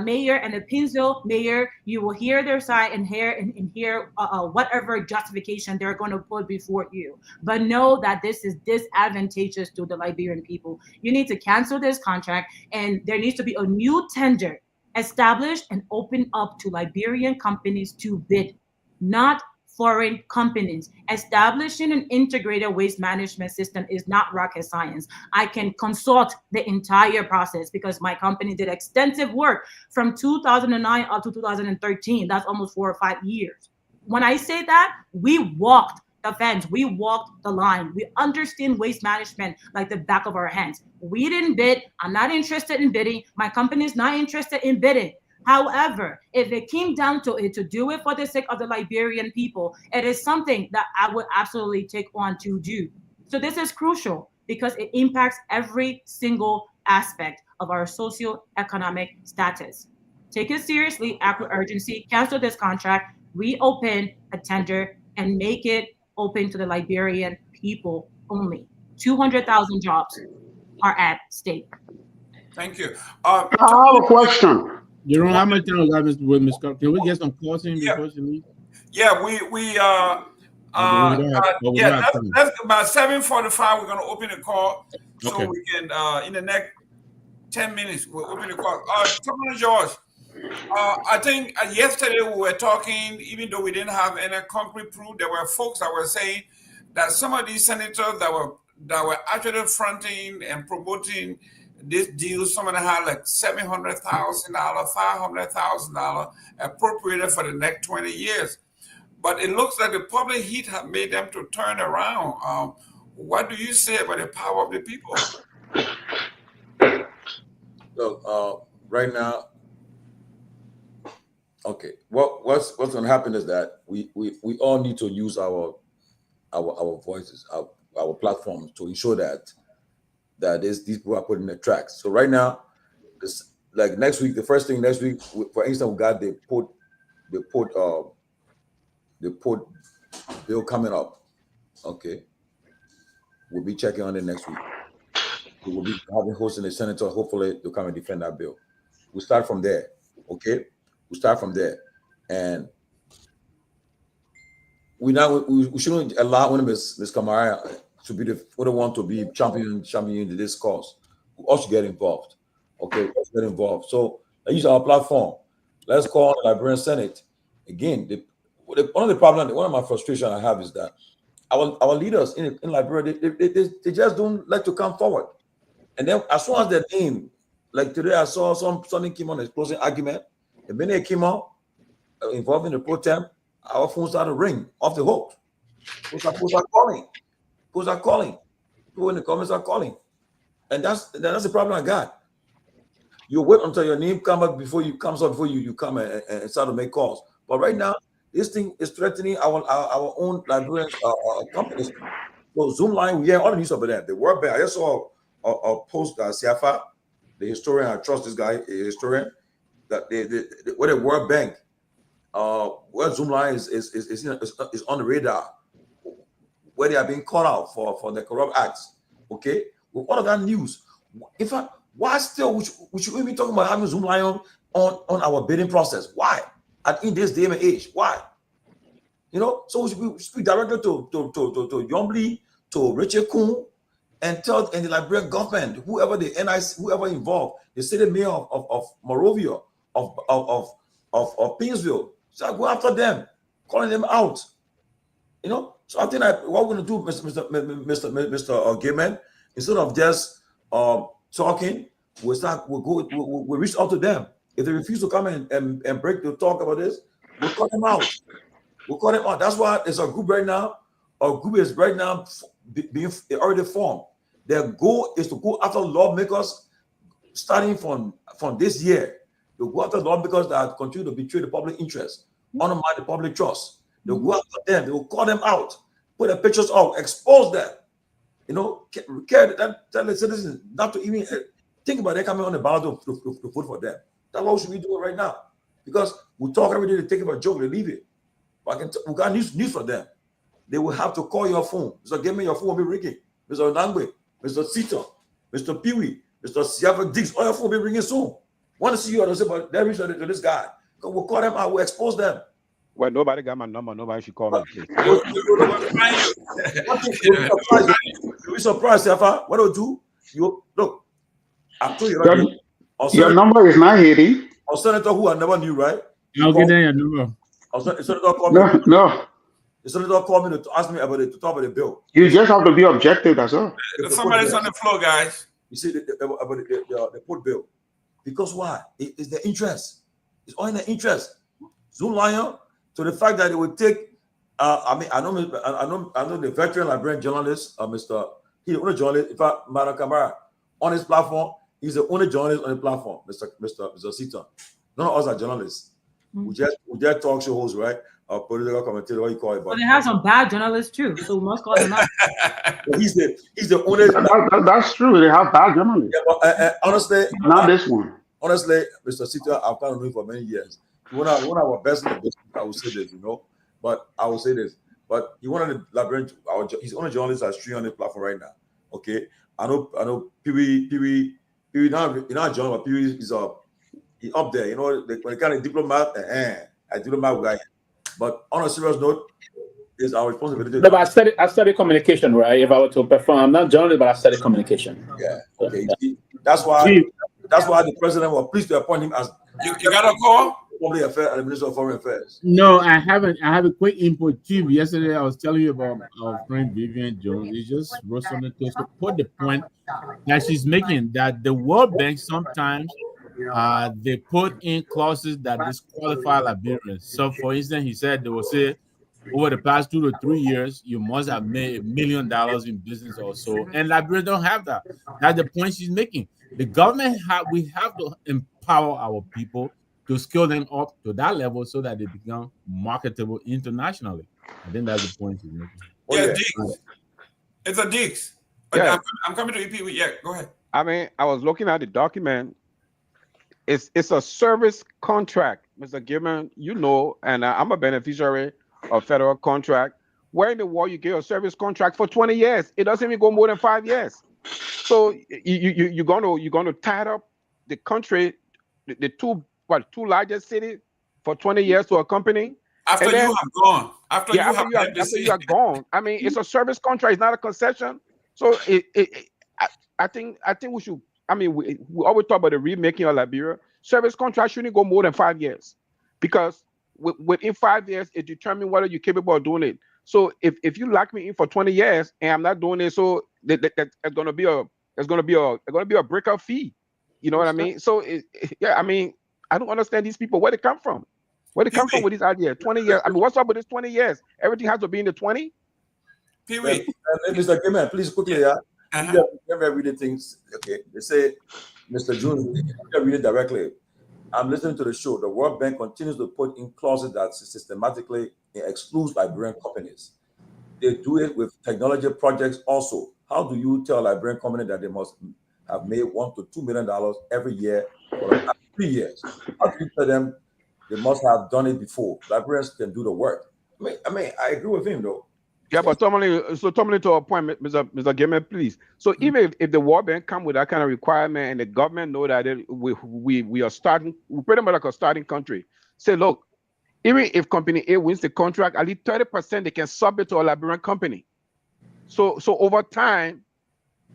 E: mayor and the Pinzo mayor, you will hear their side and hear whatever justification they're going to put before you. But know that this is disadvantageous to the Liberian people. You need to cancel this contract, and there needs to be a new tender established and opened up to Liberian companies to bid, not foreign companies. Establishing an integrated waste management system is not rocket science. I can consult the entire process because my company did extensive work from 2009 up to 2013. That's almost 4 or 5 years. When I say that, we walked the fence, we walked the line. We understand waste management like the back of our hands. We didn't bid. I'm not interested in bidding. My company is not interested in bidding. However, if it came down to it, to do it for the sake of the Liberian people, it is something that I would absolutely take on to do. So this is crucial because it impacts every single aspect of our socio-economic status. Take it seriously, act with urgency, cancel this contract, reopen a tender, and make it open to the Liberian people only. 200,000 jobs are at stake.
B: Thank you.
G: I have a question.
D: You don't have much time with Ms. Can we get some closing before she leaves?
B: Yeah, that's about 7:45. We're going to open the call, so
D: okay.
B: we can in the next 10 minutes we'll open the call. Tomalin George, I think yesterday we were talking, even though we didn't have any concrete proof, there were folks that were saying that some of these senators that were actually fronting and promoting this deal, some of them had like $700,000, $500,000 appropriated for the next 20 years. But it looks like the public heat have made them to turn around. What do you say about the power of the people?
C: So right now, okay, what's going to happen is that we all need to use our voices, our platforms to ensure that these people are put in the tracks. So right now, this like next week, the first thing next week, for instance, we got the port bill coming up. Okay, we'll be checking on it next week. We will be hosting the senator. Hopefully, they'll come and defend that bill. We start from there. Okay, we start from there, and we shouldn't allow Ms. Kamara to be the one to be champion in this cause. We also get involved. Okay, let's get involved. So let's use our platform. Let's call the Liberian Senate. Again, one of my frustration I have is that our leaders in Liberia, they just don't like to come forward. And then as soon as their name, like today I saw something came on a closing argument. The minute it came out involving the pro tem, our phone started to ring off the hook. People are calling. People in the comments are calling. And that's the problem I got. You wait until your name comes up before you come and start to make calls. But right now, this thing is threatening our own Liberian companies. So Zoomline, we hear all the news over there. The World Bank, I just saw a post that Siafa, the historian, I trust this guy, a historian, that the World Bank, where Zoomline is on the radar, where they are being called out for the corrupt acts. Okay, with all of that news, in fact, why still we should be talking about having Zoomline on our bidding process? Why? And in this day and age, why? You know, so we should speak directly to Yombly, to Richard Kuhn, and tell the Liberian government, whoever the NIC, whoever involved, the city mayor of Monrovia, of Pinsville, so go after them, calling them out. You know, so I think what we're going to do, Mr. Gaiman, instead of just talking, we'll reach out to them. If they refuse to come and break the talk about this, we'll call them out. That's why there's a group right now. Our group is right now being already formed. Their goal is to go after lawmakers starting from this year. They'll go after lawmakers that continue to betray the public interest, undermine the public trust. They'll go after them. They will call them out, put their pictures out, expose them. You know, tell the citizens not to even think about them coming on the ballot to vote for them. That's what we should be doing right now. Because we talk every day, they take it for a joke, they leave it. But we got news for them. They will have to call your phone. Mr. Give me your phone will be ringing. Mr. Nangwe, Mr. Sito, Mr. Pewee, Mr. Siafa Diggs, all your phone will be ringing soon. Want to see you, say, but they reach out to this guy. We'll call them out, we'll expose them.
H: Well, nobody got my number. Nobody should call me.
C: You'll be surprised, Siafa. What do you do? You look. I told you right.
G: Your number is not hitting.
C: Or senator who I never knew, right?
D: I'll get your number.
G: No.
C: The senator called me to ask me about it, to talk about the bill.
G: You just have to be objective, that's all.
B: Somebody's on the floor, guys.
C: You see, about the port bill. Because why? It's the interest. It's all in the interest. Zoom Lion, to the fact that it would take, I know the veteran Liberian journalist, he's the only journalist, in fact, Madam Kamara, on his platform, he's the only journalist on the platform, Mr. Sita. None of us are journalists. We just talk show hosts, right? Political commentator, what you call it?
E: But they have some bad journalists too, so we must call them out.
C: He's the only.
G: That's true. They have bad journalists.
C: Yeah, but honestly,
G: not this one.
C: Honestly, Mr. Sita, I've kind of known him for many years. One of our best in the business, I would say this, But I will say this. But he wanted the Liberian. He's the only journalist that's streaming on the platform right now. Okay, I know. Pewee. Not a journalist, but Pewee is up. He's up there. When they kind of diplomat, a diplomat guy. But on a serious note, it's our responsibility.
I: No, but I studied communication, right? If I were to perform, I'm not a journalist, but I studied communication.
C: Yeah. Okay. That's why the president was pleased to appoint him as.
B: You got a call?
C: Public Affairs and the Minister of Foreign Affairs.
D: No, I haven't. I have a quick input too. Yesterday, I was telling you about our friend Vivian Jones. He just wrote something to put the point that she's making, that the World Bank sometimes they put in clauses that disqualify Liberians. So, for instance, he said they will say over the past 2 to 3 years, you must have made $1 million in business or so, and Liberians don't have that. That's the point she's making. The government we have to empower our people to scale them up to that level so that they become marketable internationally. I think that's the point she's making.
B: Yeah, Diggs. It's a Diggs.
H: Yeah.
B: I'm coming to EP. Yeah, go ahead.
H: I mean, I was looking at the document. It's a service contract, Mr. Gilman, and I'm a beneficiary of federal contract. Where in the world you get a service contract for 20 years? It doesn't even go more than 5 years. So you're gonna tie up the country, the two largest cities for 20 years to a company.
B: After you have gone. After you are gone.
H: I mean, it's a service contract. It's not a concession. So I think we should. I mean, we always talk about the remaking of Liberia. Service contract shouldn't go more than 5 years, because within 5 years it determines whether you're capable of doing it. So if you lock me in for 20 years and I'm not doing it, so that's gonna be a breakup fee. You know what I mean? So I mean, I don't understand these people, where they come from. Where they come from with this idea? 20 years. I mean, what's up with this 20 years? Everything has to be in the 20?
B: Pewee.
C: Mr. Gilman, please quickly, let me read the things. Okay, they say, Mr. Jones, let me read it directly. I'm listening to the show. The World Bank continues to put in clauses that systematically excludes Liberian companies. They do it with technology projects also. How do you tell a Liberian company that they must have made $1 to $2 million every year for the past 3 years? How do you tell them they must have done it before? Liberians can do the work. I mean, I agree with him though.
H: Yeah, but Tomalin, to a point, Mr. Gilman, please. So even if the World Bank come with that kind of requirement and the government know that we are starting, we're pretty much like a starting country. Say, look, even if company A wins the contract, at least 30% they can sub it to a Liberian company. So over time,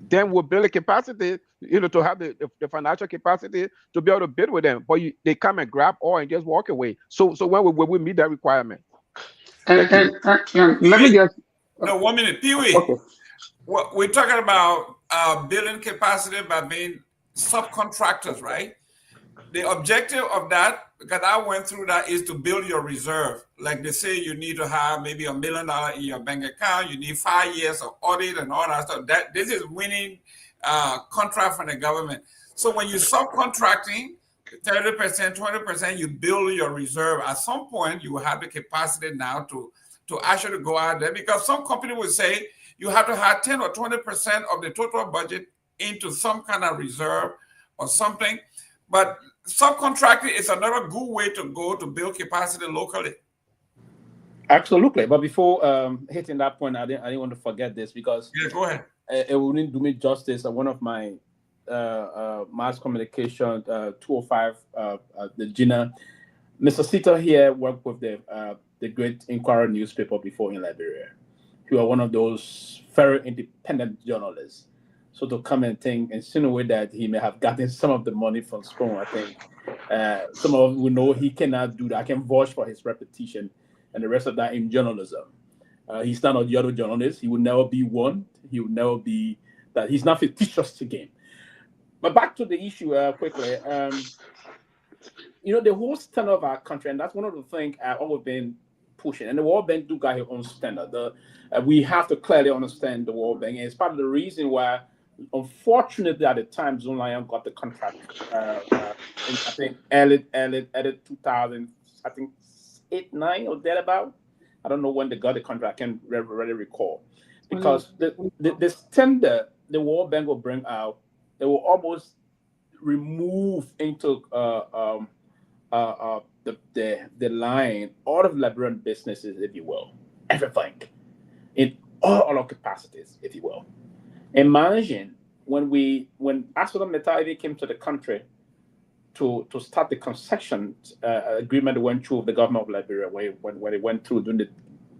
H: then we'll build a capacity, to have the financial capacity to be able to bid with them. But they come and grab all and just walk away. So when will we meet that requirement?
G: And let me just.
B: No, 1 minute. Pewee.
G: Okay.
B: We're talking about building capacity by being subcontractors, right? The objective of that, because I went through that, is to build your reserve. Like they say, you need to have maybe $1 million in your bank account. You need 5 years of audit and all that stuff. This is winning contract from the government. So when you're subcontracting, 30%, 20%, you build your reserve. At some point, you will have the capacity now to actually go out there, because some company will say you have to have 10 or 20% of the total budget into some kind of reserve or something. But subcontracting is another good way to go to build capacity locally.
I: Absolutely. But before hitting that point, I didn't want to forget this, because
B: go ahead.
I: It wouldn't do me justice. One of my mass communication 205, the Gina, Mr. Sita here worked with the Great Inquirer newspaper before in Liberia. He was one of those very independent journalists. So to come and insinuate that he may have gotten some of the money from Spoon, I think some of us will know he cannot do that. I can vouch for his reputation and the rest of that in journalism. He's not a other journalist. He will never be one. He will never be that. He's not fictitious again. But back to the issue quickly. The whole standard of our country, and that's one of the things I've always been pushing. And the World Bank do got their own standard. We have to clearly understand the World Bank. And it's part of the reason why, unfortunately, at the time, Zone Lion got the contract. I think early 2000, I think 8, 9 or thereabout. I don't know when they got the contract. I can't really recall. Because the standard the World Bank will bring out, they will almost remove into the line all of Liberian businesses, if you will, everything, in all our capacities, if you will. Imagine when ArcelorMittal came to the country to start the concession agreement that went through the government of Liberia, when it went through during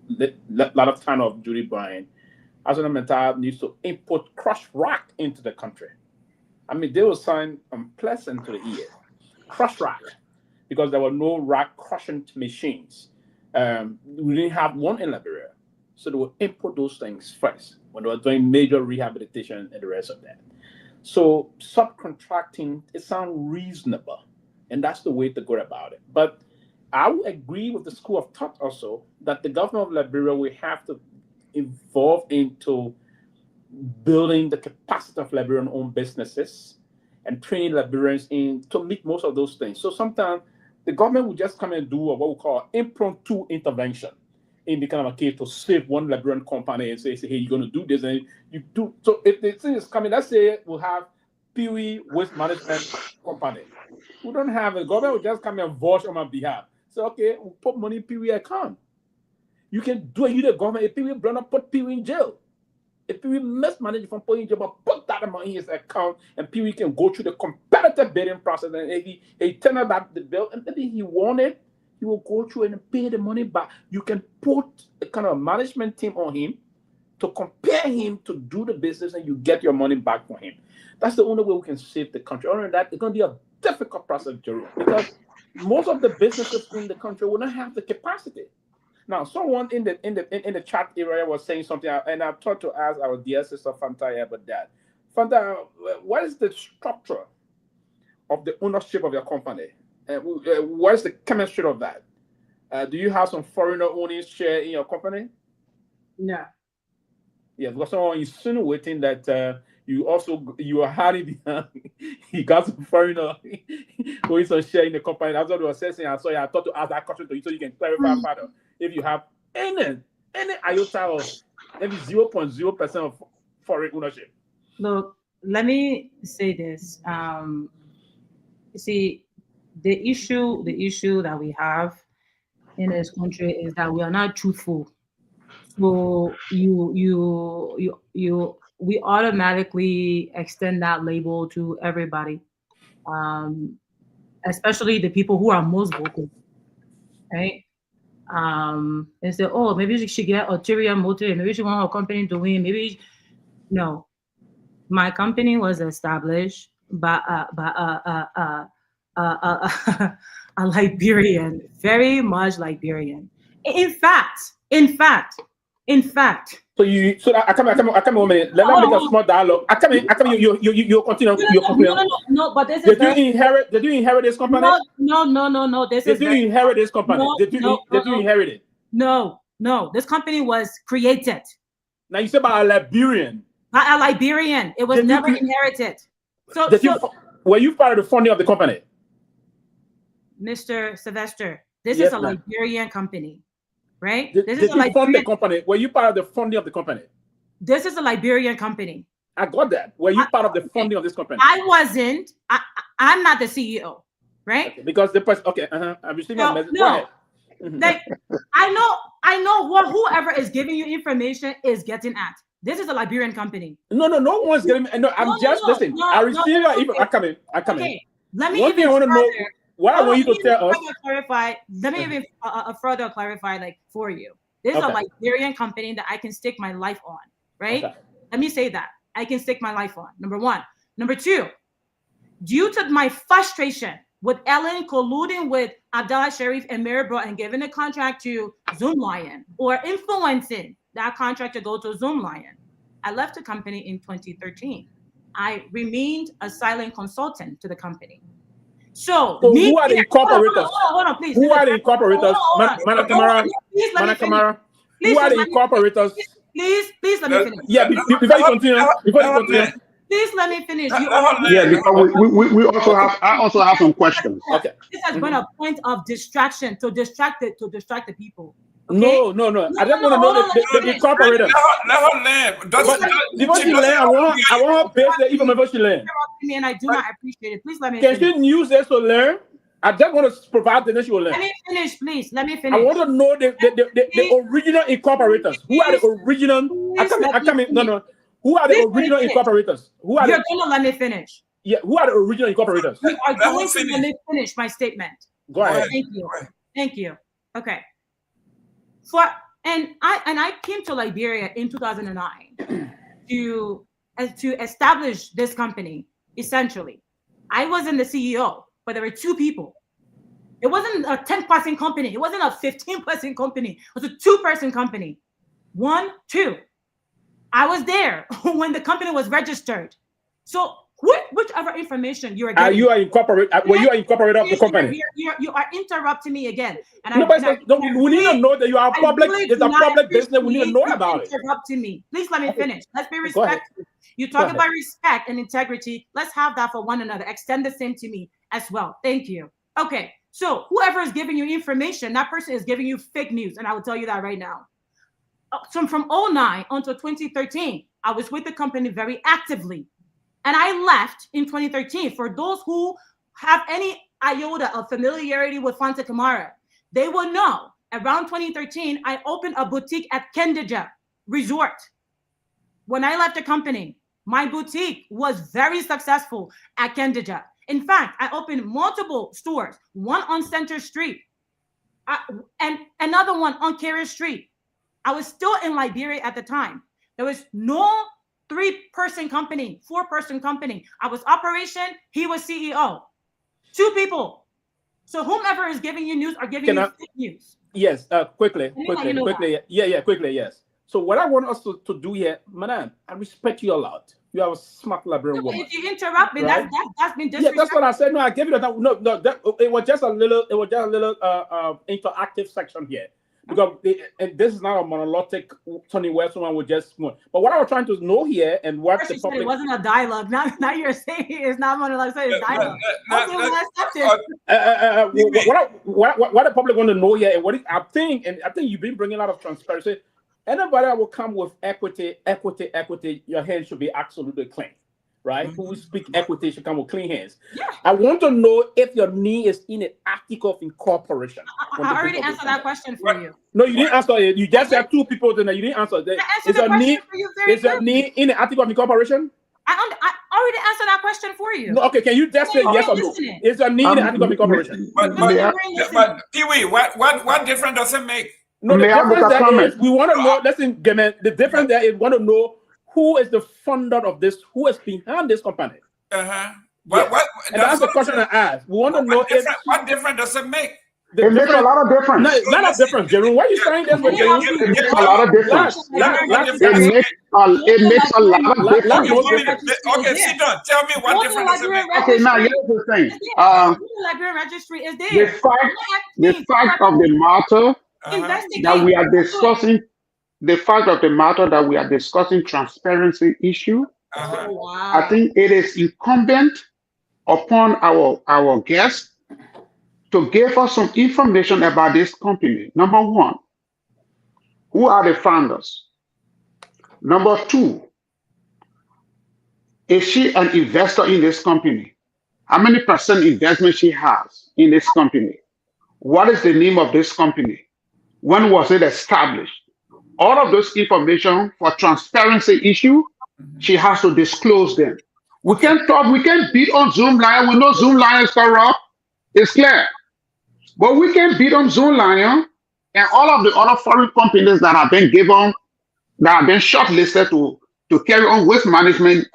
I: the lot of time of Judy Bryan, ArcelorMittal needs to import crushed rock into the country. I mean, they will sound unpleasant to the ear. Crushed rock, because there were no rock crushing machines. We didn't have one in Liberia. So they will import those things first when they were doing major rehabilitation and the rest of that. So subcontracting, it sounds reasonable, and that's the way to go about it. But I would agree with the school of thought also that the government of Liberia will have to evolve into building the capacity of Liberian-owned businesses and training Liberians to meet most of those things. So sometimes the government will just come and do what we call impromptu intervention in the kind of a case to save one Liberian company and say, hey, you're going to do this, and you do. So if the thing is coming, let's say we'll have Pewee Waste Management Company. We don't have a government will just come and vouch on my behalf. So, okay, we'll put money in Pewee account. You can do it, you the government. If Pewee blown up, put Pewee in jail. If Pewee mismanaged from putting in jail, but put that money in his account, and Pewee can go through the competitive bidding process, and if he turned out the bill, and maybe he won it, he will go through and pay the money back. You can put a kind of management team on him to compare him to do the business, and you get your money back from him. That's the only way we can save the country. Other than that, it's going to be a difficult process, Jerome, because most of the businesses in the country will not have the capacity. Now, someone in the chat area was saying something, and I've tried to ask our dear sister Fanta about that. Fanta, what is the structure of the ownership of your company? What is the chemistry of that? Do you have some foreigner owning share in your company?
E: No.
I: Yeah, because someone is insinuating that you are hiding behind. You got some foreigner owning some share in the company. That's what I was saying. I thought to ask that question to you so you can clarify further. If you have any iota of maybe 0.0% of foreign ownership.
E: Look, let me say this. See, the issue that we have in this country is that we are not truthful. So we automatically extend that label to everybody, especially the people who are most vocal, right? And say, oh, maybe she should get ulterior motive, maybe she want her company to win, no. My company was established by a Liberian, very much Liberian. In fact.
I: So I come 1 minute. Let me make a small dialogue. I come you continue.
E: No, but this
I: is. Did you inherit this company?
E: No. Did
I: you inherit this company? Did you inherit it?
E: No. This company was created.
I: Now you said by a Liberian.
E: By a Liberian. It was never inherited.
I: Were you part of the funding of the company?
E: Mr. Sylvester, this is a Liberian company, right?
I: Did you fund the company? Were you part of the funding of the company?
E: This is a Liberian company.
I: I got that. Were you part of the funding of this company?
E: I wasn't. I'm not the CEO, right?
I: Okay, because the person. Okay, I'm receiving a message.
E: No. Like I know whoever is giving you information is getting at. This is a Liberian company.
I: No one's getting. No, I'm just listening. I receive your. I come in.
E: Okay, let me.
I: One thing I want to know. What I want you to tell us.
E: Let me even further clarify, like, for you. This is a Liberian company that I can stake my life on, right? Okay. Let me say that. I can stake my life on, number one. Number two, due to my frustration with Ellen colluding with Abdallah Sharif and Mirabro and giving a contract to Zoomlion or influencing that contract to go to Zoomlion. I left the company in 2013. I remained a silent consultant to the company. So
I: who are the incorporators?
E: Hold on, please.
I: Who are the incorporators? Mana Kamara. Who are the incorporators?
E: Please let me finish.
I: Yeah, before you continue.
E: Please let me finish.
G: Yeah, because we also have. I also have some questions.
I: Okay.
E: This has been a point of distraction to distract the people. Okay?
I: No. I just want to know the incorporators.
B: Let her land.
I: Before she land, I want her base there even before she land.
E: And I do not appreciate it. Please let me
I: Can
E: finish.
I: she use this to learn? I just want to provide the next you will learn.
E: Let me finish, please. Let me finish.
I: I want to know the original incorporators. Who are the original? No. Who are the original incorporators? You're
E: going to let me finish.
I: Yeah, who are the original incorporators?
E: You are going to let me finish my statement.
I: Go ahead.
E: Thank you. Okay. And I came to Liberia in 2009 to establish this company. Essentially, I wasn't the CEO, but there were two people. It wasn't a 10-person company. It wasn't a 15-person company. It was a 2-person company. 1, 2. I was there when the company was registered. So whichever information you are getting,
I: you are incorporated. Were you incorporated of the company?
E: You are interrupting me again. And
I: we need to know that you are public. It's a public business. We need to know about it.
E: Interrupting me. Please let me finish. Let's be respectful. You talk about respect and integrity. Let's have that for one another. Extend the same to me as well. Thank you. Okay. So whoever is giving you information, that person is giving you fake news. And I will tell you that right now. So from 2009 until 2013, I was with the company very actively. And I left in 2013. For those who have any iota of familiarity with Fanta Kamara, they will know around 2013, I opened a boutique at Kendija Resort. When I left the company, my boutique was very successful at Kendija. In fact, I opened multiple stores, one on Center Street and another one on Carrier Street. I was still in Liberia at the time. There was no 3-person company, 4-person company. I was operation, he was CEO. 2 people. So whomever is giving you news are giving you fake news.
I: Yes, quickly. Yeah, quickly, yes. So what I want us to do here, madam, I respect you a lot. You are a smart Liberian woman.
E: If you interrupt me, right? that's been disrespectful.
I: Yeah, that's what I said. No, I gave you that. No, it was just a little interactive section here. Because and this is not a monolithic Tony West one would just want. But what I was trying to know here and what
E: the public, it wasn't a dialogue. Now you're saying it's not monolithic. It's dialogue.
I: What the public want to know here and I think you've been bringing a lot of transparency. Anybody that will come with equity, your hands should be absolutely clean. Right? Who will speak equity should come with clean hands. Yeah. I want to know if your knee is in an article of incorporation.
E: I already answered that question for you.
I: No, you didn't answer it. You just said 2 people there. You didn't answer that. Is your knee in an article of incorporation?
E: I already answered that question for you.
I: No, okay, can you just say yes or no? Is your knee in an article of incorporation?
B: But Pewee, what difference does it make?
I: No, the difference there is we want to know. Listen, Gamen, the difference there is we want to know who is the founder of this? Who is behind this company?
B: And
I: that's the question I asked. We want to know
B: what difference does it make?
G: It makes a lot of difference.
I: No, it's not a difference, Jerome. Why are you saying this with Jerome?
G: It makes a lot of difference. It makes a lot of difference.
B: Okay, sit down. Tell me what difference does it make?
G: Okay, now here's the thing.
E: Liberian registry is there.
G: The fact of the matter that we are discussing. The fact of the matter that we are discussing transparency issue, I think it is incumbent upon our guests to give us some information about this company. Number 1, who are the founders? Number 2, is she an investor in this company? How many percent investment she has in this company? What is the name of this company? When was it established? All of those information for transparency issue, she has to disclose them. We can't beat on Zoomlion. We know Zoomlion is corrupt. It's clear. But we can beat on Zoomlion and all of the other foreign companies that have been shortlisted to carry on with management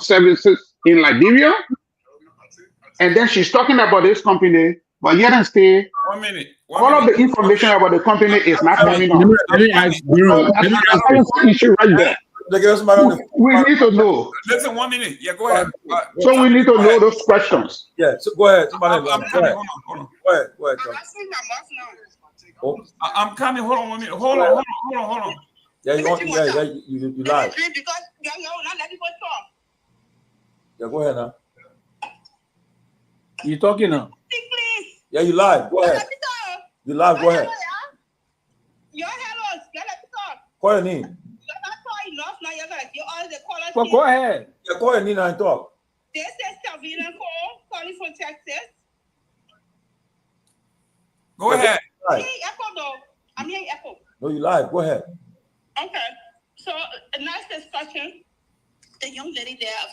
G: services in Liberia. and then she's talking about this company, but yet and still,
B: 1 minute.
G: all of the information about the company is not coming up.
D: Let me ask Bureau.
G: That's an issue right there. We need to know.
B: Listen, 1 minute. Yeah, go ahead.
G: So we need to know those questions.
C: Yeah, so go ahead.
B: I'm coming. Hold on.
C: Go ahead.
B: I'm coming. Hold on 1 minute. Hold on.
C: Yeah, you live. Yeah, go ahead now.
I: You talking now?
C: Yeah, you live. Go ahead. You live. Go ahead. Go ahead, Nina.
I: Well, go ahead.
C: Yeah, go ahead, Nina, and talk.
K: This is Torgbean calling from Texas.
B: Go ahead.
K: I'm hearing echo though. I'm hearing echo.
C: No, you live. Go ahead.
K: Okay. So a nice discussion. The young lady there, a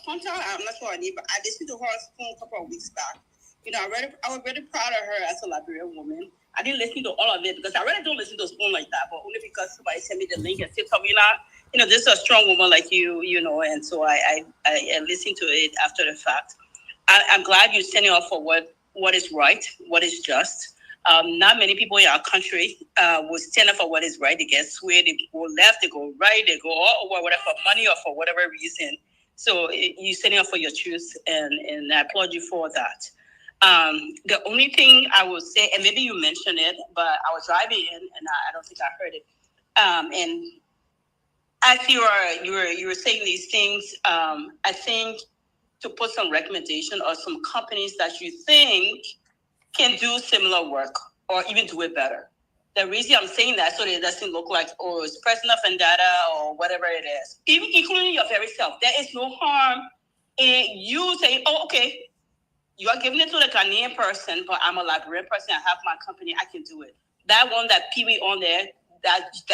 K: fun time. I'm not sure her name, but I listened to her phone a couple of weeks back. You know, I was really proud of her as a Liberian woman. I didn't listen to all of it because I really don't listen to spoon like that, but only because somebody sent me the link and said, you know, this is a strong woman like you know, and so I listened to it after the fact. I'm glad you're standing up for what is right, what is just. Not many people in our country will stand up for what is right. They get swayed, they go left, they go right, they go all over, whether for money or for whatever reason. So you're standing up for your truth, and I applaud you for that. The only thing I would say, and maybe you mentioned it, but I was driving in and I don't think I heard it. And as you were saying these things, I think to put some recommendation or some companies that you think can do similar work or even do it better. The reason I'm saying that so that it doesn't look like, oh, it's personal vendetta or whatever it is. Even including your very self, there is no harm in you saying, oh, okay, you are giving it to the Ghanaian person, but I'm a Liberian person, I have my company, I can do it. That one that Pewee on there, that's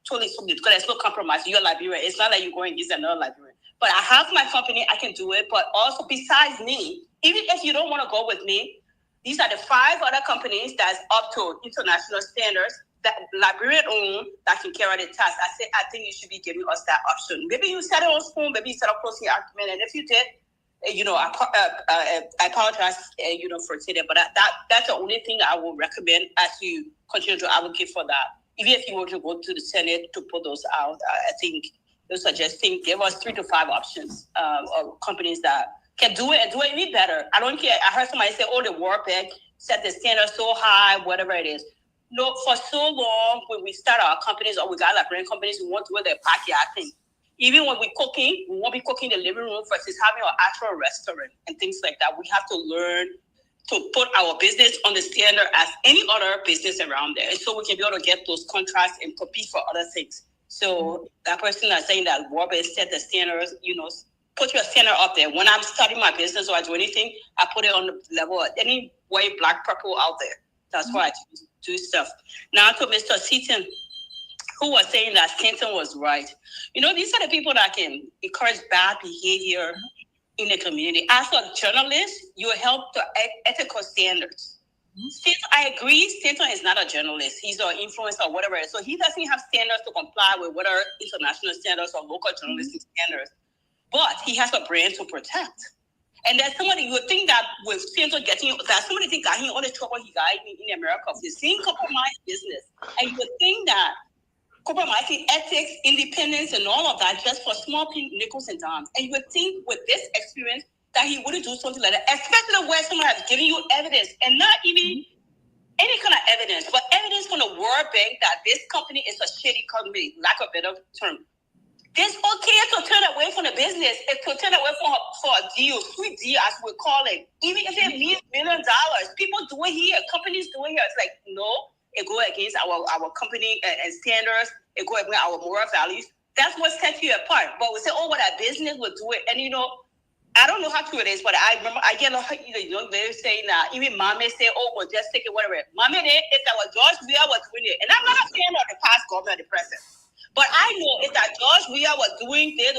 K: totally something, because there's no compromise. You're Liberian. It's not like you're going against another Liberian. But I have my company, I can do it. But also besides me, even if you don't want to go with me, these are the 5 other companies that's up to international standards that Liberian own that can carry the task. I think you should be giving us that option. Maybe you said it on spoon, maybe you said a closing argument, and if you did, you know, I apologize, you know, for saying that. But that's the only thing I will recommend as you continue to advocate for that. Even if you were to go to the Senate to put those out, I think they're suggesting give us 3 to 5 options of companies that can do it and do it even better. I don't care. I heard somebody say, oh, the World Bank set the standard so high, whatever it is. No, for so long, when we start our companies or we got Liberian companies, we want to do the backyard thing. Even when we're cooking, we won't be cooking in the living room versus having an actual restaurant and things like that. We have to learn to put our business on the standard as any other business around there. And so we can be able to get those contracts and compete for other things. So that person that's saying that World Bank set the standards, you know, put your standard up there. When I'm starting my business or I do anything, I put it on the level of any white, black, purple out there. That's why I do stuff. Now to Mr. Seaton, who was saying that Stanton was right. You know, these are the people that can encourage bad behavior in the community. As a journalist, you help the ethical standards. Since I agree, Stanton is not a journalist. He's an influencer or whatever. So he doesn't have standards to comply with whether international standards or local journalistic standards. But he has a brand to protect. And there's somebody, you would think that with Stanton getting, that somebody think got him all the trouble he got in America for the same compromised business. And you would think that compromising ethics, independence, and all of that just for small nickels and dimes. And you would think with this experience that he wouldn't do something like that, especially where someone has given you evidence and not even any kind of evidence, but evidence from the World Bank that this company is a shady company, lack of a better term. It's okay to turn away from the business, to turn away for a deal, sweet deal as we call it. Even if it means $1 million, people do it here, companies do it here. It's like, no, it go against our company and standards, it go against our moral values. That's what sets you apart. But we say, oh, well, our business will do it. And, you know, I don't know how true it is, but I remember I get a lot of young ladies saying that even mommy say, oh, well, just take it, whatever. Mommy, it's that what George Weah was doing it. And I'm not a fan of the past government, the present. But I know it's that George Weah was doing this.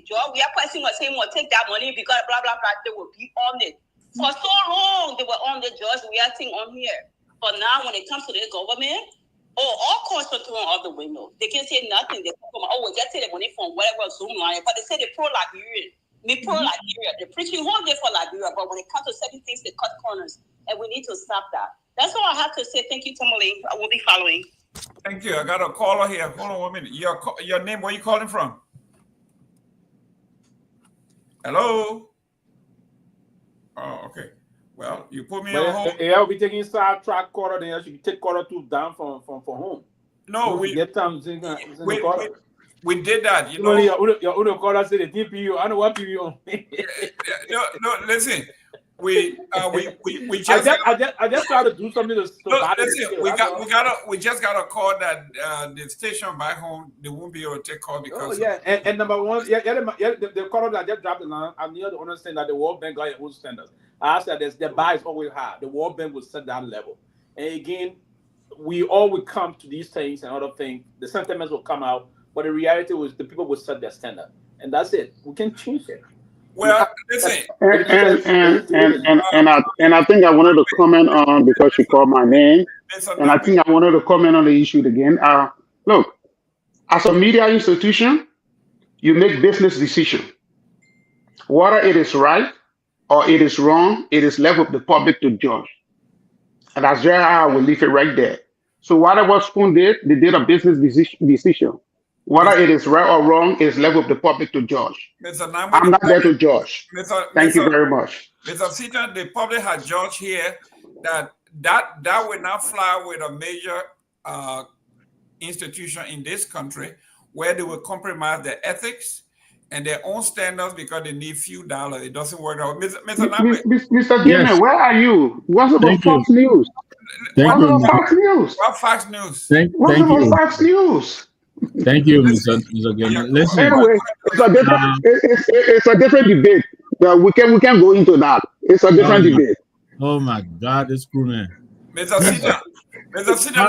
K: George Weah person was saying, well, take that money because blah, blah, blah. They will be on it. For so long, they were on the George Weah thing on here. But now when it comes to the government, all costs are thrown out the window. They can't say nothing. They come, oh, we'll just take the money from whatever Zoom line. But they say they're pro-Liberian. Me pro Liberia. They're preaching whole day for Liberia, but when it comes to certain things, they cut corners, and we need to stop that. That's all I have to say. Thank you, Tomalin. I will be following.
B: Thank you. I got a caller here. Hold on 1 minute. Your name, where you calling from? Hello? Oh, okay. Well, you put me on hold.
I: Yeah, we taking side track quarter, then you should take quarter 2 down from home.
B: No, we did that. You know,
I: your caller said the DPU. I know what PPU.
B: No, listen. We just
I: I just try to do something to
B: listen, we just got a call that the station back home they won't be able to take call because
I: and number one, the caller that just dropped the line. I need to understand that the World Bank got its own standards. I said the bar is always high. The World Bank will set that level. And again, we all will come to these things and other things. The sentiments will come out, but the reality was the people will set their standard, and that's it. We can change it.
B: Well, listen.
G: And I think I wanted to comment on, because she called my name, and I think I wanted to comment on the issue again. Look, as a media institution, you make business decisions. Whether it is right or it is wrong, it is left with the public to judge. And that's where I will leave it right there. So whatever Spoon did, they did a business decision. Whether it is right or wrong, it is left with the public to judge. I'm not there to judge. Thank you very much.
B: Mr. Sita, the public has judged here that will not fly with a major institution in this country where they will compromise their ethics and their own standards because they need few dollars. It doesn't work out.
G: Mr. Gilman, where are you? What's about Fox News? What's about Fox News?
B: What Fox News?
G: What's about Fox News?
D: Thank you, Mr. Gilman. Listen,
G: anyway, it's a different debate. We can go into that. It's a different debate.
D: Oh my God, this crew, man.
B: Mr. Sita,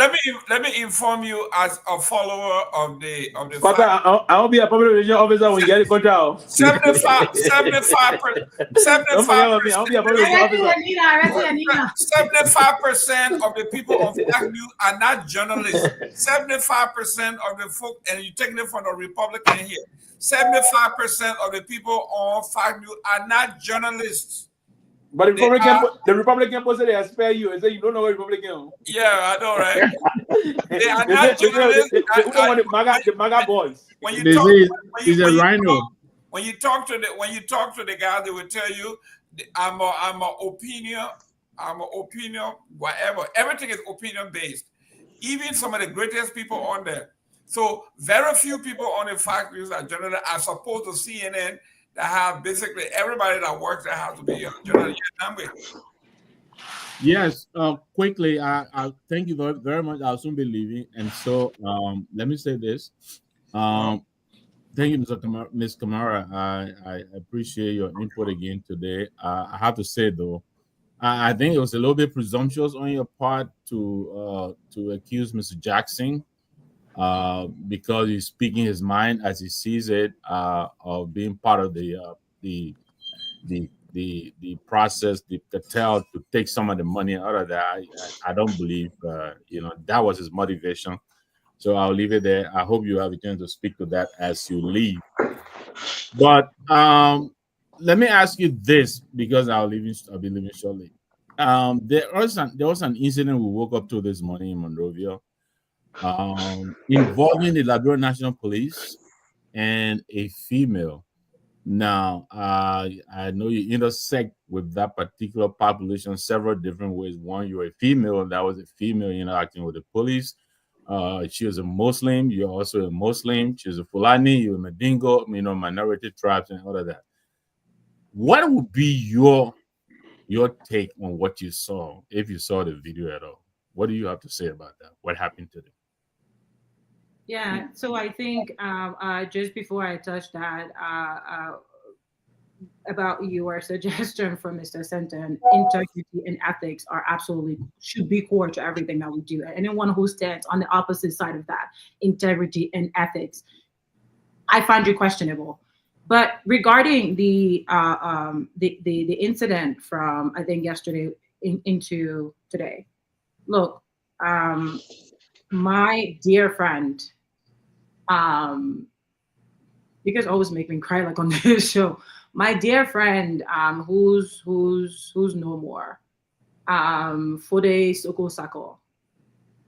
B: let me inform you as a follower of the.
I: I won't be a public relations officer when you get it control.
B: 75%. 75% of the people on Fox News are not journalists. 75% of the folk, and you're taking it from the Republican here. 75% of the people on Fox News are not journalists.
I: But the Republican person they spare you and say you don't know what Republican.
B: Yeah, I know, right? They are not journalists.
I: The MAGA boys.
B: When you talk to the guy, they will tell you, I'm a opinion, whatever. Everything is opinion based. Even some of the greatest people on there. So very few people on the Fox News are journalists as opposed to CNN. That have basically everybody that works there has to be a journalist.
D: Yes, quickly, I thank you very, very much. I'll soon be leaving. And so let me say this. Thank you, Ms. Kamara. I appreciate your input again today. I have to say, though, I think it was a little bit presumptuous on your part to accuse Mr. Jackson because he's speaking his mind as he sees it, of being part of the process, the cartel to take some of the money out of that. I don't believe that was his motivation. So I'll leave it there. I hope you have a chance to speak to that as you leave. But let me ask you this, because I'll be leaving shortly. There was an incident we woke up to this morning in Monrovia, involving the Liberia National Police and a female. Now, I know you intersect with that particular population several different ways. One, you're a female, and that was a female interacting with the police. She was a Muslim. You're also a Muslim. She's a Fulani. You're a Mandingo. Minority tribes and all of that. What would be your take on what you saw, if you saw the video at all? What do you have to say about that? What happened to them?
E: Yeah, so I think just before I touch that, about your suggestion from Mr. Senton, integrity and ethics should be core to everything that we do. Anyone who stands on the opposite side of that, integrity and ethics, I find you questionable. But regarding the incident from, I think, yesterday into today, look, my dear friend, you guys always make me cry like on this show. My dear friend, who's no more, Fode Soko Sako,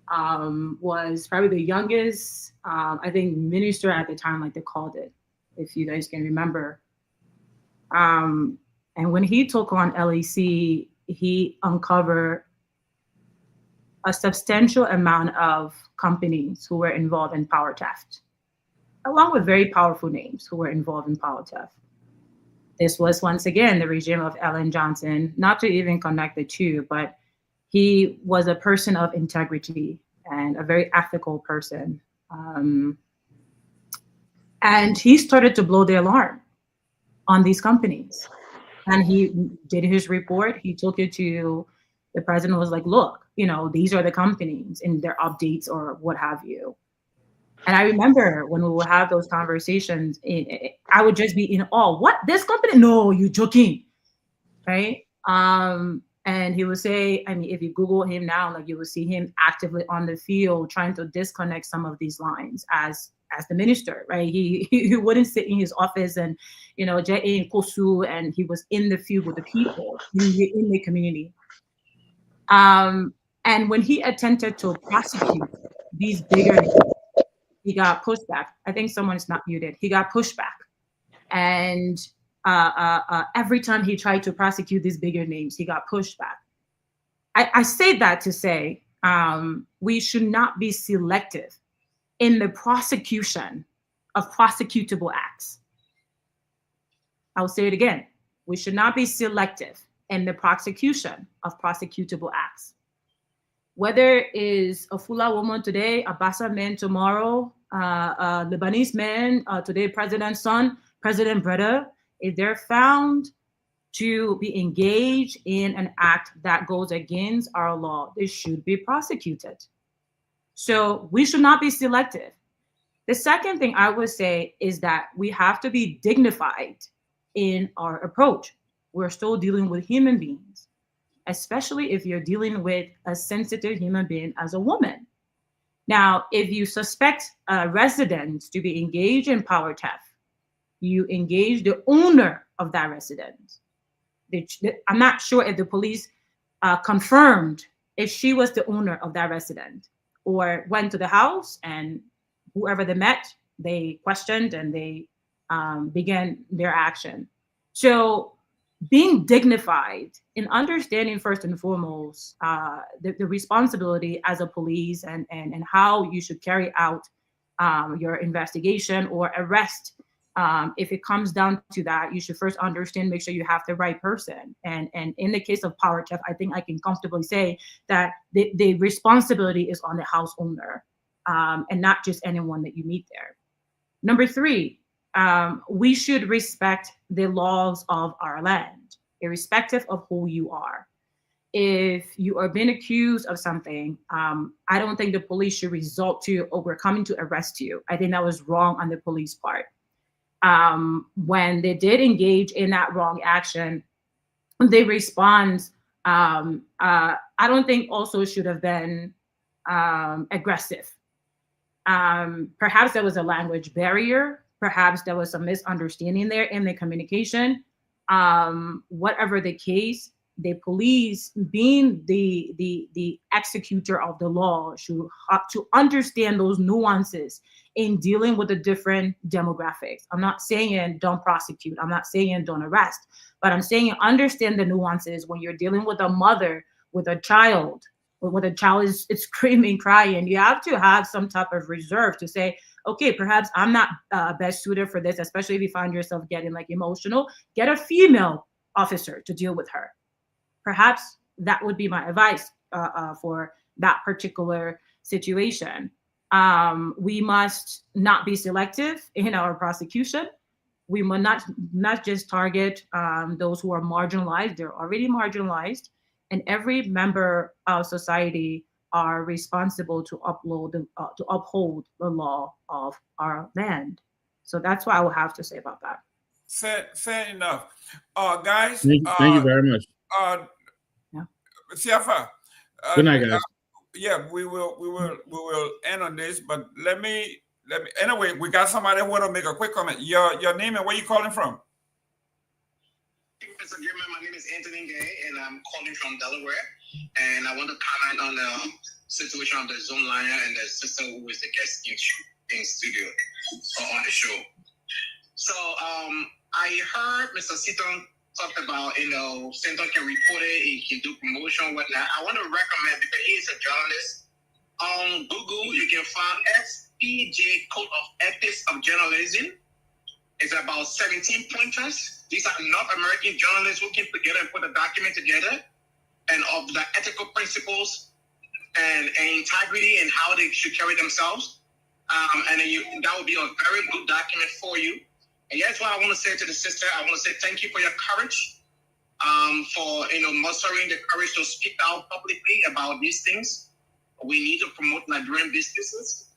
E: was probably the youngest, I think, minister at the time, like they called it, if you guys can remember. And when he took on LEC, he uncovered a substantial amount of companies who were involved in power theft, along with very powerful names who were involved in power theft. This was once again the regime of Ellen Johnson, not to even connect the two, but he was a person of integrity and a very ethical person. And he started to blow the alarm on these companies. And he did his report. He took it to the president, was like, look, you know, these are the companies and their updates or what have you. And I remember when we would have those conversations, I would just be in awe. What, this company? No, you're joking, right? And he would say, I mean, if you Google him now, like you will see him actively on the field trying to disconnect some of these lines as the minister, right? He wouldn't sit in his office and, you know, in Kosu, and he was in the field with the people in the community. And when he attempted to prosecute these bigger, he got pushed back. I think someone's not muted. He got pushed back. And every time he tried to prosecute these bigger names, he got pushed back. I say that to say we should not be selective in the prosecution of prosecutable acts. I'll say it again. We should not be selective in the prosecution of prosecutable acts. Whether it is a Fula woman today, a Bassa man tomorrow, a Lebanese man today, president's son, president brother, if they're found to be engaged in an act that goes against our law, they should be prosecuted. So we should not be selective. The second thing I would say is that we have to be dignified in our approach. We're still dealing with human beings, especially if you're dealing with a sensitive human being as a woman. Now, if you suspect residents to be engaged in power theft, you engage the owner of that residence. I'm not sure if the police confirmed if she was the owner of that residence, or went to the house and whoever they met, they questioned and they began their action. So being dignified in understanding first and foremost the responsibility as a police and how you should carry out your investigation or arrest. If it comes down to that, you should first understand, make sure you have the right person. And in the case of power theft, I think I can comfortably say that the responsibility is on the house owner and not just anyone that you meet there. Number three, we should respect the laws of our land, irrespective of who you are. If you are being accused of something, I don't think the police should resort to, oh, we're coming to arrest you. I think that was wrong on the police part. When they did engage in that wrong action, they respond. I don't think also should have been aggressive. Perhaps there was a language barrier. Perhaps there was some misunderstanding there in the communication. Whatever the case, the police, being the executor of the law, should have to understand those nuances in dealing with the different demographics. I'm not saying don't prosecute. I'm not saying don't arrest, but I'm saying understand the nuances when you're dealing with a mother, with a child, or when a child is screaming, crying. You have to have some type of reserve to say, okay, perhaps I'm not best suited for this, especially if you find yourself getting like emotional. Get a female officer to deal with her. Perhaps that would be my advice for that particular situation. We must not be selective in our prosecution. We must not just target those who are marginalized. They're already marginalized. And every member of society are responsible to uphold the law of our land. So that's what I will have to say about that.
B: Fair enough. Guys.
D: Thank you very much.
B: Siafa.
D: Good night, guys.
B: Yeah, we will end on this, but let me anyway, we got somebody who want to make a quick comment. Your name and where you calling from?
L: Mr. Gilman, my name is Anthony Gay, and I'm calling from Delaware. And I want to comment on the situation of the Zoom liner and the sister who is the guest in studio or on the show. So I heard Mr. Seaton talked about, Seaton can report it, he can do promotion, whatnot. I want to recommend, because he is a journalist, on Google, you can find SPJ Code of Ethics of Journalism. It's about 17 pointers. These are North American journalists who came together and put a document together, and of the ethical principles and integrity and how they should carry themselves. And then that would be a very good document for you. And that's what I want to say to the sister. I want to say thank you for your courage, for mustering the courage to speak out publicly about these things. We need to promote Liberian businesses.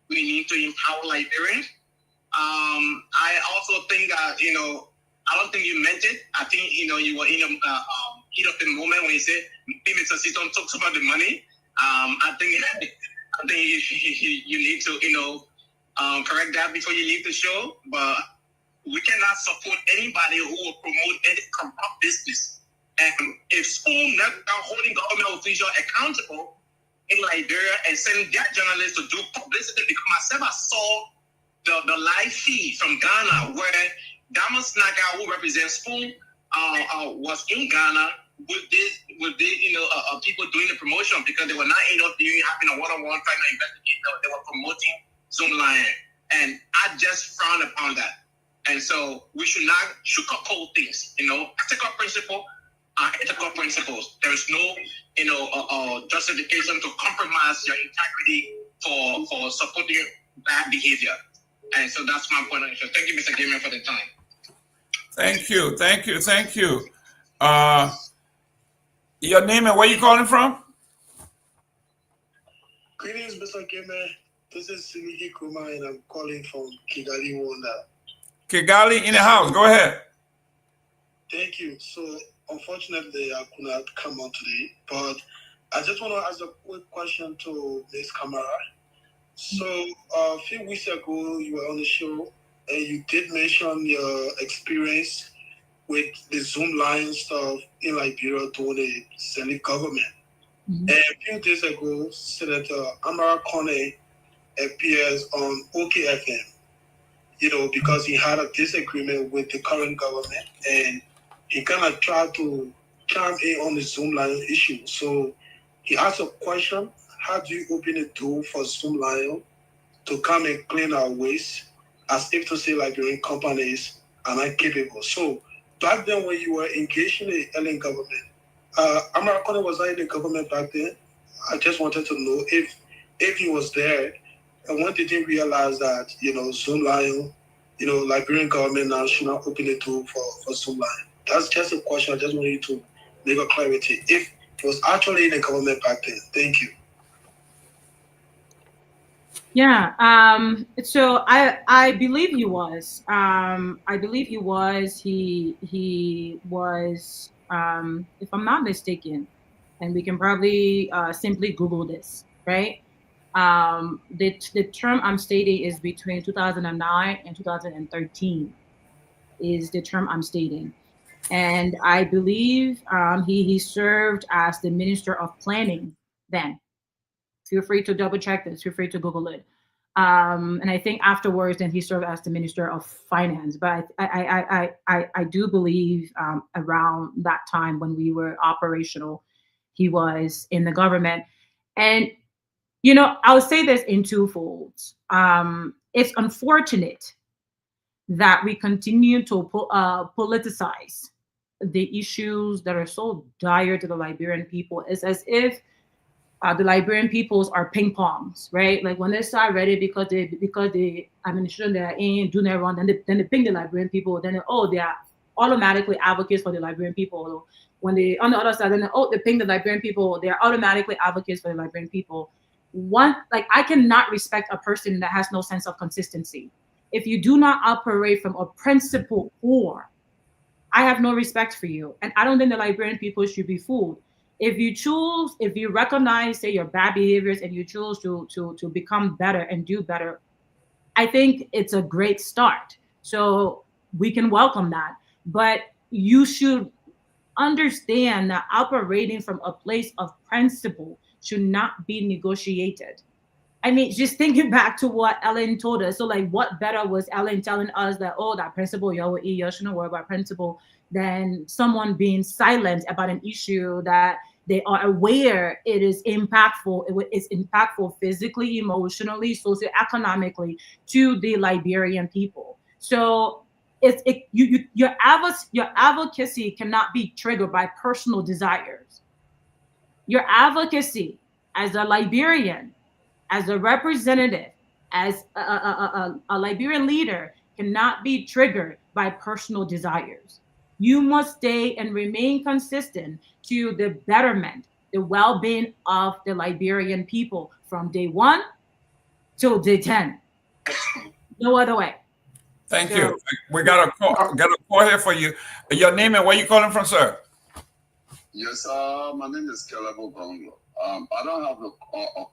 L: We need to empower Liberians. I also think that, I don't think you meant it. I think, you were in a heat of the moment when you said, maybe Mr. Seaton talks about the money. I think you need to, correct that before you leave the show. But we cannot support anybody who will promote any corrupt business. And if Spoon never holding government officials accountable in Liberia and sending their journalists to do publicity, because myself, I saw the live feed from Ghana where Damas Naga, who represents Spoon, was in Ghana with people doing the promotion, because they were not having a one-on-one trying to investigate. They were promoting Zoom Lion, and I just frown upon that. And so we should not sugarcoat things. Ethical principle are ethical principles. There is no justification to compromise your integrity for supporting bad behavior. And so that's my point of view. Thank you, Mr. Gamer, for the time.
B: Thank you. Your name and where you calling from?
M: Greetings, Mr. Gamer. This is Sinigi Kuma, and I'm calling from Kigali, Rwanda.
B: Kigali in the house. Go ahead.
M: Thank you. So, unfortunately, I could not come on today, but I just want to ask a quick question to Ms. Kamara. So, a few weeks ago, you were on the show, and you did mention your experience with the Zoom line stuff in Liberia during the Senate government. Mm-hmm. And a few days ago, Senator Amara Kone appears on OKFM, because he had a disagreement with the current government, and he kind of tried to chime in on the Zoom line issue. So he asked a question: how do you open a door for Zoom line to come and clean our waste, as if to say Liberian companies are not capable? So back then, when you were engaged in the alien government, Amara Kone was not in the government back then. I just wanted to know if he was there, and when did he realize that, Zoom Lion, Liberian government now should not open the door for Zoom Lion? That's just a question. I just want you to make a clarity. If he was actually in the government back then. Thank you.
E: Yeah. So I believe he was. He was. If I'm not mistaken, and we can probably simply Google this, right? The term I'm stating is between 2009 and 2013 is the term I'm stating. And I believe he served as the Minister of Planning then. Feel free to double check this. Feel free to Google it. And I think afterwards, then he served as the Minister of Finance. But I do believe around that time when we were operational, he was in the government. And I'll say this in two folds. It's unfortunate that we continue to politicize the issues that are so dire to the Liberian people. It's as if the Liberian peoples are ping pongs, right? Like when they start ready because the administration they are in do not wrong, then they ping the Liberian people. Then they are automatically advocates for the Liberian people. When they on the other side, then they ping the Liberian people. They are automatically advocates for the Liberian people. I cannot respect a person that has no sense of consistency. If you do not operate from a principle core, I have no respect for you. And I don't think the Liberian people should be fooled. If you recognize, say, your bad behaviors and you choose to become better and do better, I think it's a great start. So we can welcome that. But, you should understand that operating from a place of principle should not be negotiated. I mean, just thinking back to what Ellen told us. So, like, what better was Ellen telling us that, oh, that principle, you shouldn't worry about principle, than someone being silent about an issue that they are aware it is impactful. It's impactful physically, emotionally, socioeconomically to the Liberian people. So your advocacy cannot be triggered by personal desires. Your advocacy as a Liberian, as a representative, as a Liberian leader, cannot be triggered by personal desires. You must stay and remain consistent to the betterment, the well-being of the Liberian people from day 1 till day 10. No other way.
B: Thank you. We got a call here for you. Your name and where you calling from, sir?
N: Yes, my name is Kehleboe Gongloe. I don't have a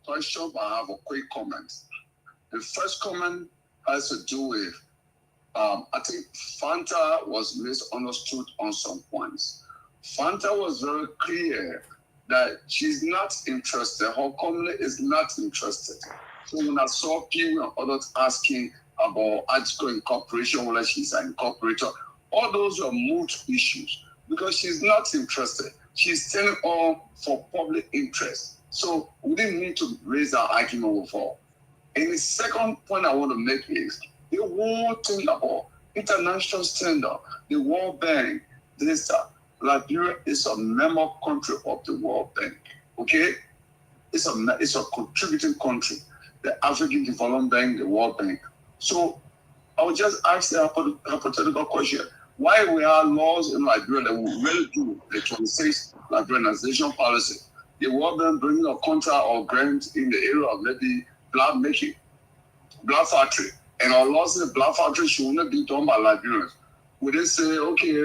N: question, but I have a quick comment. The first comment has to do with, I think Fanta was misunderstood on some points. Fanta was very clear that she's not interested. Her company is not interested. So when I saw people and others asking about article incorporation, whether she's an incorporator, all those are moot issues because she's not interested. She's standing on for public interest. So we didn't need to raise that argument with her. And the second point I want to make is the whole thing about international standard, the World Bank, this Liberia is a member country of the World Bank. Okay? It's a contributing country. The African Development Bank, the World Bank. So I would just ask the hypothetical question. Why we have laws in Liberia that will really do the 26th Liberianization policy? The World Bank bringing a contract or grant in the area of maybe blood making, blood factory. And our laws in the blood factory should only be done by Liberians. Would they say, okay,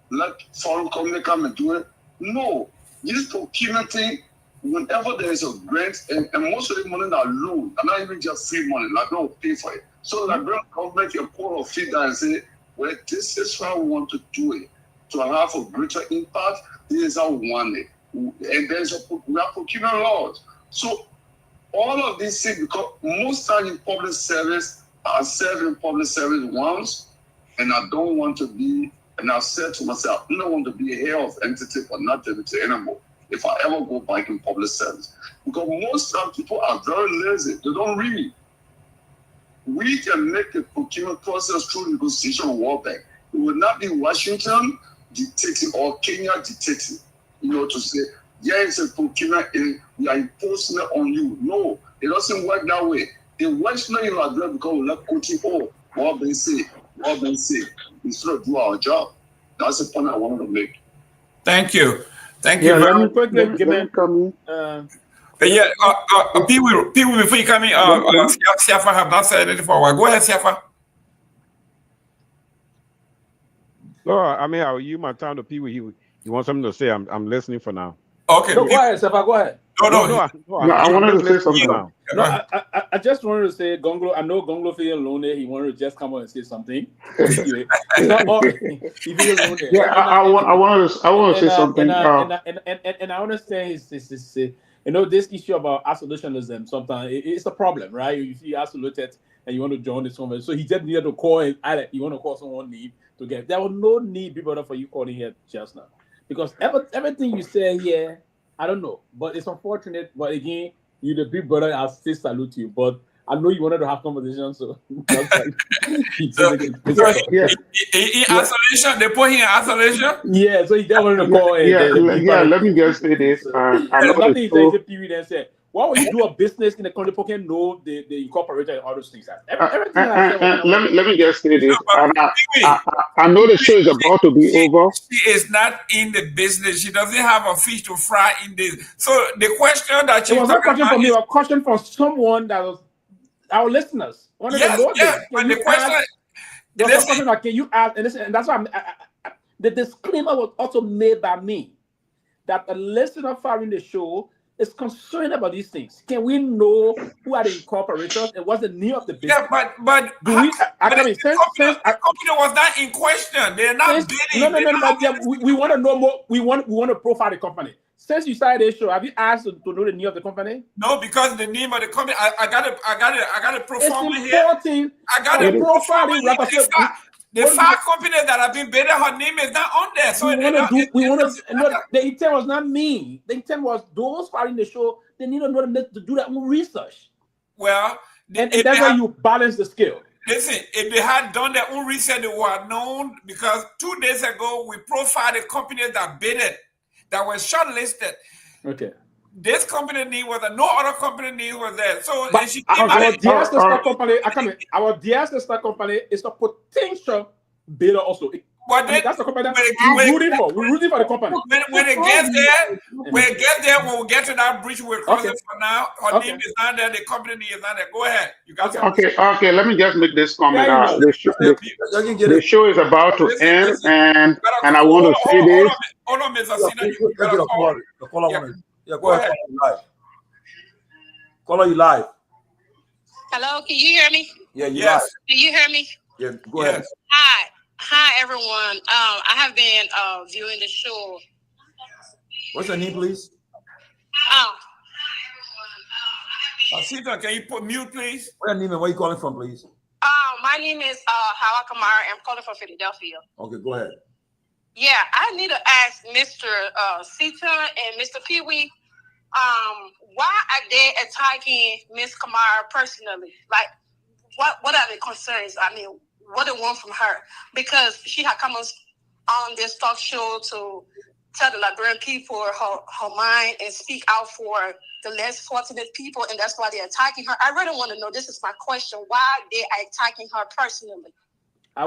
N: let foreign company come and do it? No. This procurement thing, whenever there is a grant, and most of the money are loan, and not even just free money, Liberian will pay for it. So Liberian government can put a fee down and say, well, this is how we want to do it. To have a greater impact, this is how we want it. And we have procurement laws. So all of these things, because most times in public service, I serve in public service once, and I don't want to be, and I've said to myself, I don't want to be a head of entity but not deputy anymore if I ever go back in public service. Because most times people are very lazy. They don't read. We can make the procurement process through negotiation with World Bank. It will not be Washington dictating or Kenya dictating, to say, yeah, it's a procurement and we are imposing it on you. No, it doesn't work that way. The Western in Liberia because we let OTO, World Bank say, instead of do our job. That's the point I wanted to make.
B: Thank you. Thank you very much. Pewee, before you come in, Siafa have not said anything for a while. Go ahead, Siafa.
H: No, I mean, I'll use my time to Pewee. You want something to say? I'm listening for now.
B: Okay.
I: No, go ahead, Siafa. Go ahead.
G: No, I wanted to say something now.
I: No, I just wanted to say, Gongloe. I know Gongloe feeling lonely. He wanted to just come on and say something. Anyway, he feels lonely.
G: Yeah, I want to say something.
I: And I understand his this issue about isolationism. Sometimes it's a problem, right? If you isolated and you want to join this conversation, so he just needed to call and either you want to call someone need to get. There was no need, Big Brother, for you calling here just now, because everything you say here, I don't know, but it's unfortunate. But again, you the Big Brother, I still salute you. But I know you wanted to have conversations, so that's like,
B: in isolation, they put him in isolation.
I: Yeah, so he just wanted to call.
G: Let me just say this. I know
I: nothing the Pewee then said. Why would you do a business in the country? People can know the incorporator and all those things.
G: Let me just say this. I know the show is about to be over.
B: She is not in the business. She doesn't have a fish to fry in this. So the question that
I: it was not a question for me, a question for someone that was our listeners.
B: But the question,
I: can you ask? And that's why the disclaimer was also made by me that a listener following the show is concerned about these things. Can we know who are the incorporators and what's the name of the business?
B: Yeah, but
I: do we?
B: the company was not in question. They're not bidding.
I: No. We want to know more. We want to profile the company. Since you started this show, have you asked to know the name of the company?
B: No, because the name of the company, I got a performer
I: it's
B: here.
I: Important.
B: I got a performer here. The 5 companies that have been bidding, her name is not on there. So
I: the intent was not me. The intent was those filing the show. They need to know to do their own research.
B: Well,
I: and that's why you balance the scale.
B: Listen, if they had done their own research, they were known, because 2 days ago we profiled the companies that bidded, that were shortlisted.
I: Okay.
B: This company name was there. No other company name was there. So
I: our dear sister company is a potential bidder also.
B: But
I: that's the company we're rooting for. We're rooting for the company.
B: When it gets there, when we get to that bridge, we're crossing for now. Her name is not there. The company name is not there. Go ahead. You got
G: Okay. Let me just make this comment. The show is about to end, and I want to say this.
B: Hold on, Ms. Asina. You got a call.
C: The caller go ahead. Caller, you live.
K: Hello, can you hear me?
C: Yeah, you live.
K: Can you hear me?
C: Yeah, go ahead.
K: Hi, everyone. I have been viewing the show.
C: What's your name, please?
B: Asita, can you put mute, please?
C: What's your name and where you calling from, please?
K: My name is Hawa Kamara. I'm calling from Philadelphia.
C: Okay, go ahead.
K: Yeah, I need to ask Mr. Sita and Mr. Pewee, why are they attacking Miss Kamara personally? Like, what are the concerns? I mean, what they want from her? Because she had come on this talk show to tell the Liberian people her mind and speak out for the less fortunate people, and that's why they're attacking her. I really want to know. This is my question: why they are attacking her personally?
I: I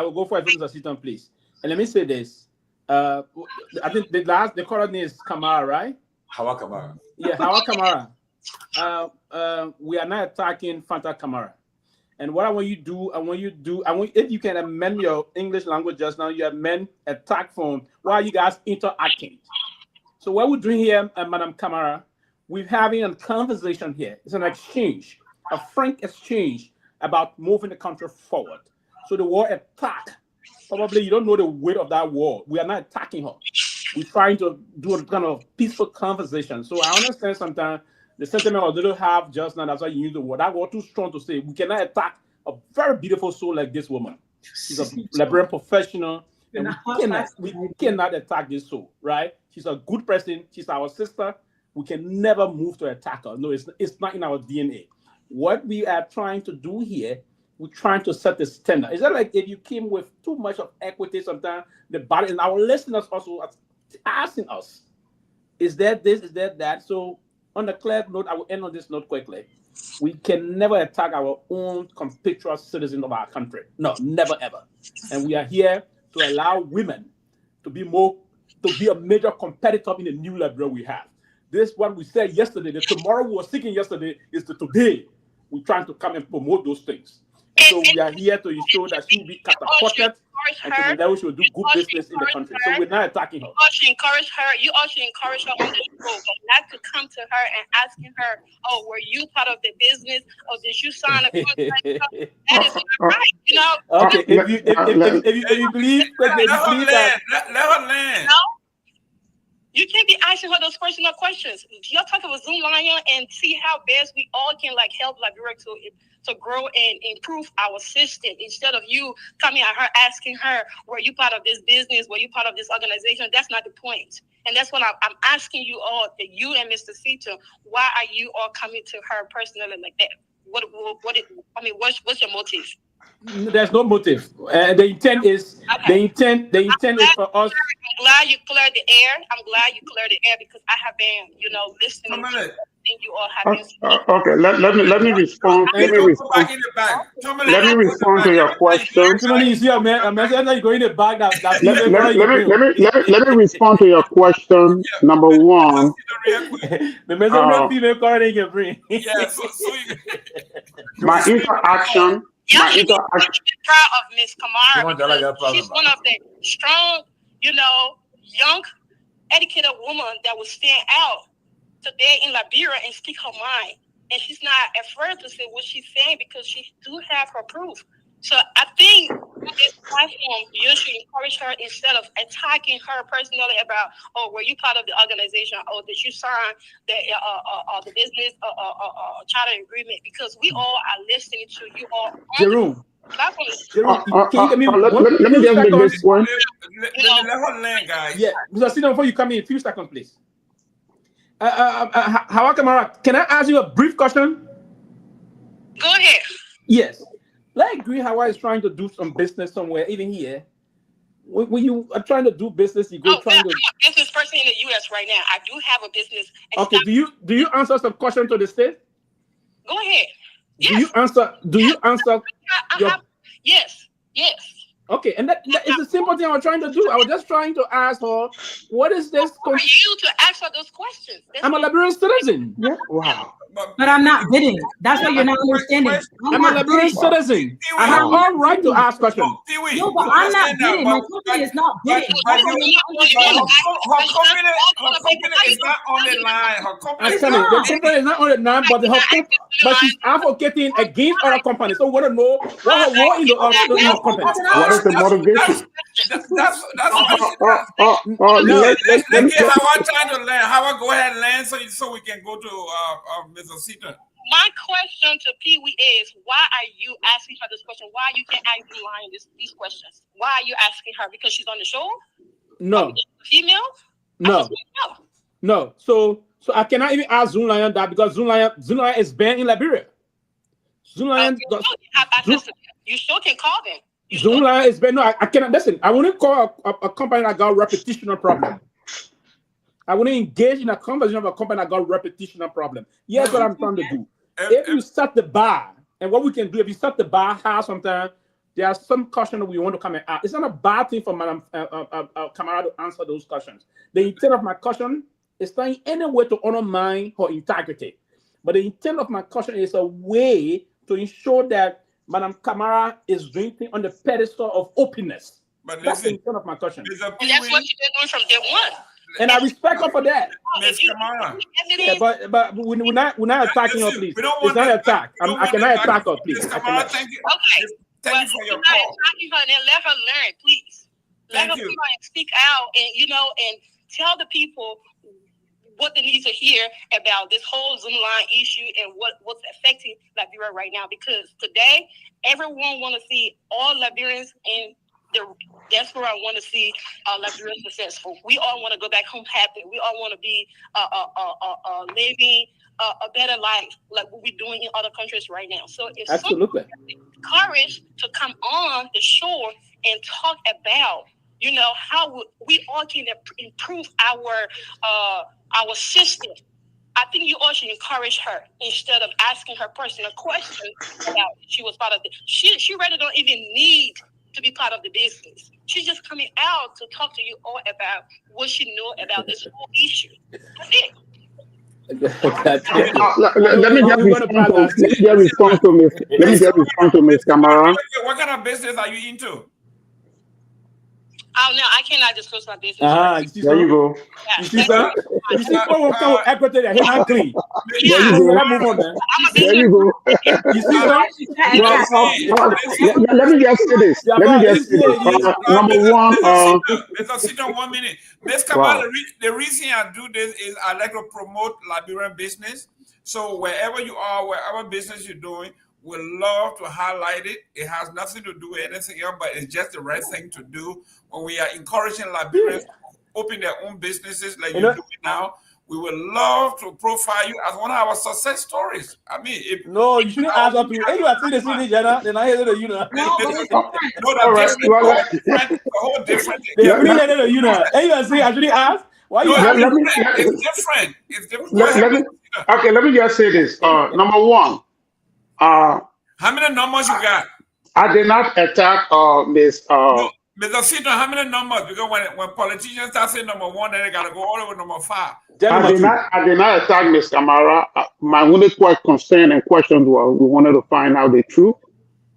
I: will go for it, Mr. Sita, please. And let me say this. I think the caller name is Kamara, right?
C: Hawa Kamara.
I: Yeah, Hawa Kamara. We are not attacking Fanta Kamara. And what I want you to do, if you can amend your English language just now, you amend attack form while you guys interacting. So what we're doing here, Madam Kamara, we're having a conversation here. It's an exchange, a frank exchange about moving the country forward. So the word attack, probably you don't know the weight of that word. We are not attacking her. We're trying to do a kind of peaceful conversation. So I understand sometimes the sentiment was a little half just now. That's why you use the word. That word too strong to say. We cannot attack a very beautiful soul like this woman. She's a Liberian professional. And we cannot attack this soul, right? She's a good person. She's our sister. We can never move to attack her. No, it's not in our DNA. What we are trying to do here, we're trying to set the standard. Is that like if you came with too much of equity sometimes, the body, and our listeners also are asking us, is that this, is that that? So on a clear note, I will end on this note quickly. We can never attack our own compatriot citizens of our country. No, never ever. And we are here to allow women to be a major competitor in the new Liberia we have. This is what we said yesterday. The tomorrow we were seeking yesterday is the today. We're trying to come and promote those things. And so we are here to ensure that she will be catapulted and to the level she will do good business in the country. So we're not attacking her.
K: You also encourage her on the show, but not to come to her and asking her, oh, were you part of the business? Or did you sign a contract? That is not right, you know?
I: Okay, if you believe that.
B: Let her land.
K: No? You can't be asking her those personal questions. You're talking with Zoom Lion and see how best we all can help Liberia to grow and improve our system, instead of you coming at her asking her, were you part of this business? Were you part of this organization? That's not the point. And that's what I'm asking you all, you and Mr. Sita, why are you all coming to her personally like that? What's your motive?
I: There's no motive. The intent is for us.
K: I'm glad you cleared the air. Because I have been, listening to you all have been.
G: Okay, let me respond. Let me respond to your question.
I: You see, you're going in the bag.
G: Let me respond to your question. Number one. My interaction.
K: Proud of Miss Kamara. She's one of the strong, young, educated women that will stand out today in Liberia and speak her mind. And she's not afraid to say what she's saying because she do have her proof. So I think this platform, you should encourage her instead of attacking her personally about, oh, were you part of the organization? Oh, did you sign the business charter agreement? Because we all are listening to you all.
I: Jerome, can you give me
G: let me just make this one.
B: Let her land, guys.
I: Yeah, Mr. Sina, before you come in, a few seconds, please. Hawa Kamara, can I ask you a brief question?
K: Go ahead.
I: Yes. Let's agree Hawa is trying to do some business somewhere, even here. When you are trying to do business, you go trying to.
K: I'm a business person in the U.S. right now. I do have a business.
I: Okay. Do you answer some question to the state?
K: Go ahead. Yes.
I: Do you answer?
K: Yes.
I: Okay, and that is the simple thing I was trying to do. I was just trying to ask her, what is this?
K: For you to ask her those questions.
I: I'm a Liberian citizen.
G: Yeah. Wow.
E: But I'm not bidding. That's what you're not understanding.
I: I'm a Liberian citizen. I have all right to ask questions.
E: No, but I'm not bidding. My company is not bidding.
B: Her company is not on the line. Her company
I: is not on the line, but she's advocating against other companies. So we want to know what her role in the company.
G: What is the motivation?
B: That's let's get Hawa trying to land. Hawa, go ahead and land so we can go to Mr. Seaton.
K: My question to Pewee is, why are you asking her this question? Why you can't ask the line these questions? Why are you asking her? Because she's on the show?
I: No.
K: Female?
I: No. So I cannot even ask Zoomlion that because Zoomlion is banned in Liberia. Zoomlion
K: you still can call them.
I: Zoomlion is banned. No, I cannot listen. I wouldn't call a company that got reputational problem. I wouldn't engage in a conversation of a company that got reputational problem. Here's what I'm trying to do. If you set the bar, and what we can do, if you set the bar high sometimes, there are some questions that we want to come and ask. It's not a bad thing for Madam Kamara to answer those questions. The intent of my question is not in any way to undermine her integrity. But the intent of my question is a way to ensure that Madam Kamara is doing things on the pedestal of openness.
B: But
I: that's the intent of my question.
K: And that's what she's been doing from day one.
I: And I respect her for that.
B: Ms. Kamara.
I: Yeah, but we're not attacking her, please. It's not an attack. I cannot attack her, please.
B: Ms. Kamara, thank you.
K: Okay.
B: Thank you for your call.
K: Attacking her, then let her learn, please. Let her come and speak out and tell the people what they need to hear about this whole Zoom line issue and what's affecting Liberia right now. Because today, everyone want to see all Liberians in that's where I want to see Liberia successful. We all want to go back home happy. We all want to be living a better life like what we're doing in other countries right now. So if someone has courage to come on the shore and talk about, how we all can improve our system, I think you all should encourage her instead of asking her personal questions about she was part of the. She really don't even need to be part of the business. She's just coming out to talk to you all about what she know about this whole issue. That's it.
G: Let me just respond to Ms. Kamara.
B: What kind of business are you into?
K: Oh no, I cannot disclose my business.
G: There you go.
I: You see, sir? You see, someone equity that he's not clean.
G: There you go.
I: You see, sir?
G: Let me just say this. Number one.
B: Mr. Seaton, 1 minute. Ms. Kamara, the reason I do this is I like to promote Liberian business. So wherever you are, wherever business you're doing, we love to highlight it. It has nothing to do with anything else, but it's just the right thing to do when we are encouraging Liberians to open their own businesses like you're doing now. We would love to profile you as one of our success stories. I mean,
I: you shouldn't ask up to you. Hey, you are seeing the city, Jenna. Then I hear you know.
B: Whole different.
I: Hey, you are saying I shouldn't ask. Why you?
B: It's different. It's different.
G: Okay, let me just say this. Number one.
B: How many numbers you got?
G: I did not attack Ms.
B: Mr. Seaton, how many numbers? Because when politicians start saying number one, then they gotta go all the way to number 5.
G: I did not attack Ms. Kamara. My only concern and question was we wanted to find out the truth.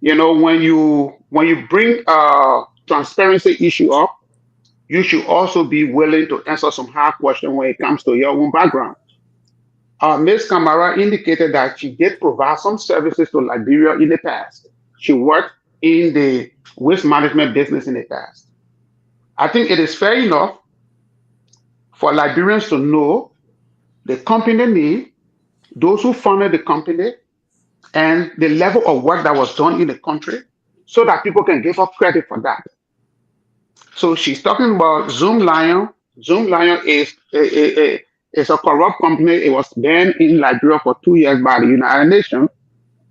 G: When you bring transparency issue up, you should also be willing to answer some hard questions when it comes to your own background. Ms. Kamara indicated that she did provide some services to Liberia in the past. She worked in the waste management business in the past. I think it is fair enough for Liberians to know the company name, those who founded the company, and the level of work that was done in the country so that people can give her credit for that. So she's talking about Zoom Lion. Zoom Lion is a corrupt company. It was banned in Liberia for 2 years by the United Nations.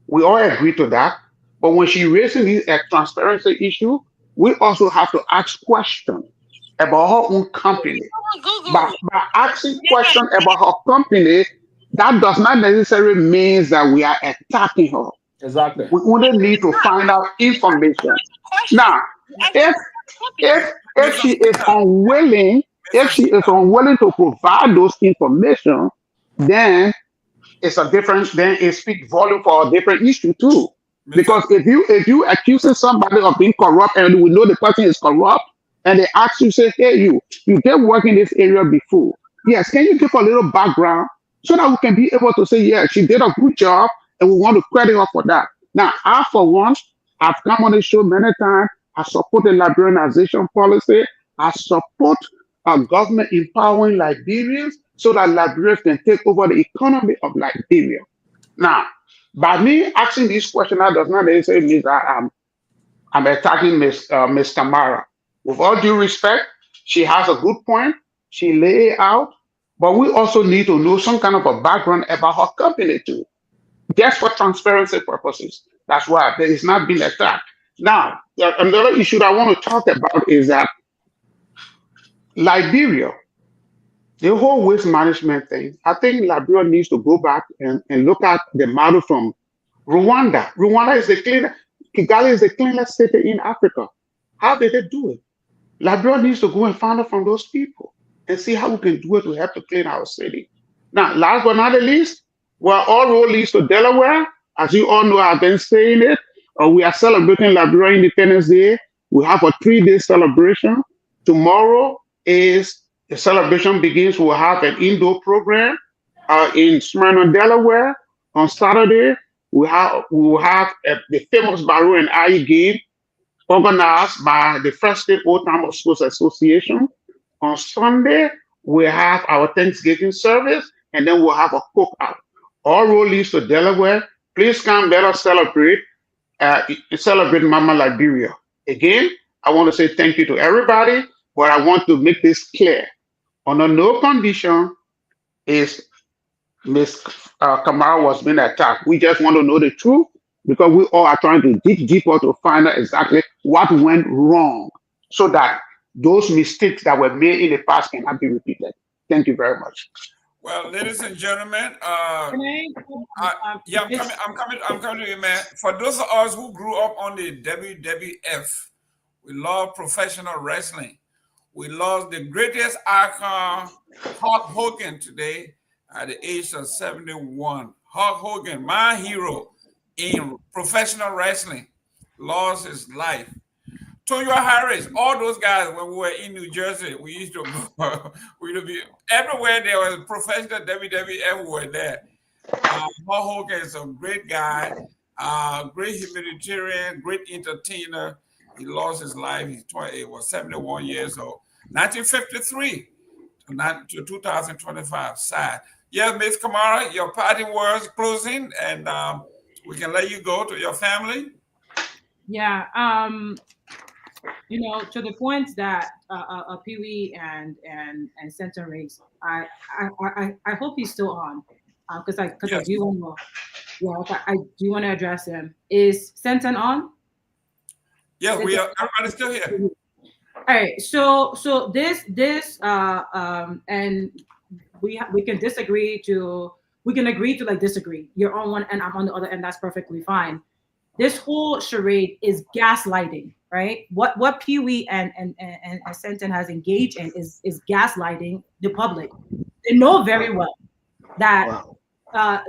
G: We all agree to that. But when she raises this transparency issue, we also have to ask questions about her own company. By asking questions about her company, that does not necessarily mean that we are attacking her.
I: Exactly.
G: We only need to find out information. Now, if she is unwilling, to provide those information, then it's a different. Then it speaks volume for a different issue too. Because if you accusing somebody of being corrupt and we know the person is corrupt, and they ask you, say, hey, you did work in this area before. Yes, can you give a little background so that we can be able to say, yeah, she did a good job and we want to credit her for that. Now, I, for one, I've come on the show many times. I support the Liberianization policy. I support our government empowering Liberians so that Liberians can take over the economy of Liberia. Now, by me asking this question, that does not necessarily mean that I'm attacking Miss Tamara. With all due respect, she has a good point. She lay it out, but we also need to know some kind of a background about her company too, just for transparency purposes. That's why there is not been attacked. Now, another issue that I want to talk about is that Liberia, the whole waste management thing, I think Liberia needs to go back and look at the model from Rwanda. Rwanda is the cleanest, Kigali is the cleanest city in Africa. How did they do it? Liberia needs to go and find out from those people and see how we can do it to help to clean our city. Now, last but not the least, well, all road leads to Delaware. As you all know, I've been saying it. We are celebrating Liberia Independence Day. We have a 3-day celebration. Tomorrow is the celebration begins. We'll have an indoor program in Smyrna, Delaware. On Saturday, we will have the famous Baru and Ayi game organized by the First State Old Time Schools Association. On Sunday, we have our Thanksgiving service, and then we'll have a cookout. All road leads to Delaware. Please come, let us celebrate Mama Liberia. Again, I want to say thank you to everybody, but I want to make this clear. Under no condition is Ms. Kamara was being attacked. We just want to know the truth because we all are trying to dig deeper to find out exactly what went wrong so that those mistakes that were made in the past cannot be repeated. Thank you very much.
B: Well, ladies and gentlemen, I'm coming to you, man. For those of us who grew up on the WWF, we love professional wrestling. We lost the greatest icon, Hulk Hogan, today at the age of 71. Hulk Hogan, my hero in professional wrestling, lost his life. Toyo Harris, all those guys, when we were in New Jersey, we used to go, we would be everywhere there was professional WWF, we were there. Hulk Hogan is a great guy, great humanitarian, great entertainer. He lost his life. He was 71 years old. 1953 to 2025. Sad. Yes, Ms. Kamara, your parting words closing, and we can let you go to your family.
E: Yeah. To the point that Pewee and Center raised, I hope he's still on, because I do want to. I do want to address him. Is Center on?
B: Yeah, we are. Everybody's still here.
E: All right. So this and we can disagree to. We can agree to disagree. You're on one and I'm on the other, and that's perfectly fine. This whole charade is gaslighting, right? What Pewee and Senton has engaged in is gaslighting the public. They know very well that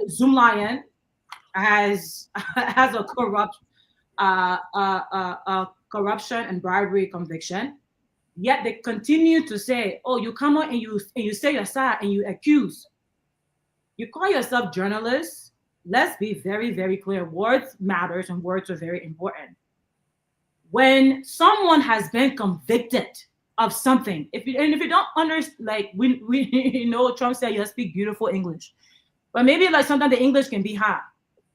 E: Zoom Lion has a corruption and bribery conviction, yet they continue to say, "Oh, you come on and you say your side and you accuse." You call yourself journalists. Let's be very, very clear. Words matters and words are very important. When someone has been convicted of something, if you don't understand, like we know Trump said you speak beautiful English, but maybe like sometimes the English can be hard.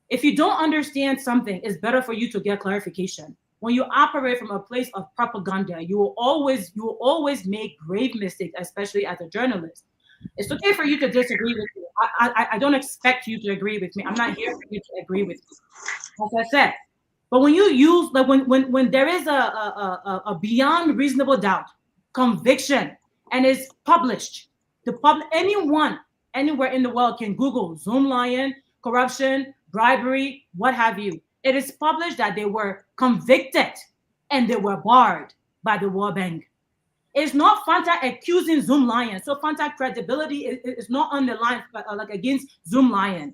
E: If you don't understand something, it's better for you to get clarification. When you operate from a place of propaganda, you will always make grave mistakes, especially as a journalist. It's okay for you to disagree with me. I don't expect you to agree with me. I'm not here for you to agree with me. As I said, but when you use, like when there is a beyond reasonable doubt conviction and is published, anyone anywhere in the world can Google Zoom Lion, corruption, bribery, what have you. It is published that they were convicted and they were barred by the World Bank. It's not Fanta accusing Zoom Lion. So Fanta credibility is not on the line like against Zoom Lion.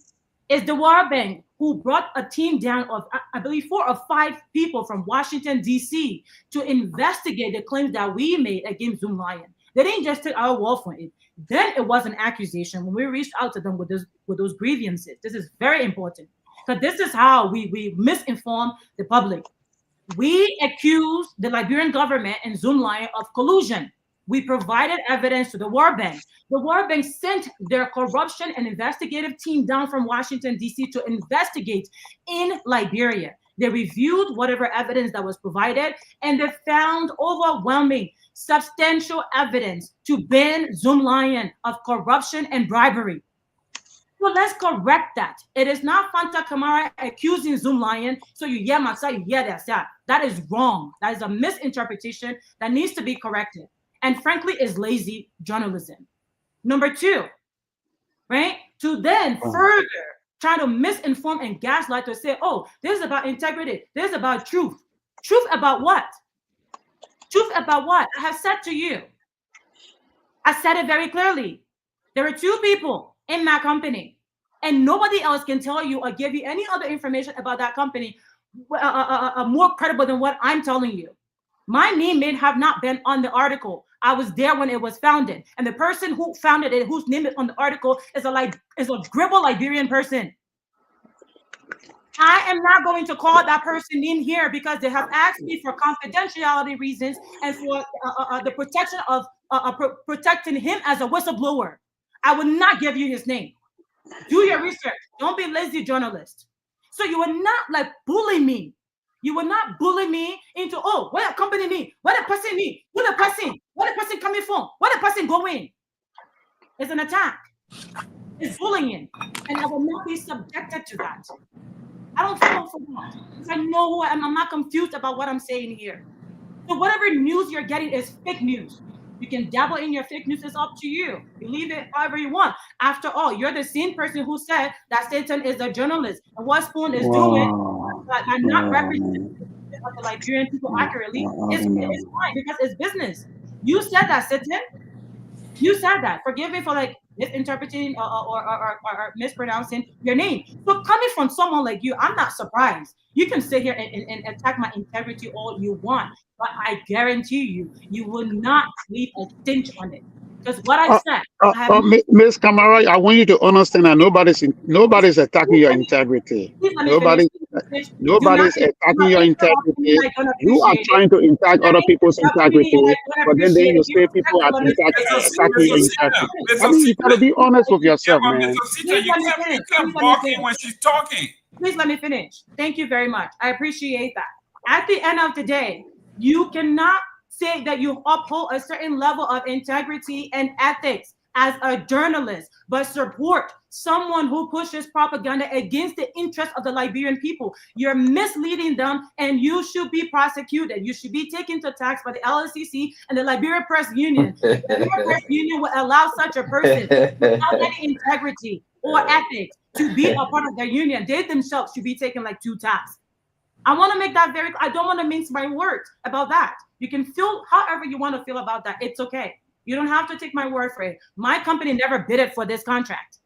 E: It's the World Bank who brought a team down of, I believe, 4 or 5 people from Washington, D.C. to investigate the claims that we made against Zoom Lion. They didn't just take our word for it. Then it was an accusation when we reached out to them with those grievances. This is very important because this is how we misinform the public. We accused the Liberian government and Zoom Lion of collusion. We provided evidence to the World Bank. The World Bank sent their corruption and investigative team down from Washington, D.C. to investigate in Liberia. They reviewed whatever evidence that was provided, and they found overwhelming, substantial evidence to ban Zoom Lion of corruption and bribery. So let's correct that. It is not Fanta Kamara accusing Zoom Lion. So you hear Masa, you hear that. That is wrong. That is a misinterpretation that needs to be corrected. And frankly, is lazy journalism. Number 2, right? To then further try to misinform and gaslight to say, oh, this is about integrity. This is about truth. Truth about what? Truth about what? I have said to you. I said it very clearly. There are 2 people in my company, and nobody else can tell you or give you any other information about that company more credible than what I'm telling you. My name may have not been on the article. I was there when it was founded, and the person who founded it, whose name is on the article, is a gribble Liberian person. I am not going to call that person in here because they have asked me for confidentiality reasons and for the protection of protecting him as a whistleblower. I will not give you his name. Do your research. Don't be lazy journalist. So you will not like bully me. You will not bully me into, oh, what a company need, what a person need, what a person coming from, what a person going. It's an attack. It's bullying. And I will not be subjected to that. I don't fall for that. Because I know who I am. I'm not confused about what I'm saying here. So whatever news you're getting is fake news. You can dabble in your fake news. It's up to you. Believe it however you want. After all, you're the same person who said that Satan is a journalist. And what Spoon is doing by not representing the Liberian people accurately is fine because it's business. You said that, Satan. You said that. Forgive me for like misinterpreting or mispronouncing your name. So coming from someone like you, I'm not surprised. You can sit here and attack my integrity all you want, but I guarantee you, you will not leave a stench on it. Because what I said,
G: Ms. Kamara, I want you to understand that nobody's attacking your integrity. Nobody's attacking your integrity. You are trying to attack other people's integrity, but then you say people are attacking your integrity. I mean, you gotta be honest with yourself, man.
B: You kept walking when she's talking.
E: Please let me finish. Thank you very much. I appreciate that. At the end of the day, you cannot say that you uphold a certain level of integrity and ethics as a journalist, but support someone who pushes propaganda against the interests of the Liberian people. You're misleading them, and you should be prosecuted. You should be taken to task by the LCC and the Liberia Press Union. The Liberia Press Union will allow such a person without any integrity or ethics to be a part of their union. They themselves should be taken like to task. I want to make that very clear. I don't want to mince my words about that. You can feel however you want to feel about that. It's okay. You don't have to take my word for it. My company never bid for this contract.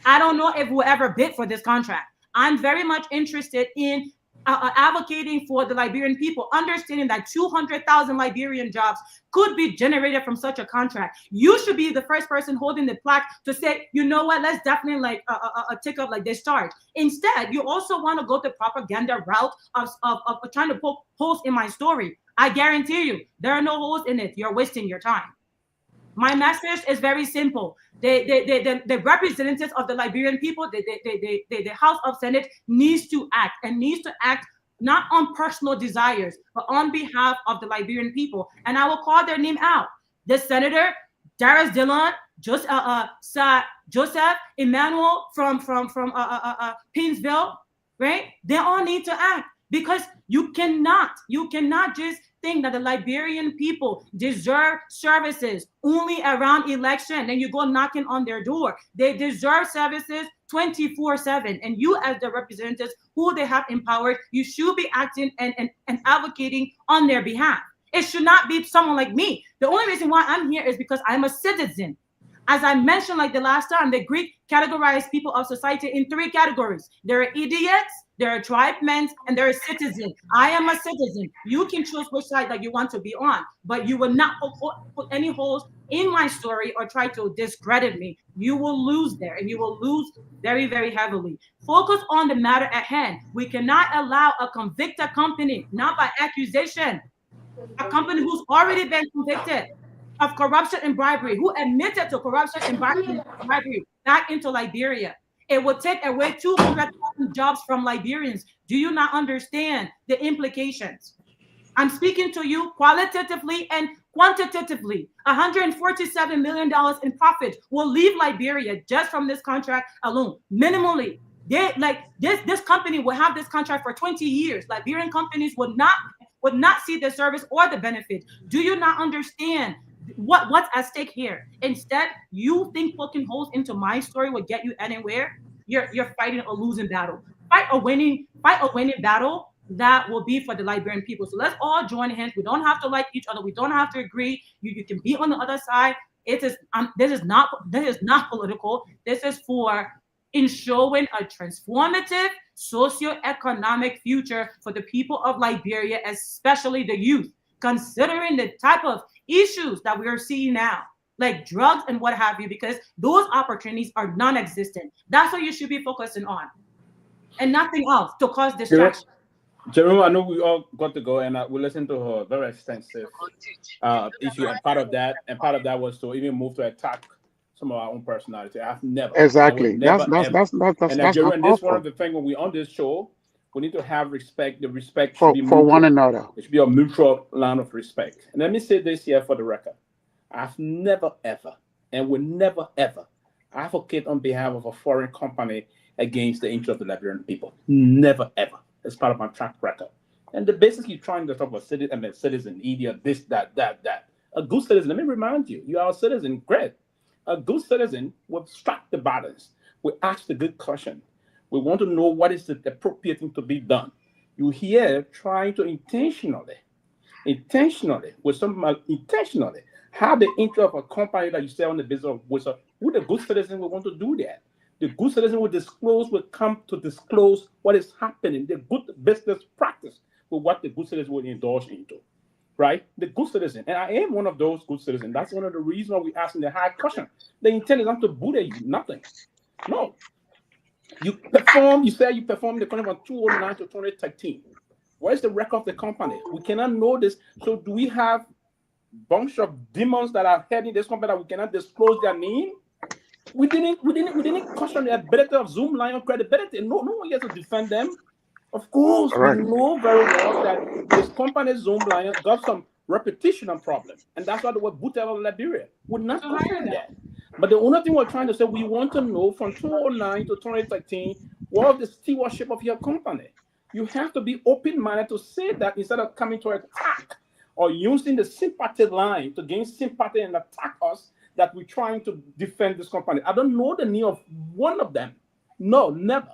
E: I don't know if we'll ever bid for this contract. I'm very much interested in advocating for the Liberian people, understanding that 200,000 Liberian jobs could be generated from such a contract. You should be the first person holding the plaque to say, you know what, let's definitely like take up like this charge. Instead, you also want to go the propaganda route of trying to poke holes in my story. I guarantee you, there are no holes in it. You're wasting your time. My message is very simple. The representatives of the Liberian people, the House of Senate needs to act not on personal desires, but on behalf of the Liberian people. And I will call their name out. The Senator, Darius Dillon, Joseph Emmanuel from Painesville, right? They all need to act, because you cannot just think that the Liberian people deserve services only around election, and you go knocking on their door. They deserve services 24/7, and you, as the representatives who they have empowered, you should be acting and advocating on their behalf. It should not be someone like me. The only reason why I'm here is because I'm a citizen. As I mentioned like the last time, the Greek categorized people of society in 3 categories. There are idiots, there are tribesmen, and there are citizens. I am a citizen. You can choose which side that you want to be on, but you will not put any holes in my story or try to discredit me. You will lose there, and you will lose very, very heavily. Focus on the matter at hand. We cannot allow a convicted company, not by accusation, a company who's already been convicted of corruption and bribery, who admitted to corruption and bribery back into Liberia. It will take away 200,000 jobs from Liberians. Do you not understand the implications? I'm speaking to you qualitatively and quantitatively. $147 million in profit will leave Liberia just from this contract alone, minimally. This company will have this contract for 20 years. Liberian companies would not see the service or the benefit. Do you not understand what's at stake here? Instead, you think poking holes into my story will get you anywhere. You're fighting a losing battle. Fight a winning battle that will be for the Liberian people. So let's all join hands. We don't have to like each other. We don't have to agree. You can be on the other side. This is not political. This is for ensuring a transformative socioeconomic future for the people of Liberia, especially the youth, considering the type of issues that we are seeing now, like drugs and what have you, because those opportunities are non-existent. That's what you should be focusing on, and nothing else to cause distraction.
I: Jerome, I know we all got to go, and we listened to her very extensive issue, and part of that was to even move to attack some of our own personality. I've never
G: exactly.
I: That's
G: And
I: Jerome, this one of the things when we're on this show, we need to have respect. The respect should be
G: for one another.
I: It should be a mutual line of respect. And let me say this here for the record. I've never, ever, and will never, ever advocate on behalf of a foreign company against the interest of the Liberian people. Never, ever. It's part of my track record. And the basically trying to talk about citizen, idiot, this, that. A good citizen, let me remind you, you are a citizen, great. A good citizen will strike the balance. We ask the good question. We want to know what is the appropriate thing to be done. You here trying to intentionally, have the interest of a company that you sell on the business of, with the good citizen will want to do that. The good citizen will come to disclose what is happening, the good business practice with what the good citizen will indulge into, right? The good citizen, and I am one of those good citizens. That's one of the reasons why we're asking the high question. The intent is not to bully you, nothing. No. You say you performed the contract from 2009 to 2013. Where's the record of the company? We cannot know this. So do we have a bunch of demons that are heading this company that we cannot disclose their name? We didn't question the ability of Zoom Lion credibility. No one gets to defend them. Of course, we know very well that this company Zoom Lion got some reputational problems, and that's why they were booted out of Liberia. We're not questioning that. But the only thing we're trying to say, we want to know from 2009 to 2013, what was the stewardship of your company? You have to be open-minded to say that instead of coming to attack or using the sympathy line to gain sympathy and attack us, that we're trying to defend this company. I don't know the need of one of them. No, never.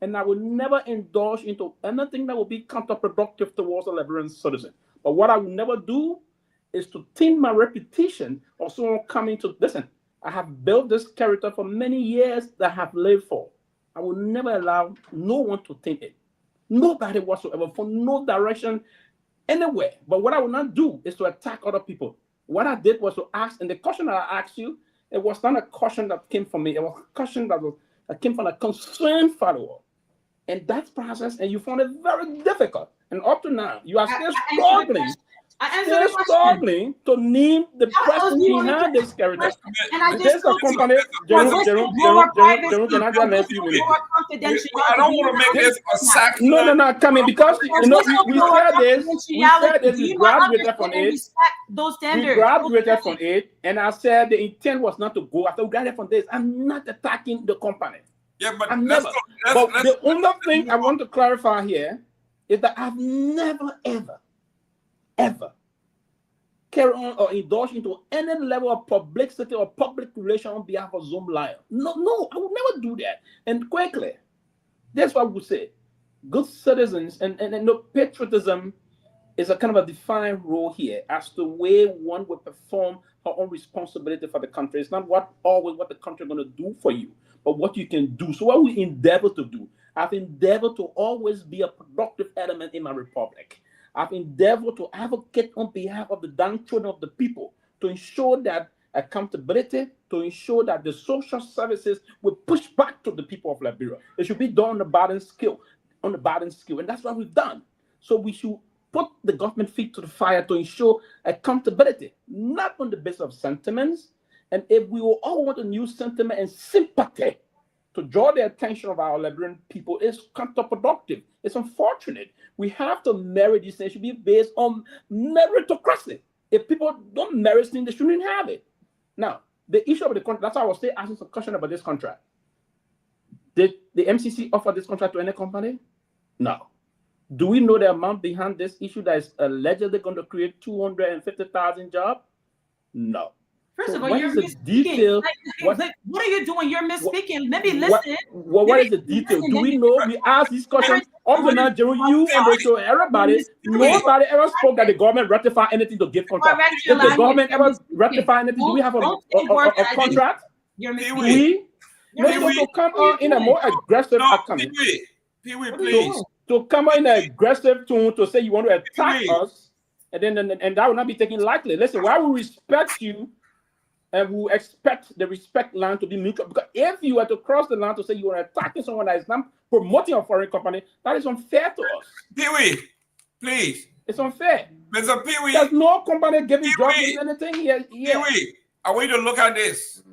I: And I will never indulge into anything that will be counterproductive towards a Liberian citizen. But what I will never do is to taint my reputation or someone coming to, listen, I have built this character for many years that I have lived for. I will never allow no one to taint it. Nobody whatsoever, for no direction anywhere. But what I will not do is to attack other people. What I did was to ask, and the question that I asked you, it was not a question that came from me. It was a question that came from a concerned follower. And that process, and you found it very difficult. And up to now, you are still struggling. Struggling to name the person behind this character. There's a company, Jerome, can I just let you know?
B: I don't want to make this a sack.
I: No, come in, because we said this, we graduated from it. We graduated from it, and I said the intent was not to go after we graduated from this. I'm not attacking the company.
B: Yeah, but
I: I'm never. But the only thing I want to clarify here is that I've never, ever carry on or indulge into any level of publicity or public relation on behalf of Zoom Lion. No, I would never do that. And quickly, that's what we say. Good citizens and no patriotism is a kind of a defined role here as the way one would perform her own responsibility for the country. It's not always what the country is going to do for you, but what you can do. So what we endeavor to do, I've endeavored to always be a productive element in my republic. I've endeavored to advocate on behalf of the downtrodden of the people to ensure that accountability, to ensure that the social services will push back to the people of Liberia. It should be done on the bottom scale, and that's what we've done. So we should put the government feet to the fire to ensure accountability, not on the basis of sentiments. And if we will all want a new sentiment and sympathy to draw the attention of our Liberian people, is counterproductive. It's unfortunate. We have to merit these things. It should be based on meritocracy. If people don't merit things, they shouldn't have it. Now, the issue of the contract, that's why I was still asking some question about this contract. Did the MCC offer this contract to any company? No. Do we know the amount behind this issue that is allegedly going to create 250,000 jobs? No.
E: First
I: So
E: of all,
I: what
E: you're
I: is the
E: misspeaking.
I: detail?
E: What are you doing? You're misspeaking. Let me listen.
I: What is the detail? Do we know? We ask these questions up to now, Jerome, you and Rachel, everybody. Nobody ever spoke that the government ratify anything to give contract. If the government ever ratify anything, do we have a contract?
E: You're
I: misspeaking. To come on in a more aggressive outcome.
B: Pewee, please.
I: To come on in an aggressive tone to say you want to attack us, and that will not be taken lightly. Listen, while we respect you, and we expect the respect line to be mutual. Because if you were to cross the line to say you are attacking someone that is not promoting a foreign company, that is unfair to us.
B: Pewee, please.
I: It's unfair.
B: Mr. Pewee.
I: There's no company giving jobs in anything here.
B: Pewee, I want you to look at this.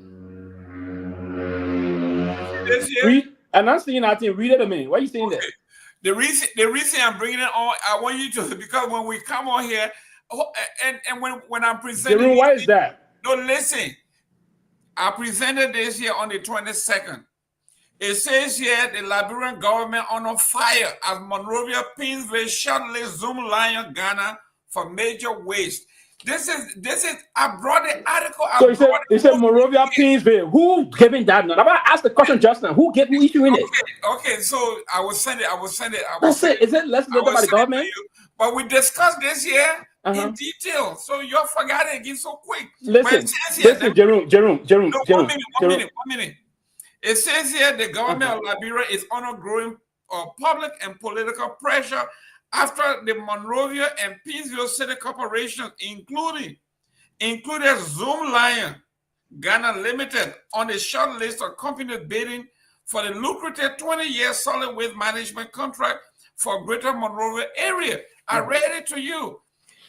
I: I'm not seeing nothing. Read it to me. Why are you saying that?
B: The reason I'm bringing it on, I want you to, because when we come on here, and when I'm presenting,
I: why is that?
B: No, listen. I presented this here on the 22nd. It says here the Liberian government on fire as Monrovia Painesville shortlist Zoom Lion Ghana for major waste. This is. I brought the article.
I: So it said Monrovia Painesville. Who giving that now? I asked the question just now. Who issuing it?
B: Okay. So I will send it.
I: That's it. Is it less than by the government?
B: But we discussed this here in detail. So you forgot it again so quick.
I: Listen, Jerome.
B: One minute. It says here the government of Liberia is undergoing public and political pressure after the Monrovia and Painesville City corporations, included Zoom Lion Ghana Limited, on the short list of companies bidding for the lucrative 20-year solid waste management contract for Greater Monrovia area. I read it to you.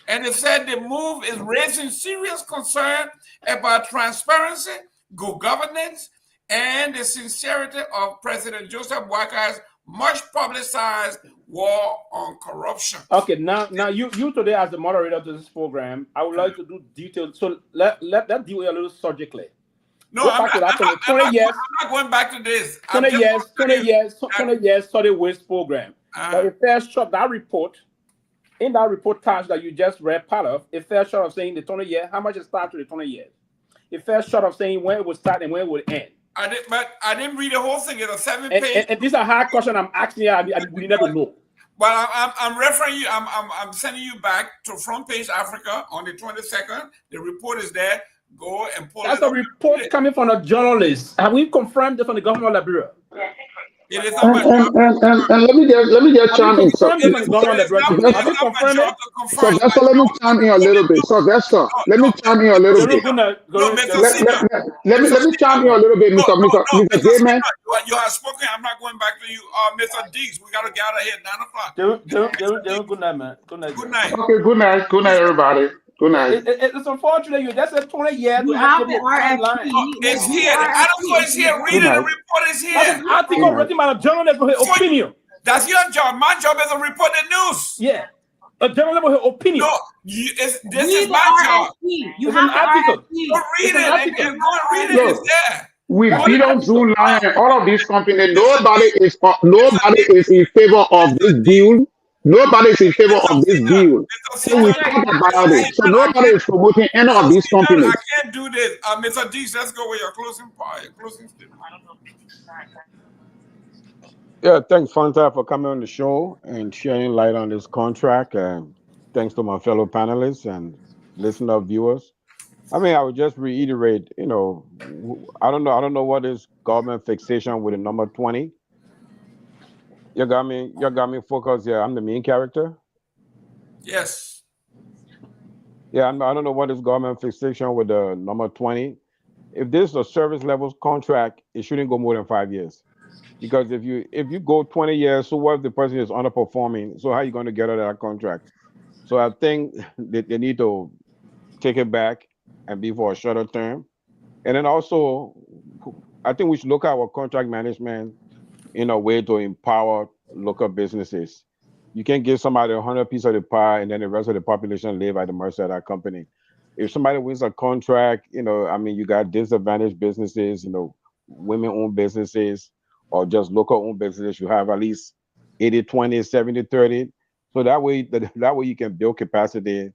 B: And it said the move is raising serious concern about transparency, good governance, and the sincerity of President Joseph Boakar's much publicized war on corruption.
I: Okay, now you today as the moderator to this program, I would like to do details. So let deal with a little subjectly.
B: No, I'm not going back to this.
I: 20 years solid waste program. But it fell short that report. In that report card that you just read part of, it fell short of saying the 20 years, how much it started to the 20 years. It fell short of saying when it would start and when it would end.
B: I didn't read the whole thing. It's a 7-page.
I: And these are hard questions I'm asking you. We never know.
B: Well, I'm referring you. I'm sending you back to Front Page Africa on the 22nd. The report is there. Go and pull it.
I: That's a report coming from a journalist. Have we confirmed this from the government of Liberia?
B: It is not my job.
G: And let me just chime in. So,
B: It is not my job to confirm.
G: Sylvester, let me chime in a little bit. Sylvester, let me chime in a little bit.
B: No, Mr. Senior.
G: Let me chime in a little bit, Mr. J-Man.
B: You have spoken. I'm not going back to you, Mr. Diggs. We got to get out of here at 9 o'clock.
I: Good night, man. Good night.
B: Good night.
G: Okay, good night. Good night, everybody. Good night.
I: It's unfortunate. You just said 20 years.
E: You have the RFP.
B: It's here. I don't know. It's here. Read it. The report is here.
I: That's an article written by a journalist with his opinion.
B: That's your job. My job is to report the news.
I: Yeah. A journalist with his opinion.
B: No, this is my job.
E: You have an article.
B: Go read it. And go and read it. It's there.
G: We beat on Zoom Lion and all of these companies. Nobody is in favor of this deal. Nobody is in favor of this deal. So we talk about it. So nobody is promoting any of these companies.
B: I can't do this. Mr. Diggs, let's go with your closing statement.
H: Yeah, thanks, Fanta, for coming on the show and shedding light on this contract. And thanks to my fellow panelists and listener viewers. I mean, I would just reiterate, I don't know what is government fixation with the number 20. You got me focused here. I'm the main character.
B: Yes.
H: Yeah, I don't know what is government fixation with the number 20. If this is a service levels contract, it shouldn't go more than 5 years. Because if you go 20 years, so what if the person is underperforming? So how are you going to get out of that contract? So I think they need to take it back and be for a shorter term. And then also, I think we should look at our contract management in a way to empower local businesses. You can't give somebody 100 pieces of the pie and then the rest of the population live at the mercy of that company. If somebody wins a contract, you got disadvantaged businesses, women-owned businesses, or just local-owned businesses. You have at least 80-20, 70-30. So that way you can build capacity.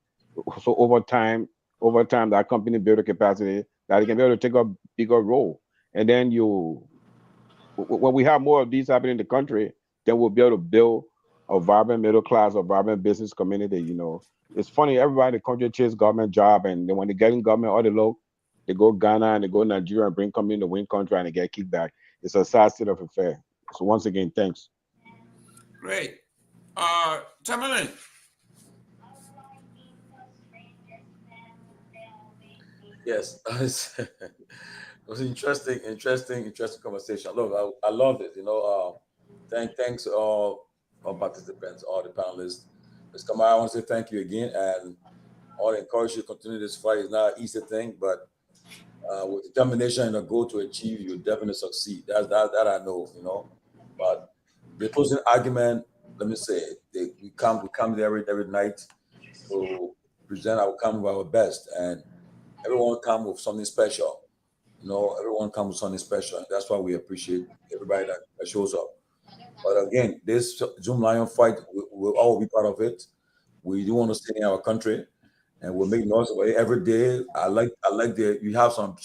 H: So over time, that company build a capacity that it can be able to take a bigger role. And then when we have more of these happening in the country, then we'll be able to build a vibrant middle class, a vibrant business community. It's funny, everybody in the country chase government job, and then when they get in government, all they go Ghana and they go Nigeria and bring company to win contract and they get kicked back. It's a sad state of affair. So once again, thanks.
B: Great. Tomalin.
C: Yes, it was interesting conversation. Look, I love it. Thanks to all participants, all the panelists. Ms. Kamara, I want to say thank you again, and I want to encourage you to continue this fight. It's not an easy thing, but with determination and a goal to achieve, you'll definitely succeed. That I know. But the closing argument, let me say, we come there every night to present our come with our best, and everyone come with something special. Everyone comes with something special, and that's why we appreciate everybody that shows up. But again, this Zoom Lion fight, we'll all be part of it. We do want to stay in our country, and we'll make noise about it every day. I like you have some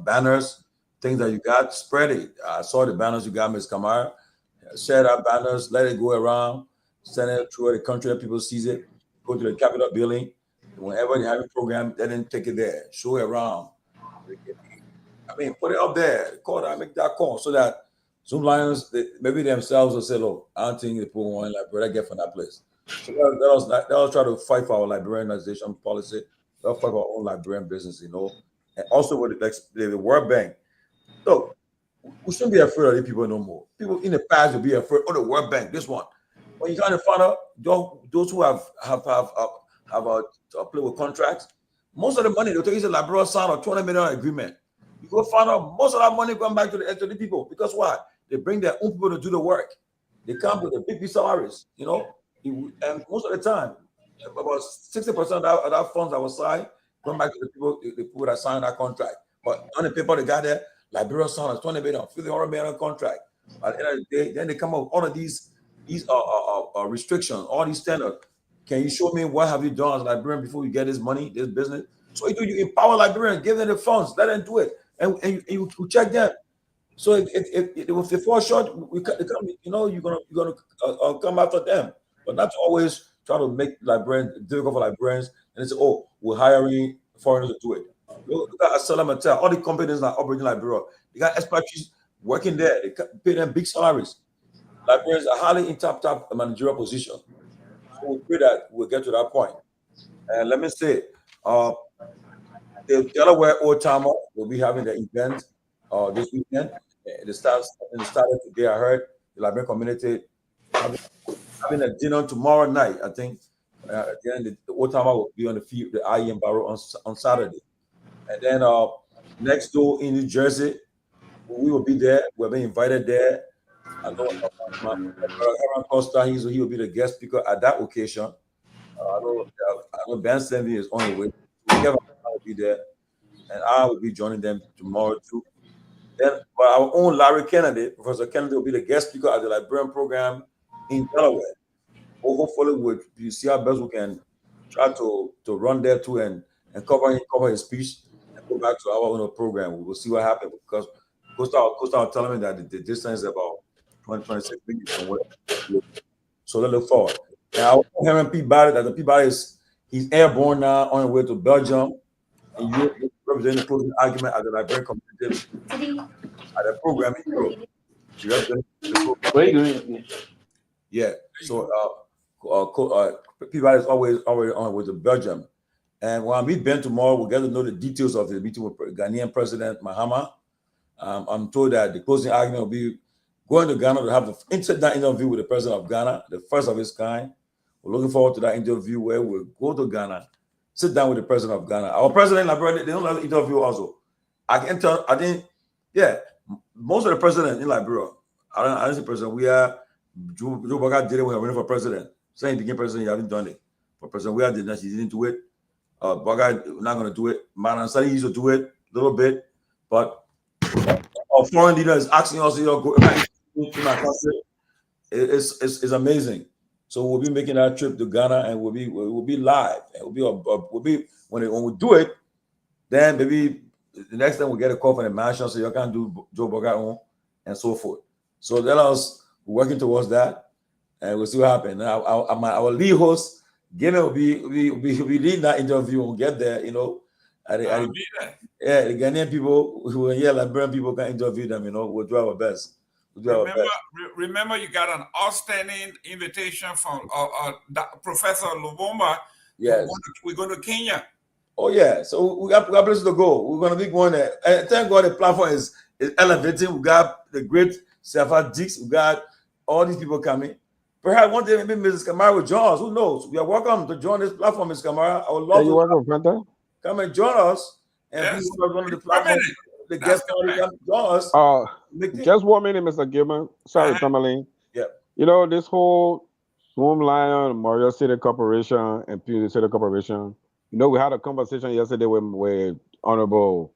C: banners, things that you got, spread it. I saw the banners you got, Ms. Kamara. Share that banners, let it go around, send it through the country, that people sees it. Go to the Capitol building. Whenever they have a program, let them take it there, show it around. Put it up there, call that, make that call, so that Zoom Lions, maybe themselves will say, look, I don't think the people want Liberia get from that place. So let us try to fight for our Liberianization policy. Let us fight for our own Liberian business, And also with the World Bank. Look, we shouldn't be afraid of these people no more. People in the past will be afraid of the World Bank, this one. When you kind of find out, those who have play with contracts, most of the money they'll take is a Liberia sign or $20 million agreement. You go find out most of that money going back to the people. Because why? They bring their own people to do the work. They come with the big salaries, and most of the time, about 60% of that funds that was signed going back to the people that signed that contract. But on the paper they got there, Liberia signed a $20 million, $50 million contract. At the end of the day, then they come up with all of these restrictions, all these standards. Can you show me what have you done as a Liberian before you get this money, this business? So you empower Liberians, give them the funds, let them do it, and you check them. So if they fall short, you're gonna come after them, but not to always try to make Liberians difficult for Liberians and say, oh, we're hiring foreigners to do it. Look at Asala Mattel, all the companies that are operating in Liberia, they got expatriates working there. They pay them big salaries. Liberians are highly in top managerial position. So we pray that we'll get to that point. And let me say, the Delaware Old Timer will be having the event this weekend. It started today. I heard the Liberian community having a dinner tomorrow night. I think again the Old Timer will be on the field, the IEM Barrow on Saturday. And then next door in New Jersey, we will be there. We've been invited there. I know Aaron Costa, he will be the guest speaker at that occasion. I know Ben Sanvee is on the way. Kevin will be there, and I will be joining them tomorrow too. Then, but our own Larry Kennedy, Professor Kennedy, will be the guest speaker at the Liberian program in Delaware. Hopefully, we'll see how best we can try to run there too and cover his speech and go back to our own program. We will see what happens because Costa was telling me that the distance is about 26 minutes from where. So let's look forward. And I will hear Peabody that the Peabody he's airborne now on his way to Belgium, and you represent the closing argument at the Liberian community at the program in Europe.
F: Where are you going?
C: Yeah. So Peabody is always already on his way to Belgium. And when I meet Ben tomorrow, we'll get to know the details of the meeting with Ghanaian President Mahama. I'm told that the closing argument will be going to Ghana to have the sit-down interview with the president of Ghana, the first of its kind. We're looking forward to that interview where we'll go to Ghana, sit down with the president of Ghana. Our president in Liberia, they don't have an interview also. Most of the presidents in Liberia, I don't say president, we are, Joe Biden did it when he was running for president. Saying he became president, he hasn't done it. For President Weah did that, he didn't do it. Biden not going to do it. Myean Sani used to do it a little bit, but our foreign leader is asking us to go to my country. It's amazing. So we'll be making that trip to Ghana, and we'll be live. And we'll be when we do it, then maybe the next time we get a call from the mansion, so you can do Joe Biden and so forth. So let us working towards that, and we'll see what happens. Our lead host, Gimel, will be leading that interview. We'll get there, you know. The Ghanaian people who are here, Liberian people can interview them. You know, we'll do our best.
B: Remember, you got an outstanding invitation from Professor Lubumba.
C: Yes,
B: we're going to Kenya.
C: Oh yeah, so we got places to go. We're going to be going there. And thank God the platform is elevating. We got the great Safa Dix. We got all these people coming. Perhaps one day maybe Mrs. Kamara will join us. Who knows? We are welcome to join this platform, Ms. Kamara. I would love
H: you welcome, Fanta.
C: Come and join us. And be one of the platform. The guest come join us.
H: Just 1 minute, Mr. Gilman. Sorry, Tomalin.
C: Yeah.
H: You know, this whole Swim Lion, Memorial City Corporation, and Peabody City Corporation, you know, we had a conversation yesterday with Honorable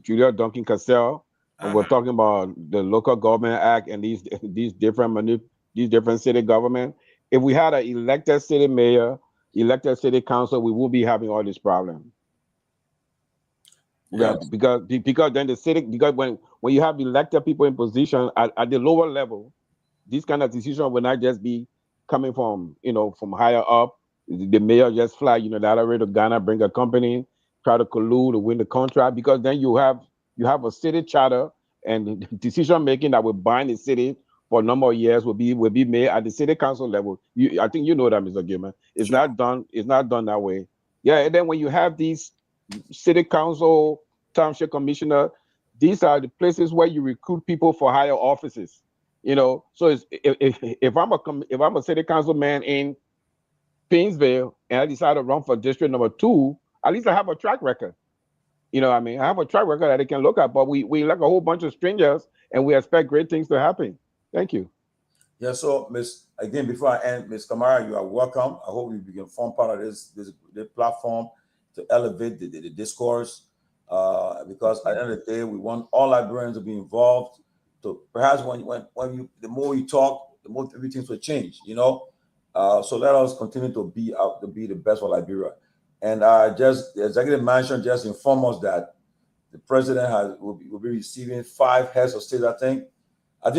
H: Julia Duncan Castell, and we're talking about the Local Government Act and these different city government. If we had an elected city mayor, elected city council, we would be having all these problems. Yeah, because then the city, because when you have elected people in position at the lower level, these kind of decisions will not just be coming from from higher up. The mayor just fly the other way to Ghana, bring a company, try to collude to win the contract, because then you have a city charter and decision making that will bind the city for a number of years will be made at the city council level. I think you know that, Mr. Gilman. It's not done. It's not done that way. Yeah, and then when you have these city council, township commissioner, these are the places where you recruit people for higher offices. So if I'm a city council man in Painesville and I decide to run for district number 2, at least I have a track record. I have a track record that they can look at. But we elect a whole bunch of strangers and we expect great things to happen. Thank you.
C: Yeah. So, before I end, Ms. Kamara, you are welcome. I hope you can form part of this platform to elevate the discourse. Because at the end of the day, we want all Liberians to be involved. So perhaps the more you talk, the more everything will change. So let us continue to be the best for Liberia. And the executive mansion just informed us that the president will be receiving 5 heads of state. I think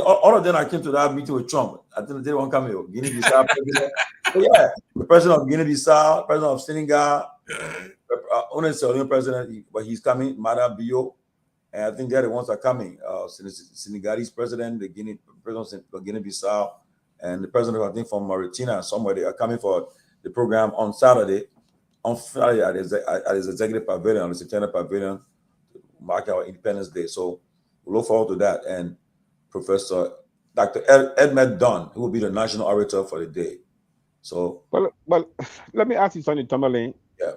C: all of them. I came to that meeting with Trump. I think they won't come here. Guinea-Bissau president. So yeah, the president of Guinea-Bissau, president of Senegal. Only the president, but he's coming. Mada Bio, And I think they're the ones that are coming. Senegalese president, the president of Guinea-Bissau, and the president, I think, from Mauritania, somewhere they are coming for the program on Saturday. On Friday at his executive pavilion, on the September pavilion, to mark our Independence Day. So we look forward to that. And Professor Dr. Edmund Dunn, who will be the national orator for the day. So,
H: well, let me ask you something, Tomalin.
C: Yeah.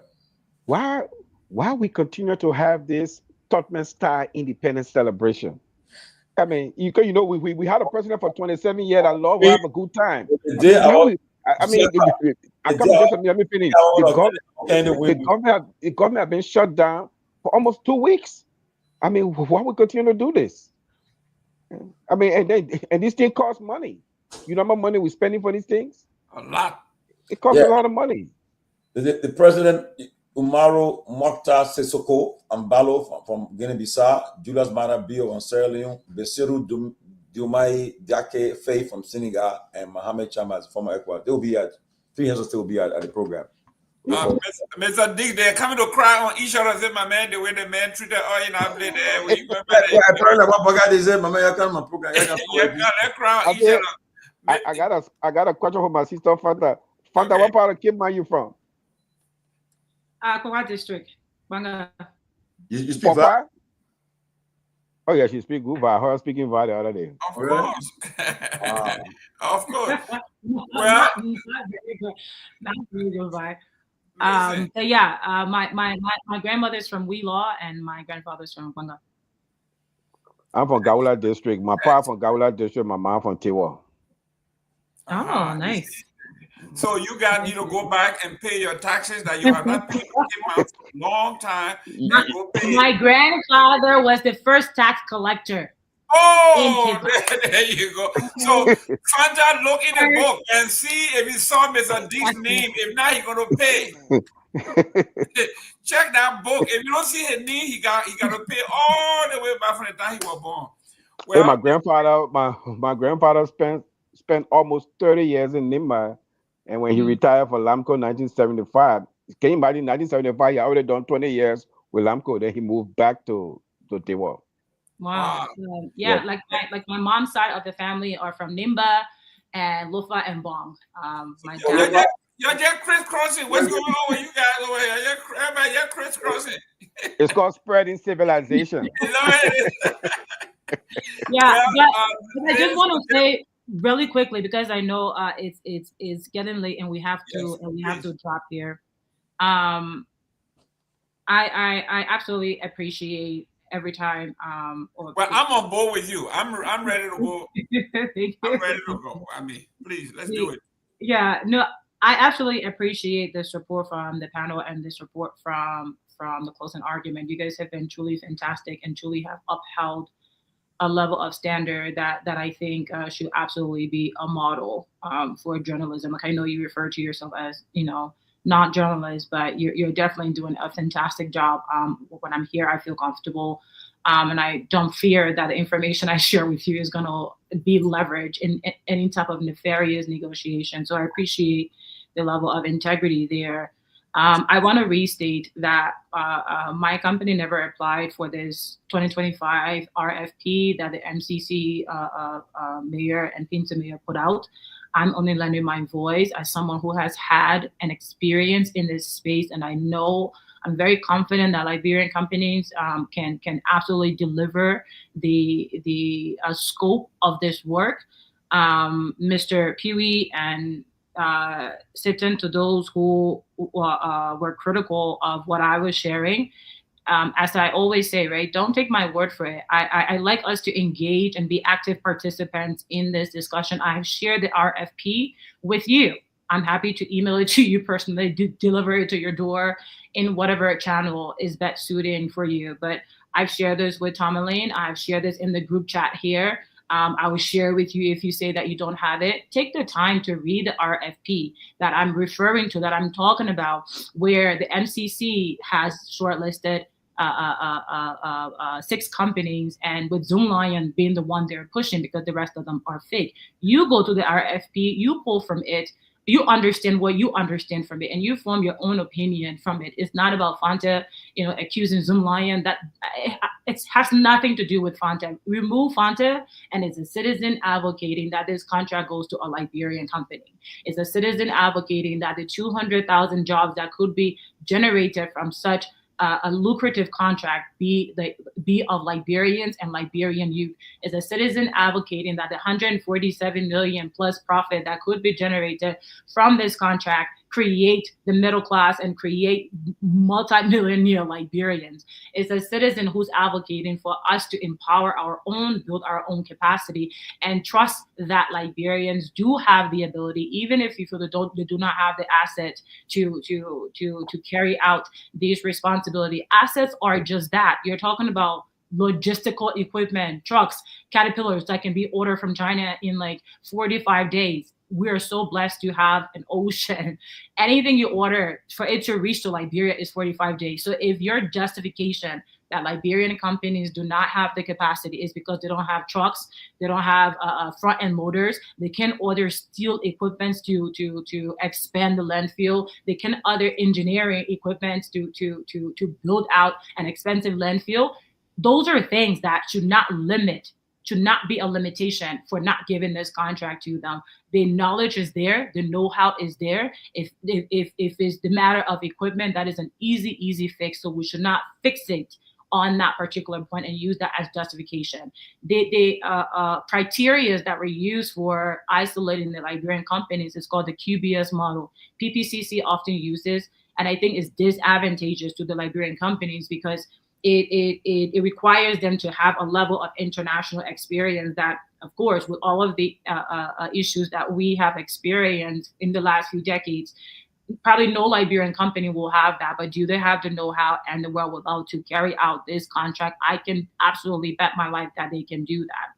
H: Why we continue to have this Tottenham style independence celebration? I mean, you know, we had a president for 27 years. I love we have a good time. Let me finish. The government has been shut down for almost 2 weeks. I mean, why we continue to do this? I mean, and this thing costs money. You know how much money we're spending for these things?
B: A lot.
H: It costs a lot of money.
C: The president, Umaru Mokhtar Sissoko Ambalo from Guinea-Bissau, Julius Maada Bio from Sierra Leone, Bassirou Diomaye Diaké Faye from Senegal, and Mohamed Chama from Ecuador. They will be at 3 years. Still be at the program.
B: Mr. Dick, they're coming to cry on each other. Say, my man, the way the man treated oil in our blade.
H: I got a question for my sister Fanta. Fanta, what part of Cape are you from?
E: Guar district. Banga.
C: You speak Va?
H: Oh yeah, she speaks good Va. I heard her speaking Va the other day.
B: Of course. Of course.
E: Well, not very good. Not very good Va. But yeah, my grandmother's from Wheelaw and my grandfather's from Banga.
H: I'm from Garguah district. My pa from Garguah district. My mom from Tewa.
E: Oh, nice.
B: So you guys need to go back and pay your taxes that you have not paid for a long time.
E: My grandfather was the first tax collector.
B: Oh, there you go. So Fanta, look in the book and see if he saw Mr. D's name. If not, he's gonna pay. Check that book. If you don't see his name, he got to pay all the way back from the time he was born.
H: Well, my grandfather spent almost 30 years in Nimba. And when he retired for Lamco in 1975, came back in 1975, he already done 20 years with Lamco. Then he moved back to Tewa.
E: Wow. Yeah, like my mom's side of the family are from Nimba and Lofa and Bong. My dad.
B: You're just crisscrossing. What's going on with you guys over here? You're crisscrossing.
H: It's called spreading civilization.
E: Yeah, I just want to say really quickly, because I know it's getting late and we have to drop here. I absolutely appreciate every time. I'm
B: on board with you. I'm ready to go. I'm ready to go. I mean, please, let's do it.
E: Yeah, no, I absolutely appreciate this report from the panel and this report from the closing argument. You guys have been truly fantastic and truly have upheld a level of standard that I think should absolutely be a model for journalism. Like, I know you refer to yourself as, not journalist, but you're definitely doing a fantastic job. When I'm here, I feel comfortable. And I don't fear that the information I share with you is going to be leveraged in any type of nefarious negotiation. So I appreciate the level of integrity there. I want to restate that my company never applied for this 2025 RFP that the MCC mayor and Pinto mayor put out. I'm only lending my voice as someone who has had an experience in this space, and I'm very confident that Liberian companies can absolutely deliver the scope of this work. Mr. Pewee and Sitton, to those who were critical of what I was sharing, as I always say, right, don't take my word for it. I like us to engage and be active participants in this discussion. I have shared the RFP with you. I'm happy to email it to you personally, deliver it to your door in whatever channel is best suited for you. But I've shared this with Tomalin. I've shared this in the group chat here. I will share with you if you say that you don't have it. Take the time to read the RFP that I'm referring to, that I'm talking about, where the MCC has shortlisted 6 companies, and with Zoomlion being the one they're pushing because the rest of them are fake. You go to the RFP, you pull from it you understand what you understand from it, and you form your own opinion from it. It's not about Fanta, accusing Zoomlion. That it has nothing to do with Fanta. Remove Fanta, and it's a citizen advocating that this contract goes to a Liberian company. It's a citizen advocating that the 200,000 jobs that could be generated from such a lucrative contract be of Liberians and Liberian youth. Is a citizen advocating that the 147 million plus profit that could be generated from this contract create the middle class and create multi-millionaire Liberians. It's a citizen who's advocating for us to empower our own, build our own capacity, and trust that Liberians do have the ability, even if you feel they do not have the asset to carry out these responsibilities. Assets are just that. You're talking about logistical equipment, trucks, caterpillars that can be ordered from China in like 45 days. We are so blessed to have an ocean. Anything you order for it to reach to Liberia is 45 days. So if your justification that Liberian companies do not have the capacity is because they don't have trucks, they don't have front-end loaders, they can order steel equipment to expand the landfill, they can other engineering equipment to build out an expensive landfill. Those are things that should not be a limitation for not giving this contract to them. The knowledge is there, the know-how is there. If it's the matter of equipment, that is an easy fix. So we should not fixate on that particular point and use that as justification. The criteria that were used for isolating the Liberian companies is called the QBS model. PPCC often uses, and I think it's disadvantageous to the Liberian companies because it requires them to have a level of international experience that, of course, with all of the issues that we have experienced in the last few decades, probably no Liberian company will have that. But do they have the know-how and the wherewithal to carry out this contract? I can absolutely bet my life that they can do that.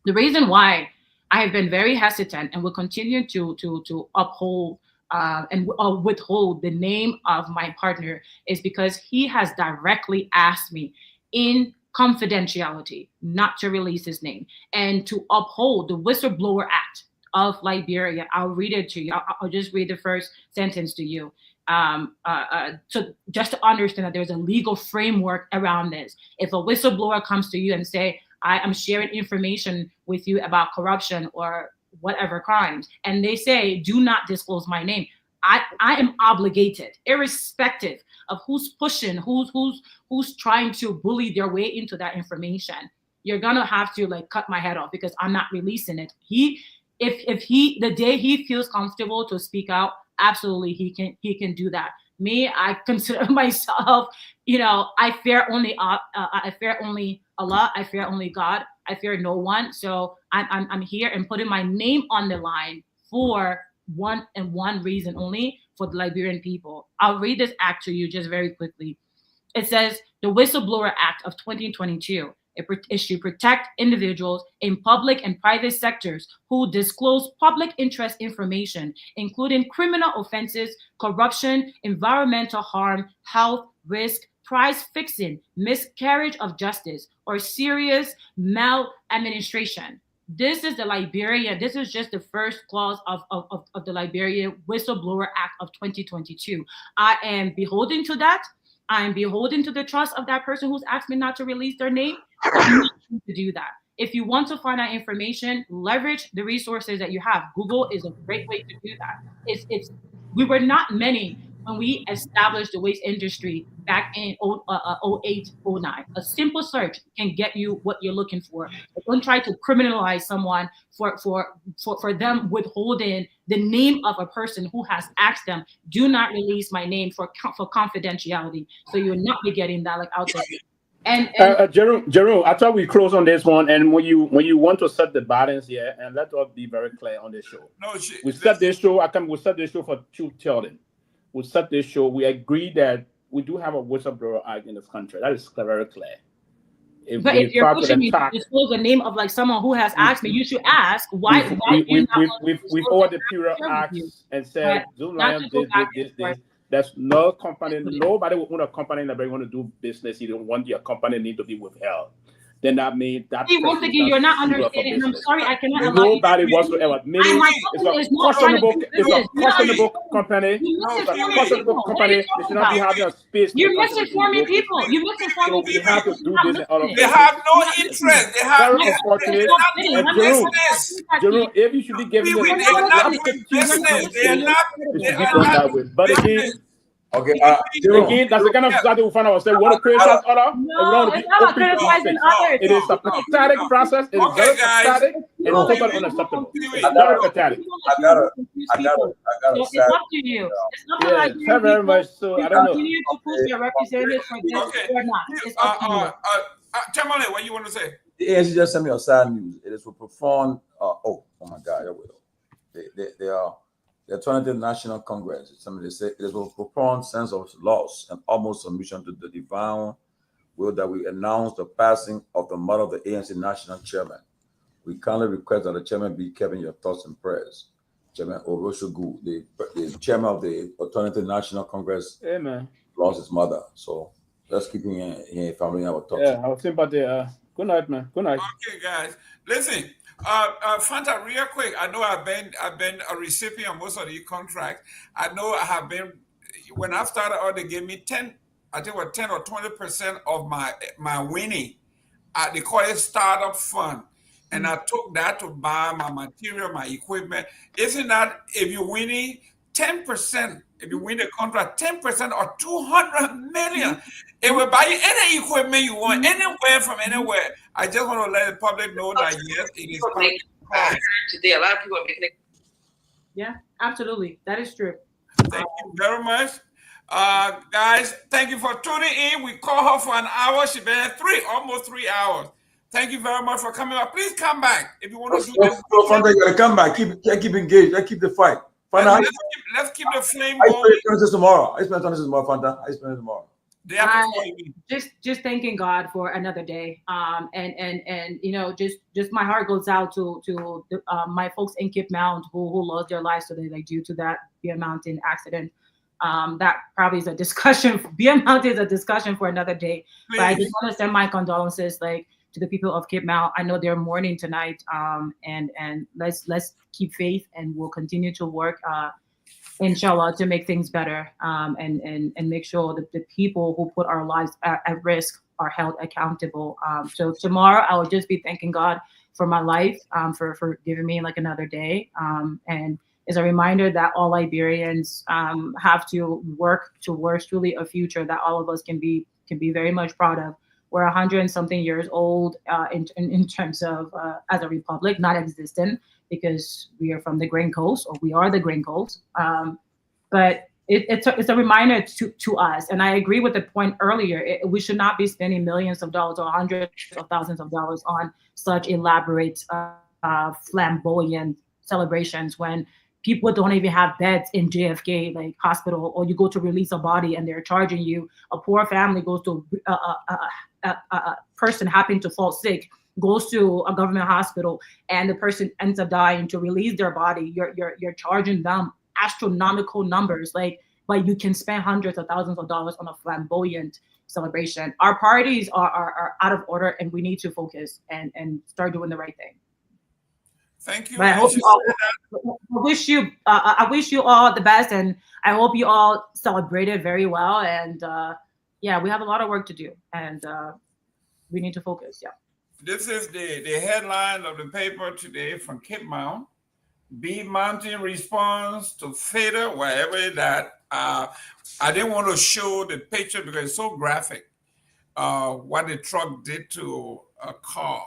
E: The reason why I have been very hesitant and will continue to uphold and withhold the name of my partner is because he has directly asked me in confidentiality not to release his name and to uphold the Whistleblower Act of Liberia. I'll read it to you. I'll just read the first sentence to you. So just to understand that there's a legal framework around this. If a whistleblower comes to you and say, I am sharing information with you about corruption or whatever crimes, and they say, do not disclose my name, I am obligated, irrespective of who's pushing, who's trying to bully their way into that information. You're gonna have to like cut my head off because I'm not releasing it. If the day he feels comfortable to speak out, absolutely he can do that. Me, I consider myself, I fear only Allah, I fear only God, I fear no one. So I'm here and putting my name on the line for one reason only, for the Liberian people. I'll read this act to you just very quickly. It says the Whistleblower Act of 2022. It should protect individuals in public and private sectors who disclose public interest information, including criminal offenses, corruption, environmental harm, health risk, price fixing, miscarriage of justice, or serious maladministration. This is this is just the first clause of the Liberia Whistleblower Act of 2022. I am beholden to that. I am beholden to the trust of that person who's asked me not to release their name. I'm not going to do that. If you want to find out information, leverage the resources that you have. Google is a great way to do that. We were not many when we established the waste industry back in 08, 09. A simple search can get you what you're looking for. Don't try to criminalize someone for them withholding the name of a person who has asked them, do not release my name for confidentiality. So you'll not be getting that out there. And
I: Jerome, I thought we close on this one. And when you want to set the balance here, and let us be very clear on this show. We set this show for truth telling. We set this show. We agree that we do have a whistleblower act in this country. That is very clear.
E: If you're pushing me to disclose the name of like someone who has asked me, you should ask why.
I: We've ordered the period acts and said Zoomlion did this. There's no company, nobody would own a company that they want to do business. You don't want your company need to be withheld. then that means that
E: See, once
I: person
E: again, you're
I: does
E: not
I: screw up a
E: understanding, and I'm
I: business.
E: sorry, I cannot allow you.
I: Nobody whatsoever. Meaning
E: My
I: it's
E: company
I: a
E: is not trying to
I: questionable,
E: do
I: it's a
E: business. You're not
I: questionable
E: understanding.
I: company.
E: You're
I: It's a
E: misinforming
I: questionable
E: people. What are
I: company.
E: you
I: They
E: talking
I: should not be
E: about?
I: having a space when
E: You're
I: it comes to doing
E: misinforming
I: business.
E: people. You're misinforming
I: So we
E: people.
I: have to
E: You're
I: do
E: not
I: this in all of
E: listening.
B: They
I: fairness.
B: have no
E: You're not listening.
B: interest. They have
I: Very
E: My
B: no
E: company
I: unfortunate.
E: is not bidding.
I: And
E: Let me
I: Jerome,
E: say
I: Jerome, if you should be giving
B: People,
I: them,
B: they are
I: you
B: not
I: have to
B: doing
I: take things into
B: business. They are
I: consideration.
B: not.
I: It
B: They
I: should be
B: are
I: done
B: not
I: that way. But
B: doing
I: again,
B: business.
C: Okay, Jerome.
I: again, that's the kind of society we find ourselves. We want to criticize others, and we don't
E: No,
I: want to
E: it's
I: be
E: not about
I: open to
E: criticizing
I: mistakes.
E: others.
I: It is a pathetic process. It is
B: Okay,
I: very
B: guys.
I: pathetic and
E: People
I: totally
E: like you who
I: unacceptable.
E: confuse
I: It's
C: I
I: very
C: gotta,
I: pathetic.
E: people
C: I
E: like you
C: gotta,
E: who confuse
C: I gotta,
E: people.
C: I gotta
E: So
C: say,
E: it's up to you. It's not about
I: Yeah,
E: Liberian
I: very
E: people.
I: much so.
E: You
I: I don't know.
E: continue to push their representatives for this
B: Okay.
E: or not. It's up to you.
B: Tomalin, what you want to say?
C: the ANC just sent me a sad news. It is for profound. Oh my God, I will. They are the 20th National Congress. Somebody say it is a profound sense of loss and almost submission to the divine will that we announce the passing of the mother of the ANC National Chairman. We kindly request that the chairman be kept in your thoughts and prayers. Chairman Oroshogu, the chairman of the 20th National Congress,
I: Amen.
C: lost his mother. So let's keep him in family in our thoughts.
I: Yeah, our sympathy. Good night, man. Good night.
B: Okay, guys. Listen, Fanta, real quick. I know I've been a recipient of most of the contracts. I know I have been. When I started out, they gave me 10. I think what 10 or 20% of my winning. They call it startup fund, and I took that to buy my material, my equipment. Isn't that if you're winning 10%? If you win the contract, 10% or 200 million, it will buy you any equipment you want, anywhere from anywhere. I just want to let the public know that yes, it is part of
E: today. A lot of people are making it. Yeah, absolutely. That is true.
B: Thank you very much. Guys, thank you for tuning in. We called her for an hour. She's been at almost 3 hours. Thank you very much for coming up. Please come back if you want to do this.
C: Fanta, you gotta come back. Keep engaged. Let's keep the fight.
B: Let's keep the flame
C: I
B: going.
C: spend this tomorrow. I spend this tomorrow, Fanta. I spend it tomorrow.
E: Just thanking God for another day. And you know, just my heart goes out to my folks in Cape Mount who lost their lives today, like due to that Myean Mountain accident. That probably is a discussion. Myean Mountain is a discussion for another day. Please. But I just want to send my condolences, like, to the people of Cape Mount. I know they're mourning tonight. And let's keep faith, and we'll continue to work, inshallah, to make things better, and make sure that the people who put our lives at risk are held accountable. So tomorrow I will just be thanking God for my life, for giving me like another day. And it's a reminder that all Liberians have to work towards truly a future that all of us can be very much proud of. We're 100-something years old in terms of as a republic, not existent, because we are from the Grain Coast, or we are the Grain Coast. But it's a reminder to us. And I agree with the point earlier. We should not be spending millions of dollars or hundreds of thousands of dollars on such elaborate, flamboyant celebrations when people don't even have beds in JFK like hospital, or you go to release a body and they're charging you. A poor family goes to a person happening to fall sick, goes to a government hospital, and the person ends up dying. To release their body, you're charging them astronomical numbers. But you can spend hundreds of thousands of dollars on a flamboyant celebration. Our parties are out of order, and we need to focus and start doing the right thing.
B: Thank you.
E: But I wish you all the best, and I hope you all celebrated very well. And yeah, we have a lot of work to do, and we need to focus. Yeah.
B: This is the headline of the paper today from Cape Mount. B Mountain response to fatal, wherever that. I didn't want to show the picture because it's so graphic. What the truck did to a car.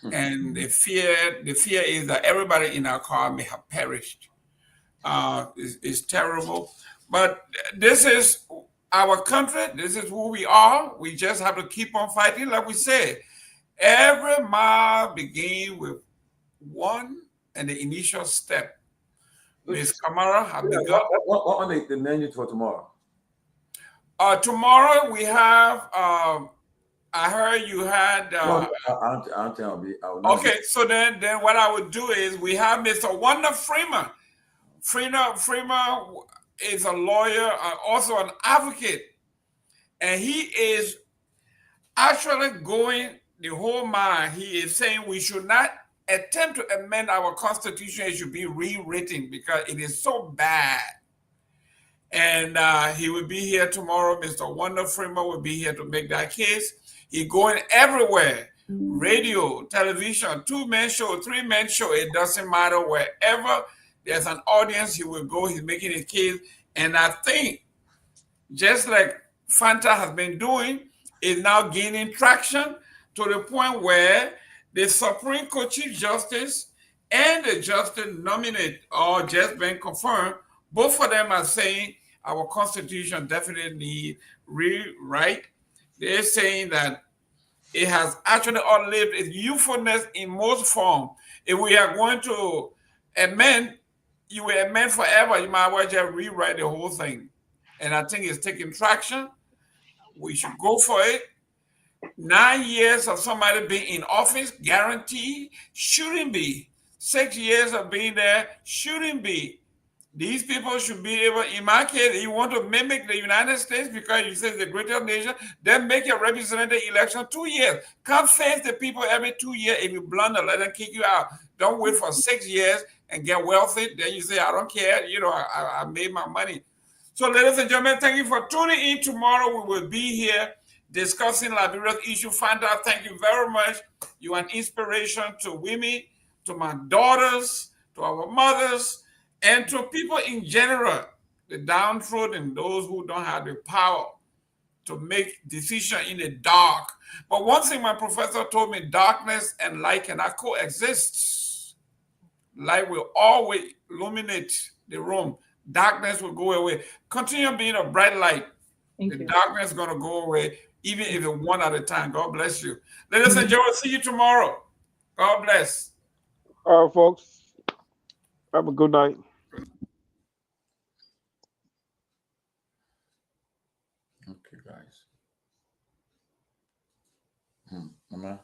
B: And the fear is that everybody in our car may have perished. It's terrible. But this is our country. This is who we are. We just have to keep on fighting. Like we said, every mile begins with one and the initial step. Ms. Kamara have begun.
C: What on the menu for tomorrow?
B: Tomorrow we have... I heard you had.
C: I don't think I'll be.
B: Okay, so then what I would do is we have Mr. Wanda Freeman. Freeman is a lawyer, also an advocate, and he is actually going the whole mind, he is saying we should not attempt to amend our constitution. It should be rewritten because it is so bad. And he will be here tomorrow. Mr. Wonder Freeman will be here to make that case. He's going everywhere. Radio, television, 2-man show, 3-man show. It doesn't matter. Wherever there's an audience, he will go. He's making a case. And I think, just like Fanta has been doing, is now gaining traction to the point where the Supreme Court Chief Justice and the justice nominate or just been confirmed, both of them are saying our Constitution definitely need rewrite. They're saying that it has actually outlived its usefulness in most forms. If we are going to amend, you will amend forever. You might as well just rewrite the whole thing. And I think it's taking traction. We should go for it. 9 years of somebody being in office, guaranteed, shouldn't be. 6 years of being there, shouldn't be. These people should be able, in my case, you want to mimic the United States because you say it's the greatest nation, then make your representative election 2 years. Come face the people every 2 years. If you blunder, let them kick you out. Don't wait for 6 years and get wealthy. Then you say, I don't care. You know, I made my money. So, ladies and gentlemen, thank you for tuning in. Tomorrow we will be here discussing Liberia's issue. Fanta, thank you very much. You are an inspiration to women, to my daughters, to our mothers, and to people in general, the downtrodden, those who don't have the power to make decisions in the dark. But one thing my professor told me, darkness and light cannot coexist. Light will always illuminate the room. Darkness will go away. Continue being a bright light. The darkness is going to go away, even if it's one at a time. God bless you. Ladies and gentlemen, see you tomorrow. God bless.
H: All right, folks. Have a good night.
C: Okay, guys. Mama.